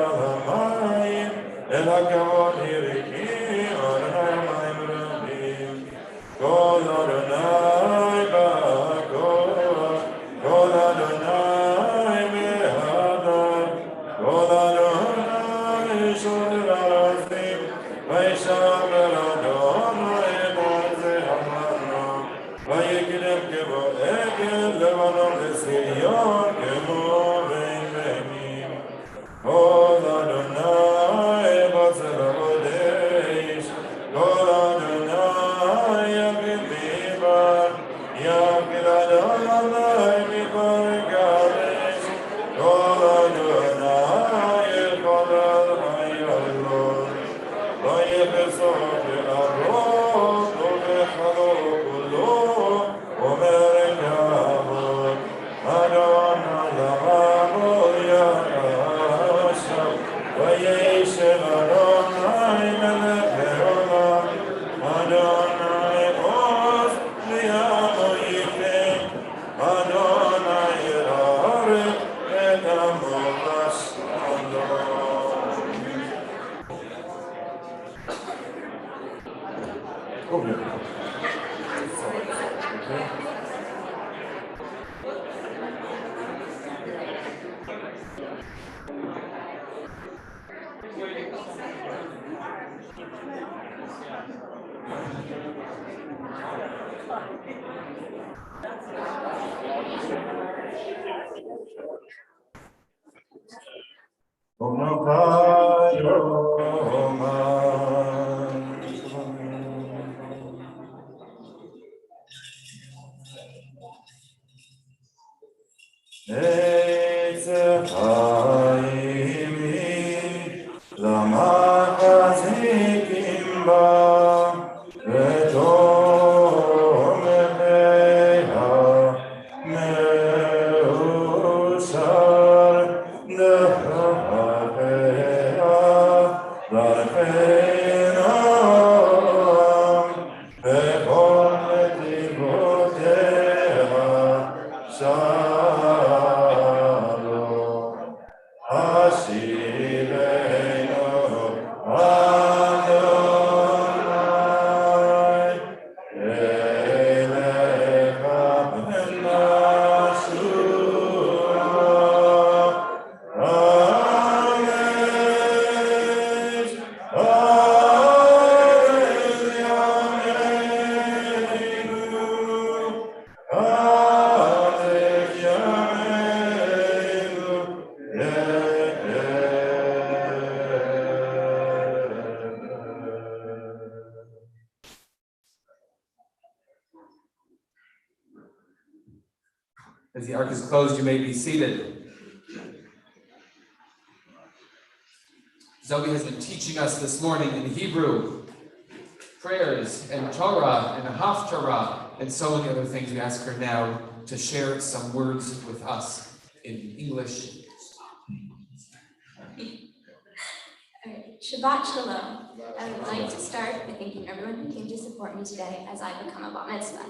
As the ark is closed, you may be seated. Zoe has been teaching us this morning in Hebrew, prayers and Torah and Haftarah and so many other things. We ask her now to share some words with us in English. Shabbat Shalom. I would like to start by thanking everyone who came to support me today as I become a bat mitzvah.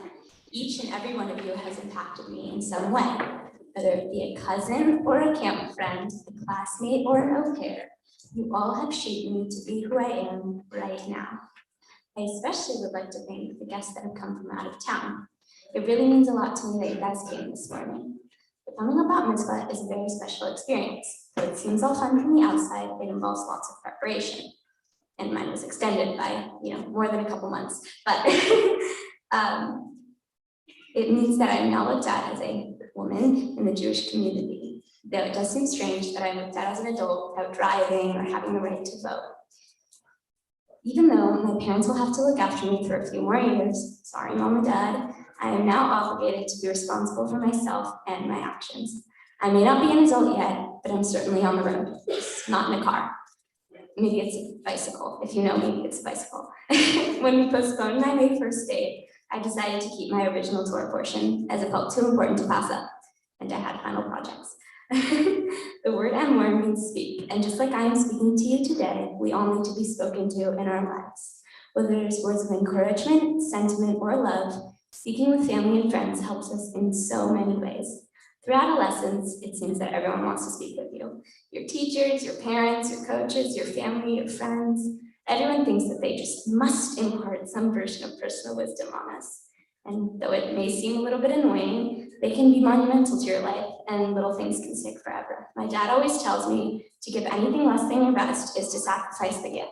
Each and every one of you has impacted me in some way, whether it be a cousin or a camp friend, a classmate or an au pair. You all have shaped me to be who I am right now. I especially would like to thank the guests that have come from out of town. It really means a lot to me that you guys came this morning. Becoming a bat mitzvah is a very special experience. Though it seems all fun from the outside, it involves lots of preparation. And mine was extended by, more than a couple months. But it means that I'm now looked at as a woman in the Jewish community. Though it does seem strange that I'm looked at as an adult without driving or having the right to vote. Even though my parents will have to look after me for a few more years, sorry mom and dad, I am now obligated to be responsible for myself and my actions. I may not be an adult yet, but I'm certainly on the road, not in a car. Maybe it's a bicycle. If you know me, it's a bicycle. When we postponed my May 1st date, I decided to keep my original tour portion as it felt too important to pass up, and I had final projects. The word M-word means speak, and just like I am speaking to you today, we all need to be spoken to in our lives. Whether it's words of encouragement, sentiment, or love, speaking with family and friends helps us in so many ways. Through adolescence, it seems that everyone wants to speak with you. Your teachers, your parents, your coaches, your family, your friends. Everyone thinks that they just must impart some version of personal wisdom on us. And though it may seem a little bit annoying, they can be monumental to your life and little things can stick forever. My dad always tells me to give anything less than your best is to sacrifice the gift.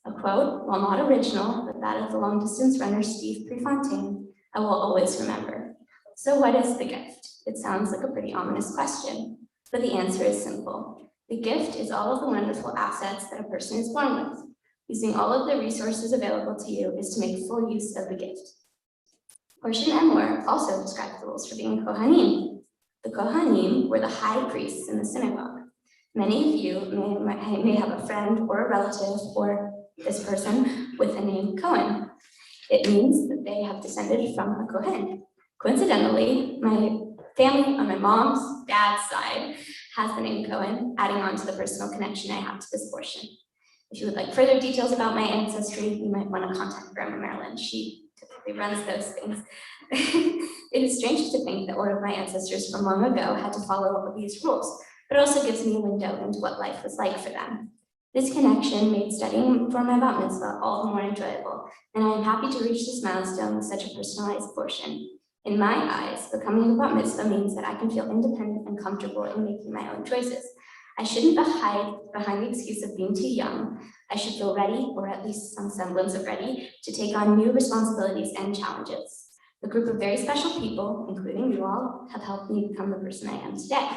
A quote, while not original, but that of the long distance runner Steve Prefontaine, I will always remember. So what is the gift? It sounds like a pretty ominous question, but the answer is simple. The gift is all of the wonderful assets that a person is born with. Using all of the resources available to you is to make full use of the gift. Portion M-word also describes the rules for being Kohanim. The Kohanim were the high priests in the synagogue. Many of you may have a friend or a relative or this person with the name Cohen. It means that they have descended from a Kohen. Coincidentally, my family on my mom's dad's side has the name Cohen, adding on to the personal connection I have to this portion. If you would like further details about my ancestry, you might want to contact Grandma Marilyn. She typically runs those things. It is strange to think that one of my ancestors from long ago had to follow all of these rules, but it also gives me a window into what life was like for them. This connection made studying for my bat mitzvah all the more enjoyable, and I am happy to reach this milestone with such a personalized portion. In my eyes, becoming a bat mitzvah means that I can feel independent and comfortable in making my own choices. I shouldn't hide behind the excuse of being too young. I should feel ready, or at least some semblance of ready, to take on new responsibilities and challenges. A group of very special people, including you all, have helped me become the person I am today.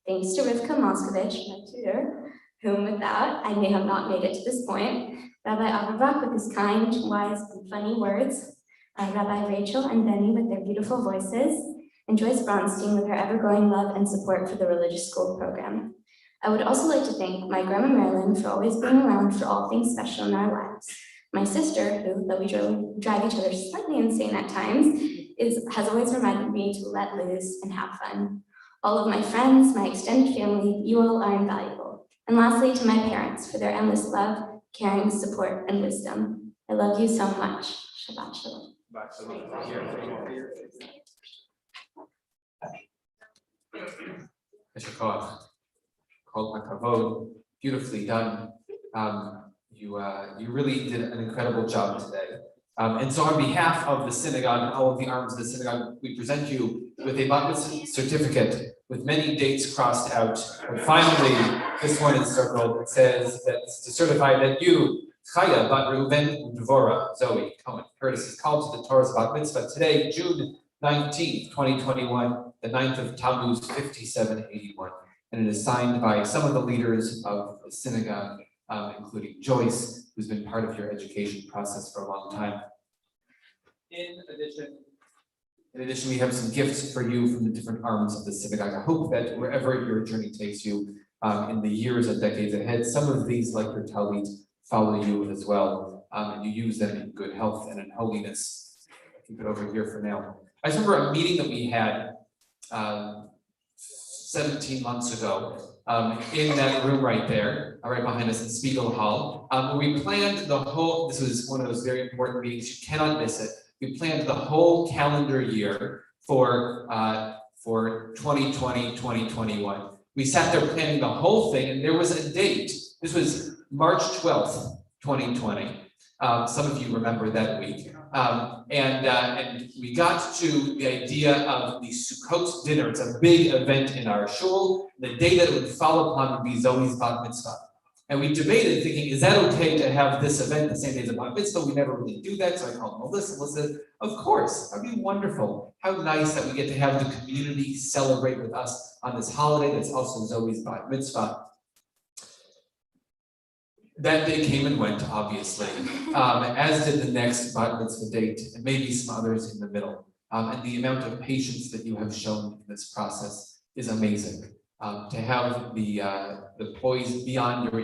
Thanks to Rivka Moskovich, my tutor, whom without I may have not made it to this point, Rabbi Averbach with his kind, wise, and funny words, Rabbi Rachel and Benny with their beautiful voices, and Joyce Bronstein with her ever-growing love and support for the religious school program. I would also like to thank my grandma Marilyn for always being around for all things special in our lives. My sister, who, though we drive each other slightly insane at times, has always reminded me to let loose and have fun. All of my friends, my extended family, you all are invaluable. And lastly, to my parents for their endless love, caring, support, and wisdom. I love you so much. Shabbat shalom. Kol hakavod, beautifully done. You really did an incredible job today. And so on behalf of the synagogue and all of the arms of the synagogue, we present you with a bat mitzvah certificate with many dates crossed out. And finally, this one is circled. It says that it's to certify that you, Chaya bat Reuven Dvora Zoe Cohen Curtis, is called to the Torah's bat mitzvah today, June 19th, 2021, the 9th of Tammuz, 5781. And it is signed by some of the leaders of the synagogue, including Joyce, who's been part of your education process for a long time. In addition, we have some gifts for you from the different arms of the synagogue. I hope that wherever your journey takes you in the years and decades ahead, some of these, like your tallit, follow you as well, and you use them in good health and in holiness. I'll keep it over here for now. I remember a meeting that we had 17 months ago in that room right there, right behind us in Spiegel Hall. We planned the whole, this was one of those very important meetings, you cannot miss it. We planned the whole calendar year for 2020, 2021. We sat there planning the whole thing, and there was a date. This was March 12th, 2020. Some of you remember that week. And we got to the idea of the Sukkot dinner. It's a big event in our shul. The day that it would fall upon would be Zoe's bat mitzvah. And we debated thinking, is that okay to have this event the same day as a bat mitzvah? We never really do that. So I called Melissa. Melissa, of course, that'd be wonderful. How nice that we get to have the community celebrate with us on this holiday that's also Zoe's bat mitzvah. That day came and went, obviously, as did the next bat mitzvah date, and maybe some others in the middle. And the amount of patience that you have shown in this process is amazing. To have the poise beyond your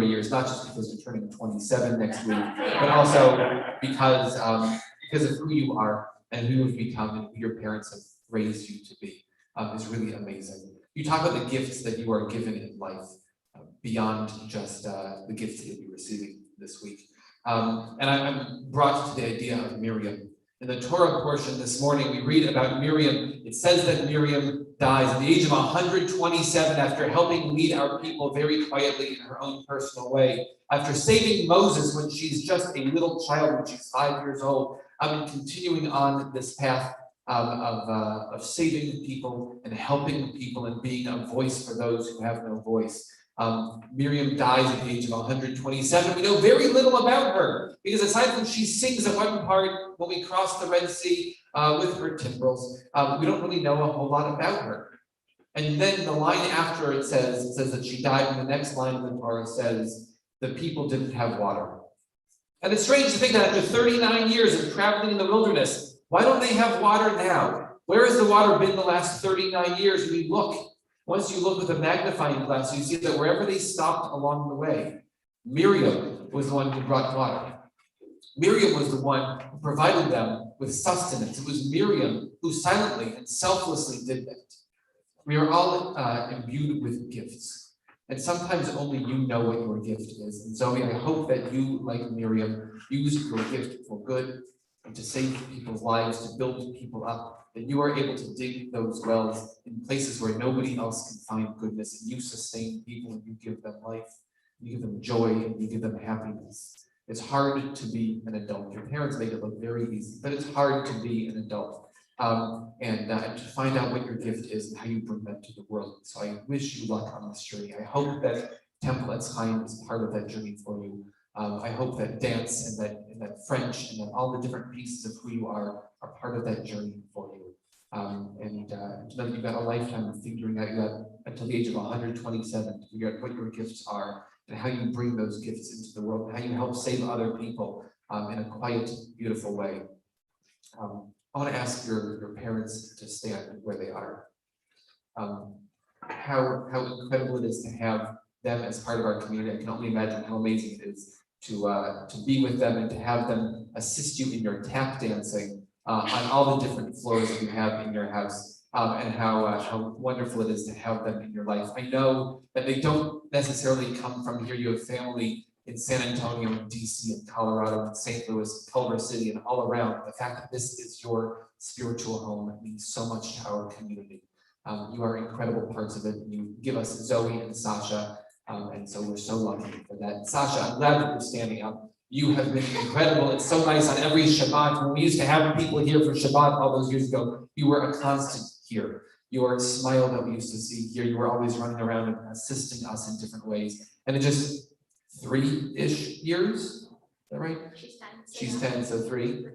years, not just because you're turning 27 next week, but also because of who you are and who you've become and who your parents have raised you to be, is really amazing. You talk about the gifts that you are given in life. Beyond just the gifts that you'll be receiving this week. And I'm brought to the idea of Miriam. In the Torah portion this morning, we read about Miriam. It says that Miriam dies at the age of 127 after helping lead our people very quietly in her own personal way. After saving Moses when she's just a little child, when she's 5 years old, and continuing on this path of saving people and helping people and being a voice for those who have no voice. Miriam dies at the age of 127. We know very little about her because aside from she sings at one part when we cross the Red Sea with her timbrels, we don't really know a whole lot about her. And then the line after it says that she died, and the next line of the Torah says the people didn't have water. And it's strange to think that after 39 years of traveling in the wilderness, why don't they have water now? Where has the water been the last 39 years? We look. Once you look with a magnifying glass, you see that wherever they stopped along the way, Miriam was the one who brought water. Miriam was the one who provided them with sustenance. It was Miriam who silently and selflessly did that. We are all imbued with gifts, and sometimes only you know what your gift is. And Zoe, I hope that you, like Miriam, use your gift for good and to save people's lives, to build people up, that you are able to dig those wells in places where nobody else can find goodness, and you sustain people and you give them life. you give them joy, and you give them happiness. It's hard to be an adult. Your parents make it look very easy, but it's hard to be an adult. And to find out what your gift is and how you bring that to the world. So I wish you luck on this journey. I hope that Temple at Chaim is part of that journey for you. I hope that dance and that French and that all the different pieces of who you are part of that journey for you. And to know that you've got a lifetime of figuring out, you got until the age of 127 to figure out what your gifts are and how you bring those gifts into the world, how you help save other people in a quiet, beautiful way. I want to ask your parents to stand where they are. How incredible it is to have them as part of our community. I can only imagine how amazing it is to be with them and to have them assist you in your tap dancing on all the different floors that you have in your house, and how wonderful it is to have them in your life. I know that they don't necessarily come from here. You have family in San Antonio, and DC, and Colorado, and St. Louis, Culver City, and all around. The fact that this is your spiritual home means so much to our community. You are incredible parts of it. You give us Zoe and Sasha, and so we're so lucky for that. Sasha, I'm glad that you're standing up. You have been incredible. It's so nice on every Shabbat. When we used to have people here for Shabbat all those years ago, you were a constant here. Your smile that we used to see here, you were always running around and assisting us in different ways. And it just 3-ish years, is that right? She's 10, so 3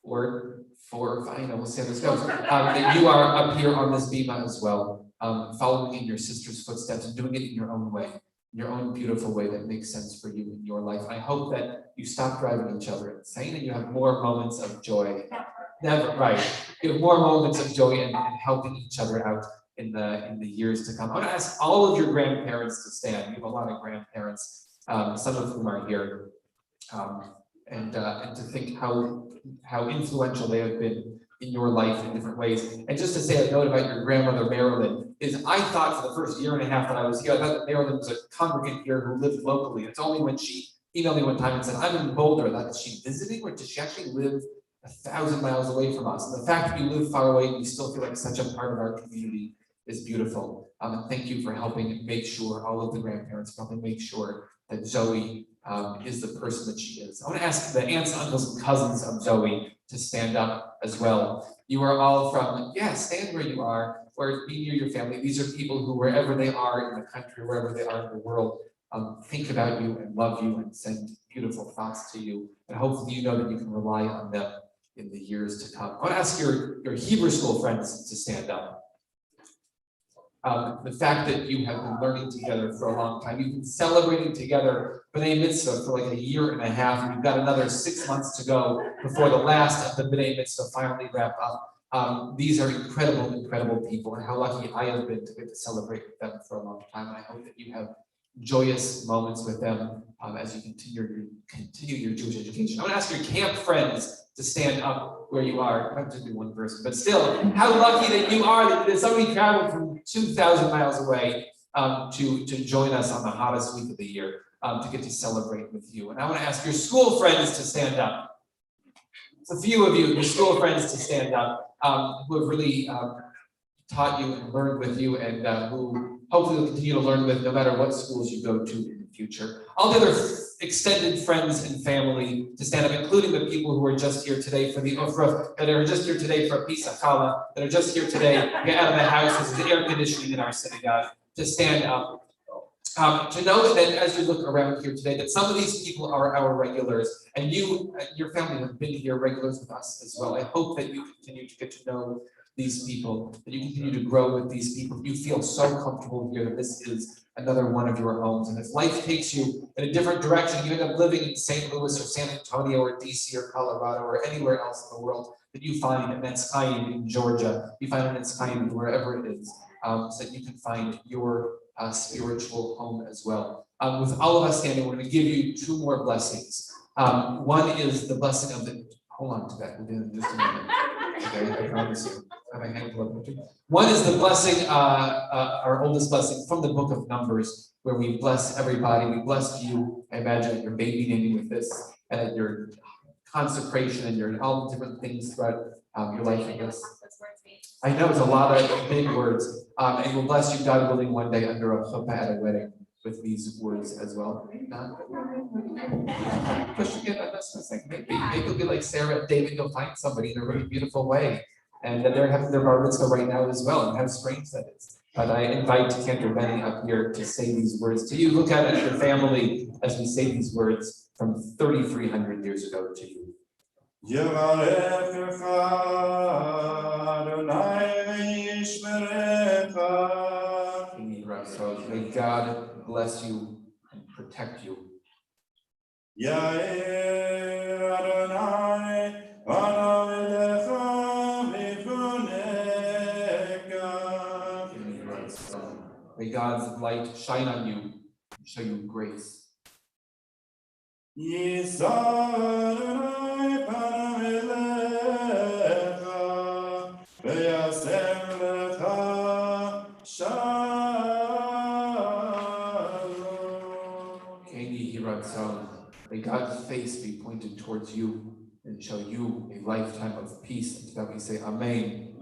or 4 or 5, we'll see how this goes. That you are up here on this bima as well, following in your sister's footsteps and doing it in your own way, in your own beautiful way that makes sense for you in your life. I hope that you stop driving each other insane and you have more moments of joy. Never, right. You have more moments of joy and helping each other out in the years to come. I want to ask all of your grandparents to stand. You have a lot of grandparents, some of whom are here, and to think how influential they have been in your life in different ways. And just to say a note about your grandmother Marilyn, is I thought for the first year and a half that I was here, I thought that Marilyn was a congregant here who lived locally. It's only when she emailed me one time and said, I'm in Boulder, I thought, is she visiting or does she actually live 1,000 miles away from us? And the fact that you live far away and you still feel like such a part of our community is beautiful. And thank you for helping make sure, all of the grandparents, for helping make sure that Zoe is the person that she is. I want to ask the aunts, uncles, and cousins of Zoe to stand up as well. You are all from, stand where you are, or be near your family. These are people who, wherever they are in the country, wherever they are in the world, think about you and love you and send beautiful thoughts to you. And hopefully you know that you can rely on them in the years to come. I want to ask your Hebrew school friends to stand up. The fact that you have been learning together for a long time, you've been celebrating together B'nai Mitzvah for like 1.5 years, and you've got another 6 months to go before the last of the B'nai Mitzvah finally wrap up. These are incredible, incredible people, and how lucky I have been to get to celebrate with them for a long time. And I hope that you have joyous moments with them as you continue your Jewish education. I want to ask your camp friends to stand up where you are. I have to do one person, but still, how lucky that you are that somebody traveled from 2,000 miles away to join us on the hottest week of the year to get to celebrate with you. And I want to ask your school friends to stand up. It's a few of you, your school friends to stand up, who have really taught you and learned with you, and who hopefully will continue to learn with no matter what schools you go to in the future. All the other extended friends and family to stand up, including the people who are just here today for the Ufra, that are just here today for a piece of challah, that are just here today to get out of the house, there's air conditioning in our synagogue, to stand up. To know that as you look around here today, that some of these people are our regulars, and you, your family have been here regulars with us as well. I hope that you continue to get to know these people, that you continue to grow with these people. You feel so comfortable here that this is another one of your homes. And if life takes you in a different direction, you end up living in St. Louis or San Antonio or DC or Colorado or anywhere else in the world, that you find an Etz Chaim in Georgia, you find an Etz Chaim wherever it is, so that you can find your spiritual home as well. With all of us standing, we're going to give you 2 more blessings. One is the blessing of the, hold on to that, we'll do it in just a minute. Okay, I promise you. One is the blessing, our oldest blessing from the book of Numbers, where we bless everybody. We bless you, I imagine, at your baby naming with this, and at your consecration and your all the different things throughout your life in this. I know it's a lot of big words. And we'll bless you, God willing, one day under a chuppah at a wedding. with these words as well? Push again, that's the thing. Maybe you'll be like Sarah, David, you'll find somebody in a really beautiful way. And that they're having their bar mitzvah right now as well, and how strange that is. But I invite Cantor Benny up here to say these words to you. Look at it, your family, as we say these words from 3,300 years ago to you. May God bless you and protect you. May God's light shine on you and show you grace. May God's face be pointed towards you and show you a lifetime of peace. And to that we say, Amen.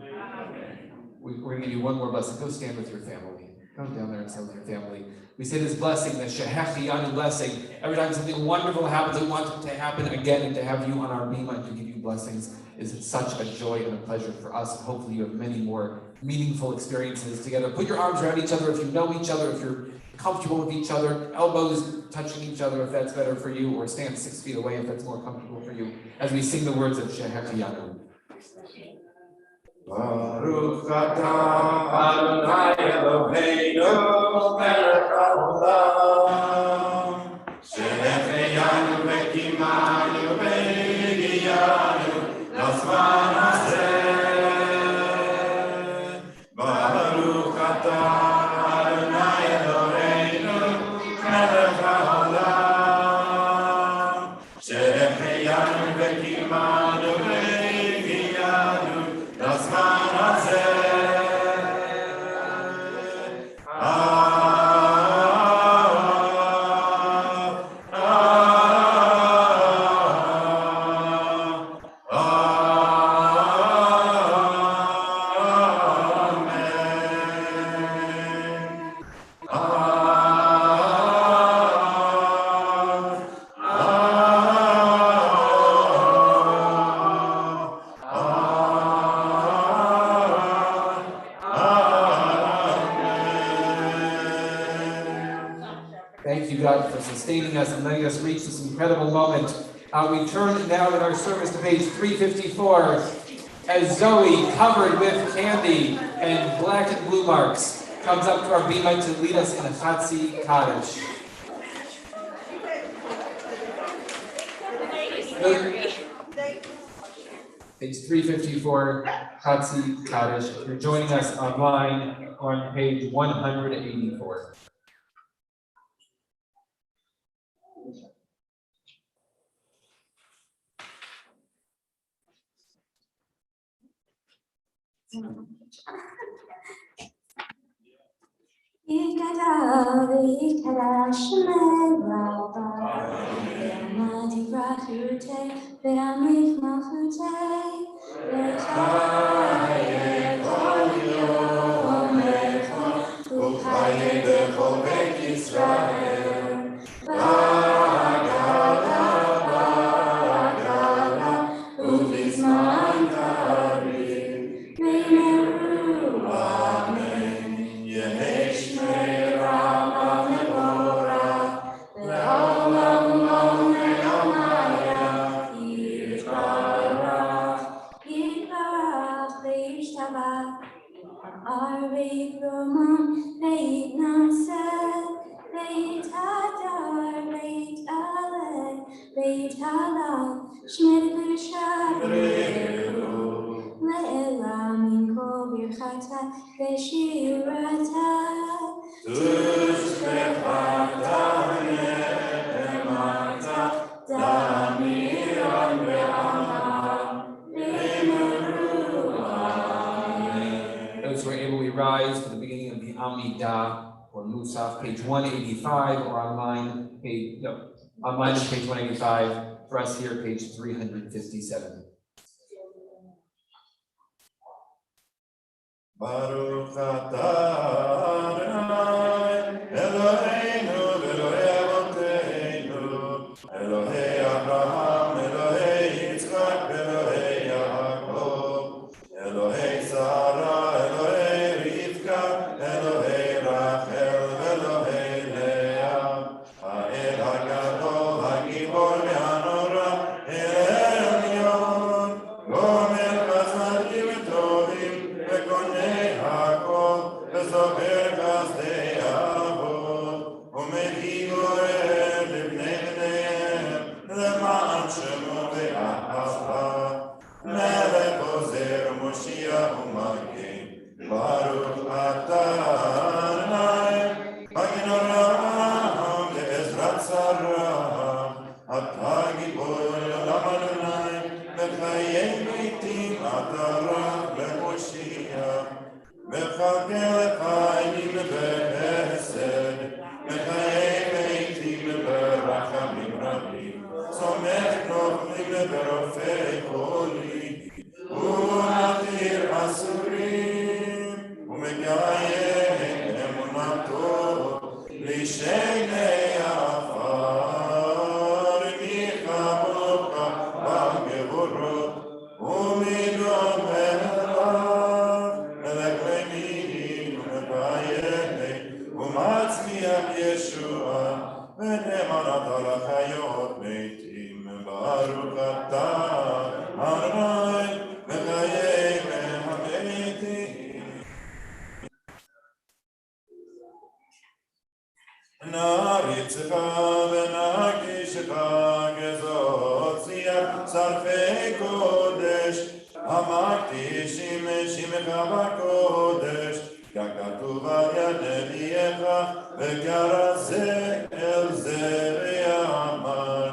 We're going to give you one more blessing. Go stand with your family. Go down there and stand with your family. We say this blessing, the Shehechiyanu blessing. Every time something wonderful happens, we want it to happen again, and to have you on our bima to give you blessings is such a joy and a pleasure for us. Hopefully you have many more meaningful experiences together. Put your arms around each other if you know each other, if you're comfortable with each other, elbows touching each other if that's better for you, or stand 6 feet away if that's more comfortable for you, as we sing the words of Shehechiyanu. Baruch atah Adonai Eloheinu melech haolam shehecheyanu v'kimanu v'higiyanu l'zman hazeh. Baruch atah Adonai Eloheinu melech haolam shehecheyanu v'kimanu v'higiyanu l'zman hazeh. Thank you, God, for sustaining us and letting us reach this incredible moment. We turn now in our service to page 354 as Zoe, covered with candy and black and blue marks, comes up to our bima to lead us in a Chatzi Kaddish. Page 354, Chatzi Kaddish. If you're joining us online on page 184. Those who are able, we rise for the beginning of the Amidah or Musaf, page 185, or online, online is page 185. For us here, page 357. Baruch atah Adonai Eloheinu Eloheinu Elohei Avotenu, Elohei Abraham, Elohei Yitzchak, Elohei Yaakov, Elohei Sarah, Elohei Rivka, Elohei Rachel, Elohei Leah, Ha'el HaGadol, HaGibor VeHaNorah, El Elyon, Gomer Chazadim Tovim, Vekonei HaKol, Vezocher Chazdei Avot, Umeki Goreh Libnei Bneihem, Leman Shemo Ve'ahava, Melech Ozer Moshiach U'Magen, Baruch Atah Adonai, Magen Avraham Le'ezrat Sarah, Atah Gibor Olam Adonai, Mechayei Meitim Atah Rak Le'Moshiach, Mechalkel Chayim B'Chesed, Mechayei Meitim B'Rachamim Rabim, Somech Nochlim B'Rofei Cholim, U'Matir Asurim, U'Mekayem Emunato, Lishenei Afar, Michamocha B'Gevorot, U'Midon Me'elav, Melech Lemin, U'Mekayem, U'Matzmiach Yeshua, V'Nemanat al Chayot Meitim, Baruch Atah Adonai, Mechayei Me'Hameitim. Naritzcha v'nakishcha gezotziach sarfei kodesh, Amakti shimecha b'kodesh, ככתוב על יד אליך, וקרא זה אל זה ואמר,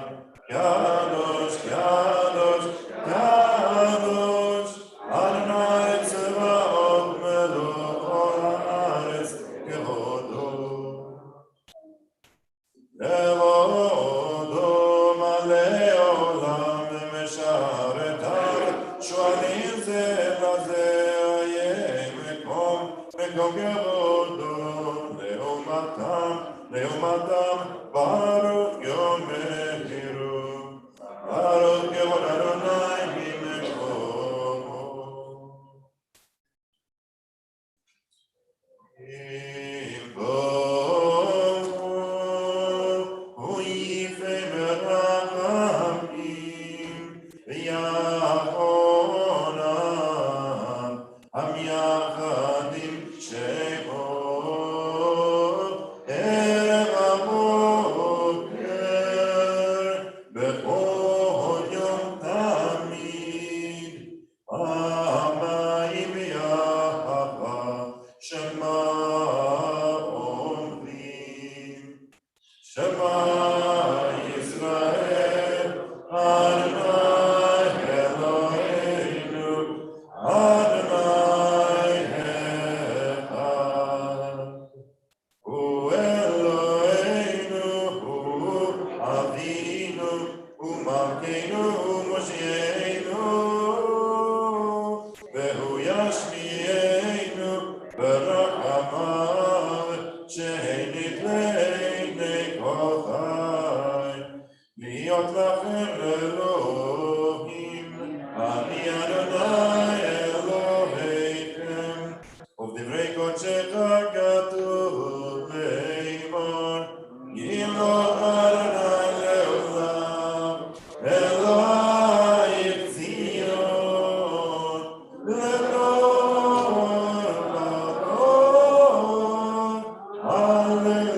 קדוש, קדוש, קדוש, אדוני צבאות מלוך כל הארץ כבודו. כבודו מלא עולם ומשרתיו, שואלים זה לזה, מקום כבודו, לעומתם, ברוך יום מחירו, ברוך כבוד אדוני ממקומו. הוא יפה מרחמים, ויחונם, המייחדים שעות, ערב הבוקר, בכל יום תמיד, פעמיים יחד, שמה אומרים, שמה ישראל, אדוני אלוהינו, אדוני אחד. הוא אלוהינו, הוא אבינו, הוא מלכנו, הוא מושיענו, והוא ישמיענו ברחמיו, שהנית לעיני כל חי. להיות לכם אלוהים, אני אדוני אלוהיכם, ובדברי קודשך כתוב לאמור, ימלוך אדוני לעולם, אלוהיך ציון, לדור ודור, הללויה.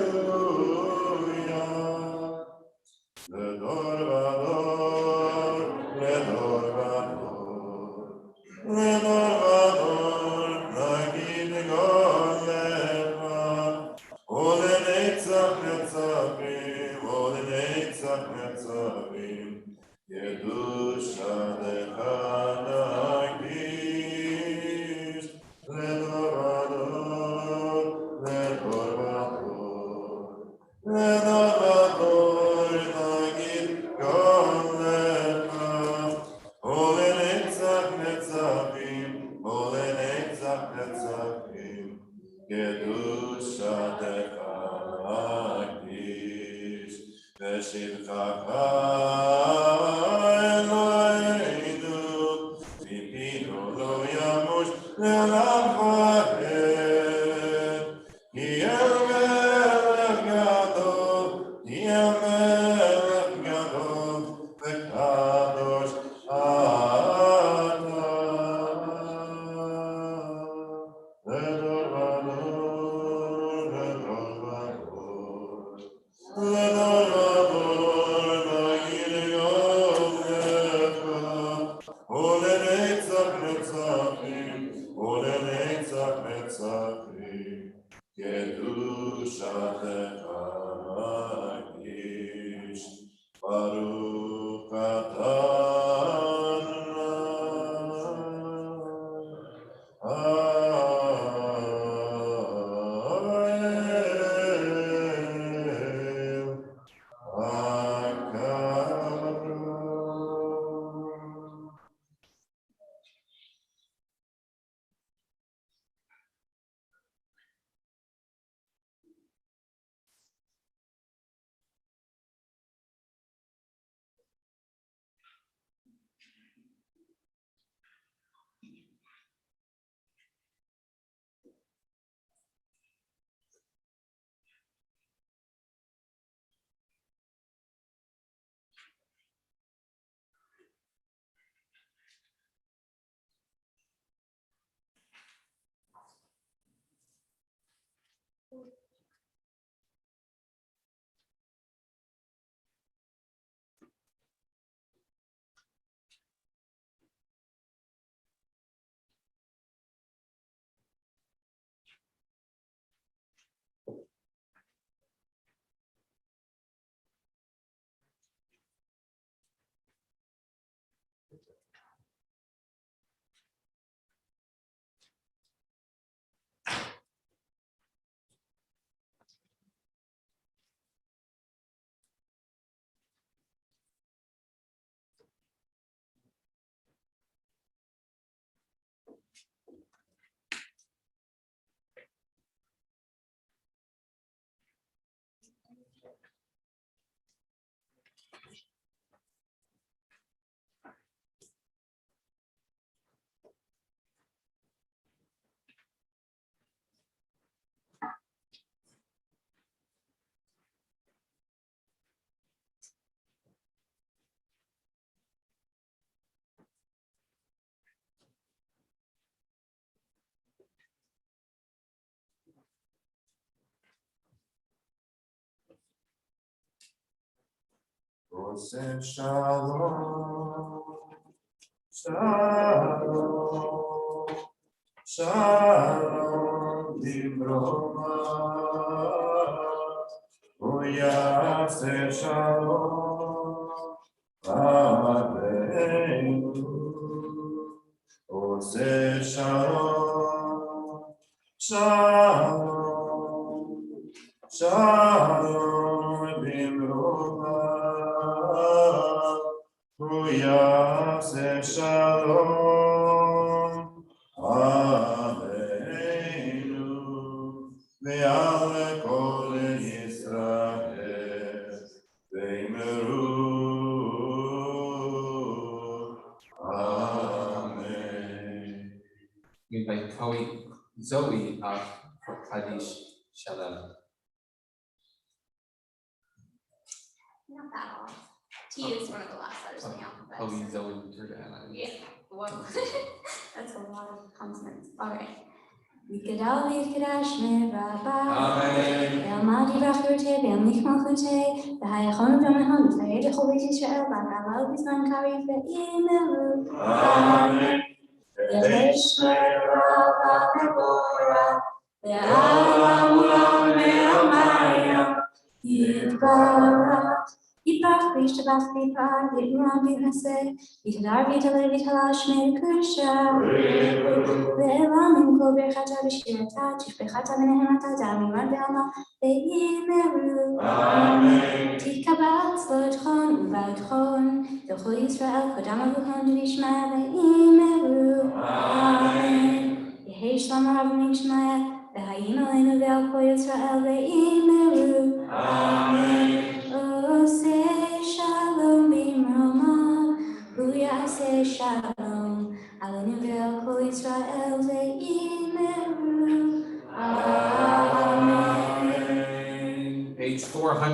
לדור ודור, לדור ודור, לדור ודור, נגיד גולך, ולנצח נצחים, ולנצח נצחים, קדושתך נקדיש, לדור ודור, לדור ודור, לדור ודור, נגיד גולך, ולנצח נצחים, ולנצח נצחים, קדושתך נקדיש. בשבחך אלוהינו, ופינו לא ימוש לעולם ועד. כי המלך גדול, כי המלך גדול, וקדוש אתה. לדור ודור, לדור ודור, לדור ודור, נגיד יומך, ולנצח נצחים, ולנצח נצחים, קדושתך איש, ברוך אתה Oseh shalom, shalom, shalom divroma, uyaseh shalom aleinu. Oseh shalom, shalom, shalom divroma. Uyaseh shalom aleinu ve'al kol Yisrael ve'imru amen. We invite Zoe up for Kaddish Shalom. Not that off. T is one of the last letters in the alphabet. Zoe, Jordana. Yeah, whoa. That's a lot of consonants. All right. Yikadal yikadash merabah. Amen. Ve'amadi v'achurte ve'amlich malchute. V'hayachon v'amahon v'tayed v'cholit Yisrael v'agalau b'zman karif ve'imeru. Amen. Ve'esh merabah ve'bora. Ve'alam ulam ve'amayam. Yitbarach. Yitbarach v'yishtabach v'yipar v'yitmam v'yinaseh. Yitadar v'yitaleh v'yitalal shmei kusha. Ve'elam im kol birchata v'shirata tishbechata v'nehemata da'amiran ve'alma ve'imeru. Amen. Titkabal tzlotchon u'va'otchon v'chol Yisrael kodam avuchon v'yishma ve'imeru. Amen. Yehi shalom harav v'mishmaya ve'hayim aleinu ve'al kol Yisrael ve'imeru. Amen. Oseh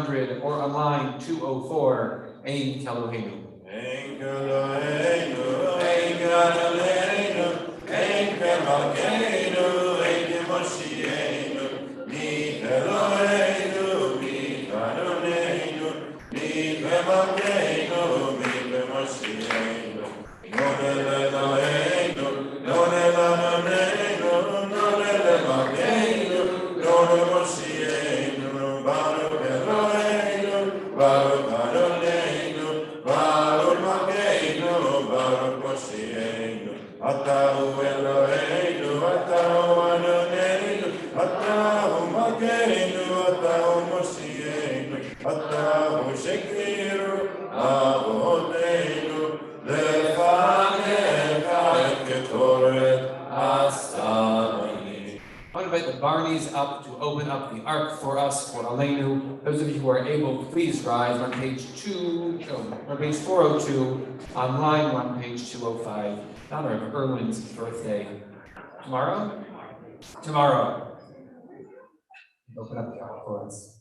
200 or online 204. Ein Kelohenu. Ein Kelohenu, Ein Kelohenu, Ein Kemalkeinu, Ein Kemoshienu, Mi Eloheinu, Mi Kadoneinu, Mi Kemalkeinu, Mi Kemoshienu. Non Eloheinu, Non Eloheinu, Non Eloheinu, Non Moshienu, Baruch Eloheinu, Baruch Adoneinu, Baruch Malkeinu, Baruch Moshienu, Atahu Eloheinu, Atahu Adoneinu, Atahu Malkeinu, Atahu Moshienu, Atahu Shekiru, Avodeinu, Lefanecha et Ketoret Asani. I want to invite the Barneys up to open up the ark for us, for Aleinu. Those of you who are able, please rise. On page 402, online on page 205, in honor of Erwin's birthday. Tomorrow? Tomorrow. Open up the ark for us.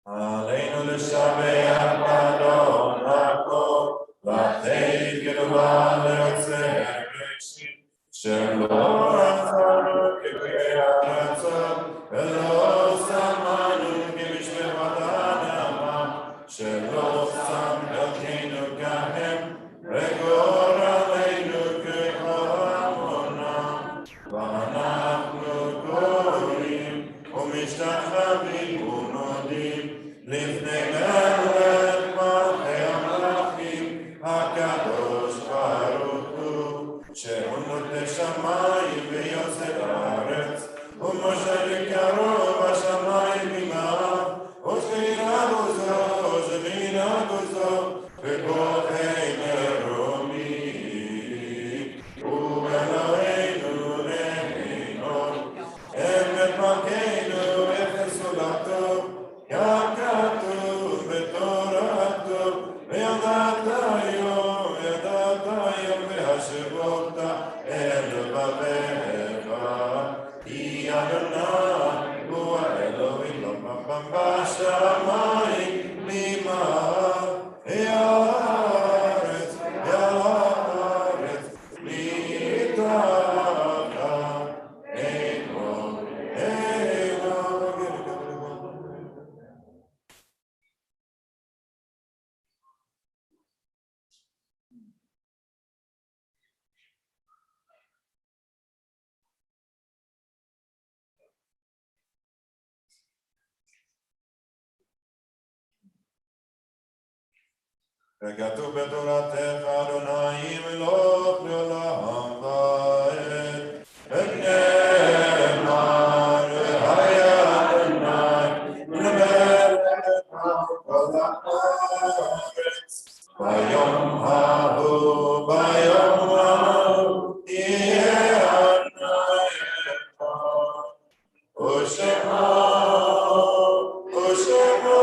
Aleinu l'shabeach Adon Yaakov, v'atei k'ruba le'otzeh reshit, shelo ratzonu k'be'aratzot, ve'lo samanu k'mishpechat Adamah, shelo sam elkeinu kahem, regor aleinu k'kol amonam, v'anachnu korim, u'mishtachavim u'nodim, לפני מלך מלכי המלכים, הקדוש ברוך הוא, שהוא נוטה שמיים ויוצר הארץ, ומושל קרוב השמיים ממעל, ושכינה גוזו, זמינה גוזו, וכוחי מרומים, ובאלוהינו נהנות, אמת מלכנו אפס סולתו, גם כתוב בתורתו, וידעת היום והשבות אל לבביך, כי אדוני הוא האלוהים בשמיים ממעל, הארץ מתחת אינו. וכתוב בתורתך אדוני מלוך לעולם ועד, ונאמר והיה אדוני למלך כל הארץ, ביום ההוא יהיה אדוני אחד, ושמו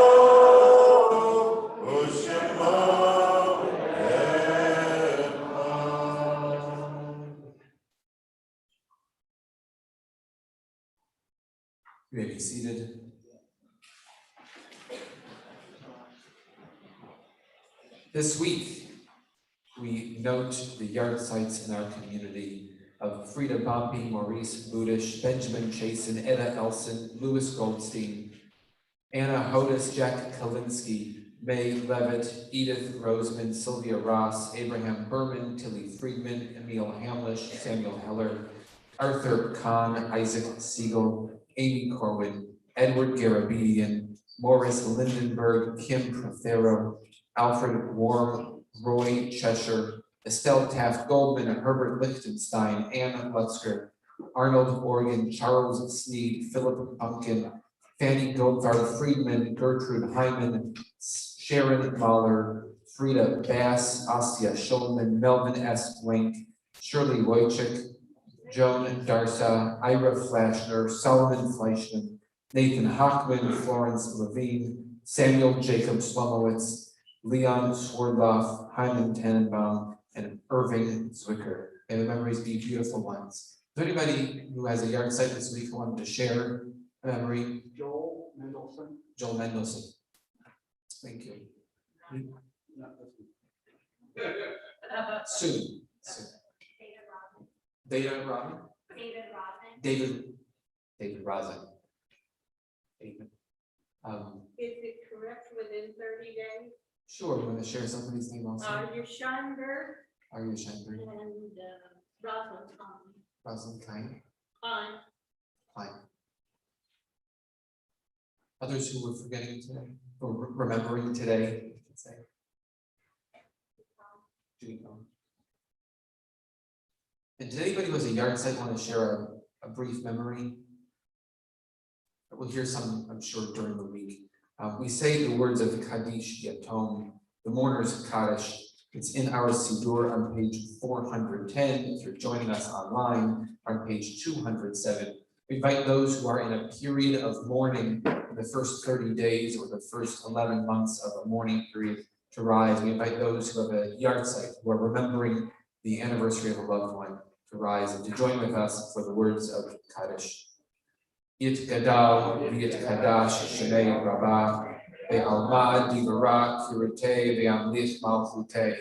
You may be seated. This week, we note the yard sites in our community of Frida Bompe, Maurice Budish, Benjamin Chasen, Etta Elson, Louis Goldstein, Anna Hodis, Jack Kalinsky, May Levitt, Edith Roseman, Sylvia Ross, Abraham Berman, Tilly Friedman, Emil Hamlish, Samuel Heller, Arthur Kahn, Isaac Siegel, Amy Corwin, Edward Garabedian, Morris Lindenberg, Kim Prothero, Alfred Warm, Roy Cheshire, Estelle Taft Goldman, Herbert Lichtenstein, Ann Lutzker, Arnold Morgan, Charles Sneed, Philip Pumpkin, Fanny Goldfarb Friedman, Gertrude Hyman, Sharon Mahler, Frida Bass, Astia Schulman, Melvin S. Blank, Shirley Wojcik, Joan Darsa, Ira Flashner, Solomon Fleischman, Nathan Hockman, Florence Levine, Samuel Jacob Slomowitz, Leon Swordloff, Hyman Tannenbaum, and Irving Zwicker. May the memories be beautiful ones. Is there anybody who has a yard site this week who wanted to share a memory? Joel Mendelson. Joel Mendelson. Thank you. Sue. David Robin. David Rosin. David. Is it correct within 30 days? Sure, you want to share somebody's name also? Arya Scheinberg Arya Scheinberg. and Rosalind Klein. Rosalind Klein. Klein. Klein. Others who we're forgetting today, or remembering today, I should say. Judy Cohn. And did anybody who has a yard site want to share a brief memory? We'll hear some, I'm sure, during the week. We say the words of Kaddish Yatom, the mourners of Kaddish. It's in our Siddur on page 410. If you're joining us online, on page 207. We invite those who are in a period of mourning in the first 30 days or the first 11 months of a mourning period to rise. We invite those who have a yard site, who are remembering the anniversary of a loved one, to rise and to join with us for the words of Kaddish. Yit gadal v'yit kadash shnei rabah ve'alma divara kirete ve'amlich malchute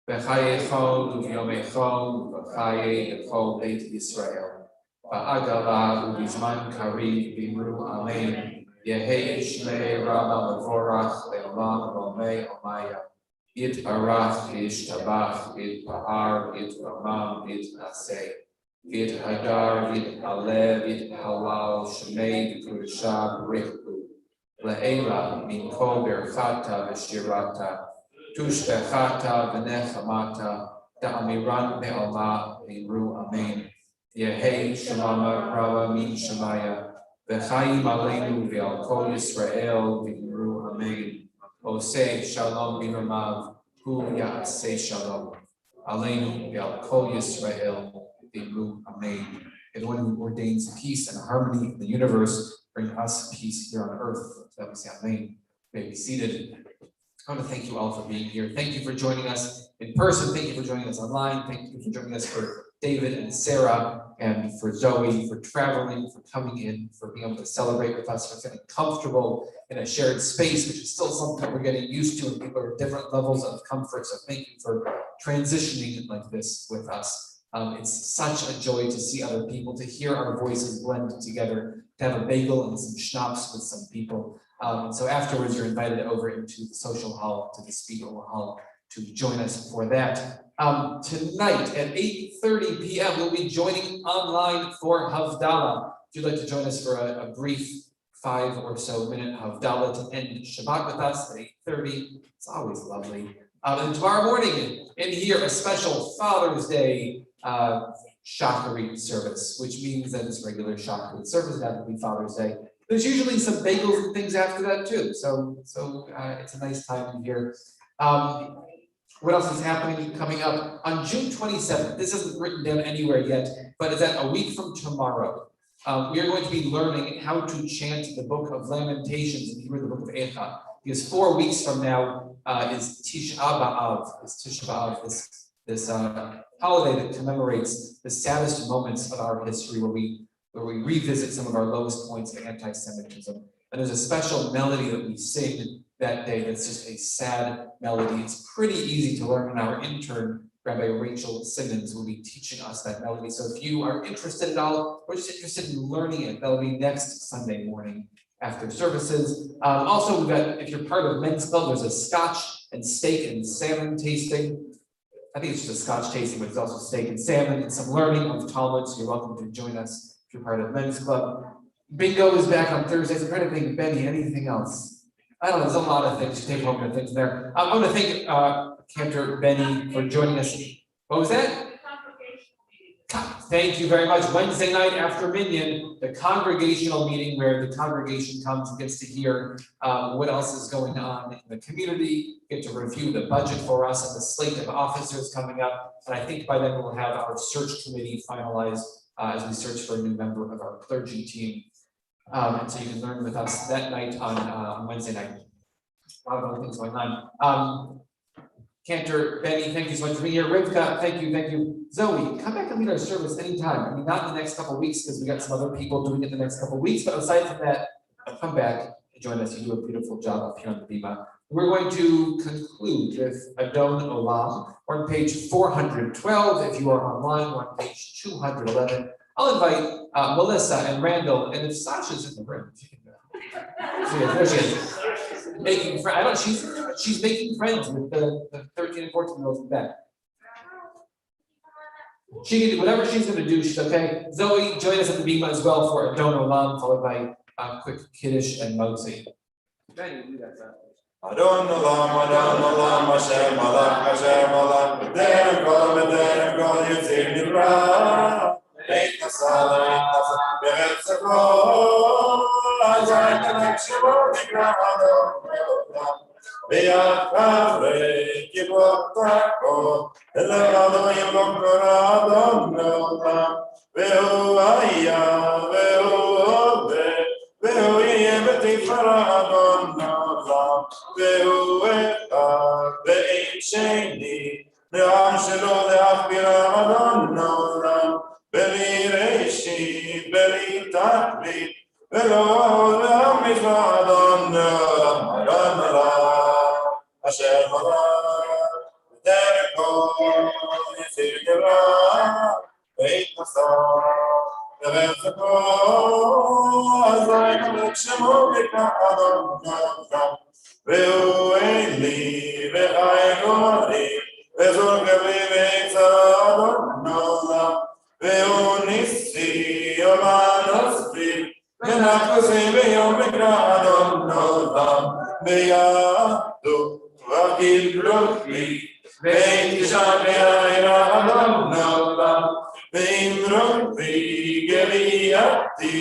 v'chayechon u'vyomechon v'chaye v'chol beit Yisrael v'agala u'bizman karim v'imru amen yehi shnei rabah levorach le'olam v'omei omaya Yit barach v'yishtabach v'yit ba'ar v'yit ramam v'yit naseh V'yit hadar, v'yit alev, v'yit halal, shemei v'kurishah b'richu. Le'ela min kol berchata v'shirata, tush berchata v'nechamata, da'amiran be'alma v'imru amen. Yehei shemama rava min shemaya, v'chayim aleinu v'al kol Yisrael v'imru amen. Oseh shalom b'namav, hu ya'aseh shalom. Aleinu v'al kol Yisrael. Amen. And one who ordains peace and harmony in the universe, bring us peace here on earth. That we say amen. May be seated. I want to thank you all for being here. Thank you for joining us in person. Thank you for joining us online. Thank you for joining us for David and Sarah and for Zoe, for traveling, for coming in, for being able to celebrate with us, for feeling comfortable in a shared space, which is still something we're getting used to, and people are at different levels of comfort. So thank you for transitioning like this with us. It's such a joy to see other people, to hear our voices blend together, to have a bagel and some schnapps with some people. So afterwards, you're invited over into the social hall, to the Spiegel Hall, to join us for that. Tonight at 8:30 p.m., we'll be joining online for Havdalah. If you'd like to join us for a brief 5 or so minute Havdalah to end Shabbat with us at 8:30, it's always lovely. And tomorrow morning, in here, a special Father's Day Shacharit service, which means that it's regular Shacharit service, that will be Father's Day. There's usually some bagels and things after that too, so it's a nice time in here. What else is happening coming up? On June 27th, this isn't written down anywhere yet, but it's at a week from tomorrow. We are going to be learning how to chant the book of Lamentations in Hebrew, the book of Echa, because 4 weeks from now is Tisha B'Av, this holiday that commemorates the saddest moments of our history, where we revisit some of our lowest points of anti-Semitism. And there's a special melody that we sing that day that's just a sad melody. It's pretty easy to learn, and our intern, Rabbi Rachel Simmons, will be teaching us that melody. So if you are interested at all, or just interested in learning it, that'll be next Sunday morning after services. Also, we've got, if you're part of Men's Club, there's a Scotch and steak and salmon tasting. I think it's just a Scotch tasting, but it's also steak and salmon and some learning of Talmud, so you're welcome to join us if you're part of Men's Club. Bingo is back on Thursdays. I'm trying to think, Benny, anything else? I don't know, there's a lot of things. You take home your things there. I want to thank Cantor Benny for joining us. What was that? Thank you very much. Wednesday night after Minyan, the congregational meeting where the congregation comes and gets to hear what else is going on in the community, get to review the budget for us and the slate of officers coming up. And I think by then we'll have our search committee finalized as we search for a new member of our clergy team. And so you can learn with us that night on Wednesday night. a lot of other things going on. Cantor, Benny, thank you so much for being here. Rivka, thank you. Zoe, come back and lead our service anytime. I mean, not in the next couple of weeks because we got some other people doing it the next couple of weeks, but aside from that, come back and join us. You do a beautiful job up here on the Bima. We're going to conclude with Adon Olam. We're on page 412. If you are online, we're on page 211. I'll invite Melissa and Randall, and if Sasha's in the room, she can there she is. Making friends. I don't. She's making friends with the 13 and 14-year-olds in the back. She can do whatever she's going to do. She's okay. Zoe, join us at the Bima as well for Adon Olam, followed by quick Kiddush and Motzi. Adon Olam, Hashem Malach, B'derem Kol, Yitzir Nivra, Beit Nasal, Be'etz Kol, Azay Kanek Shemo Nikra Adon Olam, Be'achare Kibot Tako, Adon Yom Kora Adon Olam, Ve'hu Aya, Ve'hu Ode, Ve'hu Yeh B'tifara Adon Olam, Ve'hu Echad, Ve'ein Sheni, Le'am Shelo Le'achbira Adon Olam, Beli Reishit, Beli Tachlit, Ve'lo Le'am Mishra Adon Olam, Adon Olam, Asher Malach, B'derem Kol, Yitzir Nivra, Beit Nasal, Be'etz Kol, Azay Kanek Shemo Nikra Adon Olam, Ve'hu Eli, Ve'chai Gori, Ve'zor Gavri Ve'etzar Adon Olam, Ve'hu Nissi, Olam Nosri, Ve'nakusi Ve'yom Mikra Adon Olam, Ve'yadu V'akil Brokli, Ve'tisha Ve'ayra Adon Olam, Ve'im Brokli Geliati,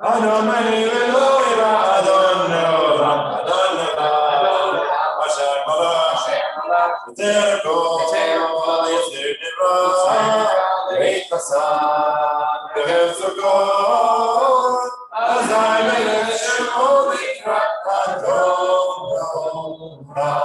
Adonai Ve'lo Ira Adon Olam, Adon Olam, Asher Malach, B'derem Kol, Yitzir Nivra, Beit Nasal, Be'etz Kol, Azay Melech Shemo Nikra Adon Olam.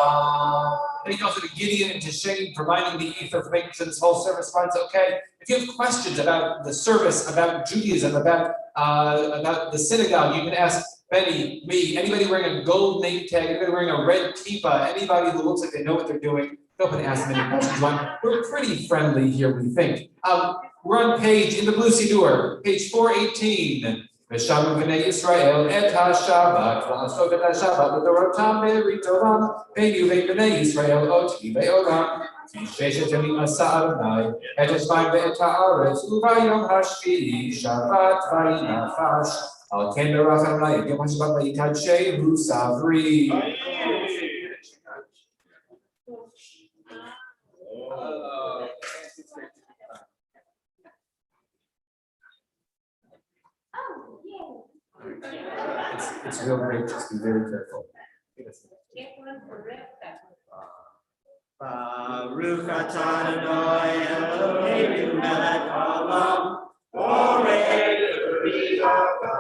Thank you also to Gideon and to Shane for minding the ether for making sure this whole service runs okay. If you have questions about the service, about Judaism, about the synagogue, you can ask Benny, me, anybody wearing a gold name tag, anybody wearing a red kippah, anybody who looks like they know what they're doing. Go up and ask them any questions you want. We're pretty friendly here, we think. We're on page, in the Blue Siddur, page 418. V'shamu b'nei Yisrael et ha-Shabbat, v'asot et ha-Shabbat l'dorotam be'ritoram, ve'yu ve'b'nei Yisrael oti ve'olam, v'sheshet yamim asa Adonai, et eshvaim ve'et ha'aretz, u'vayom hashvi'i Shabbat v'yinafash, al ken berach Adonai, et yom ha-Shabbat v'yikadshehu savri. It's real great, just be very careful. Get one for Rivka. Baruch atah Adonai Eloheinu melech haolam, borei b'riyata.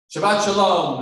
Shabbat Shalom.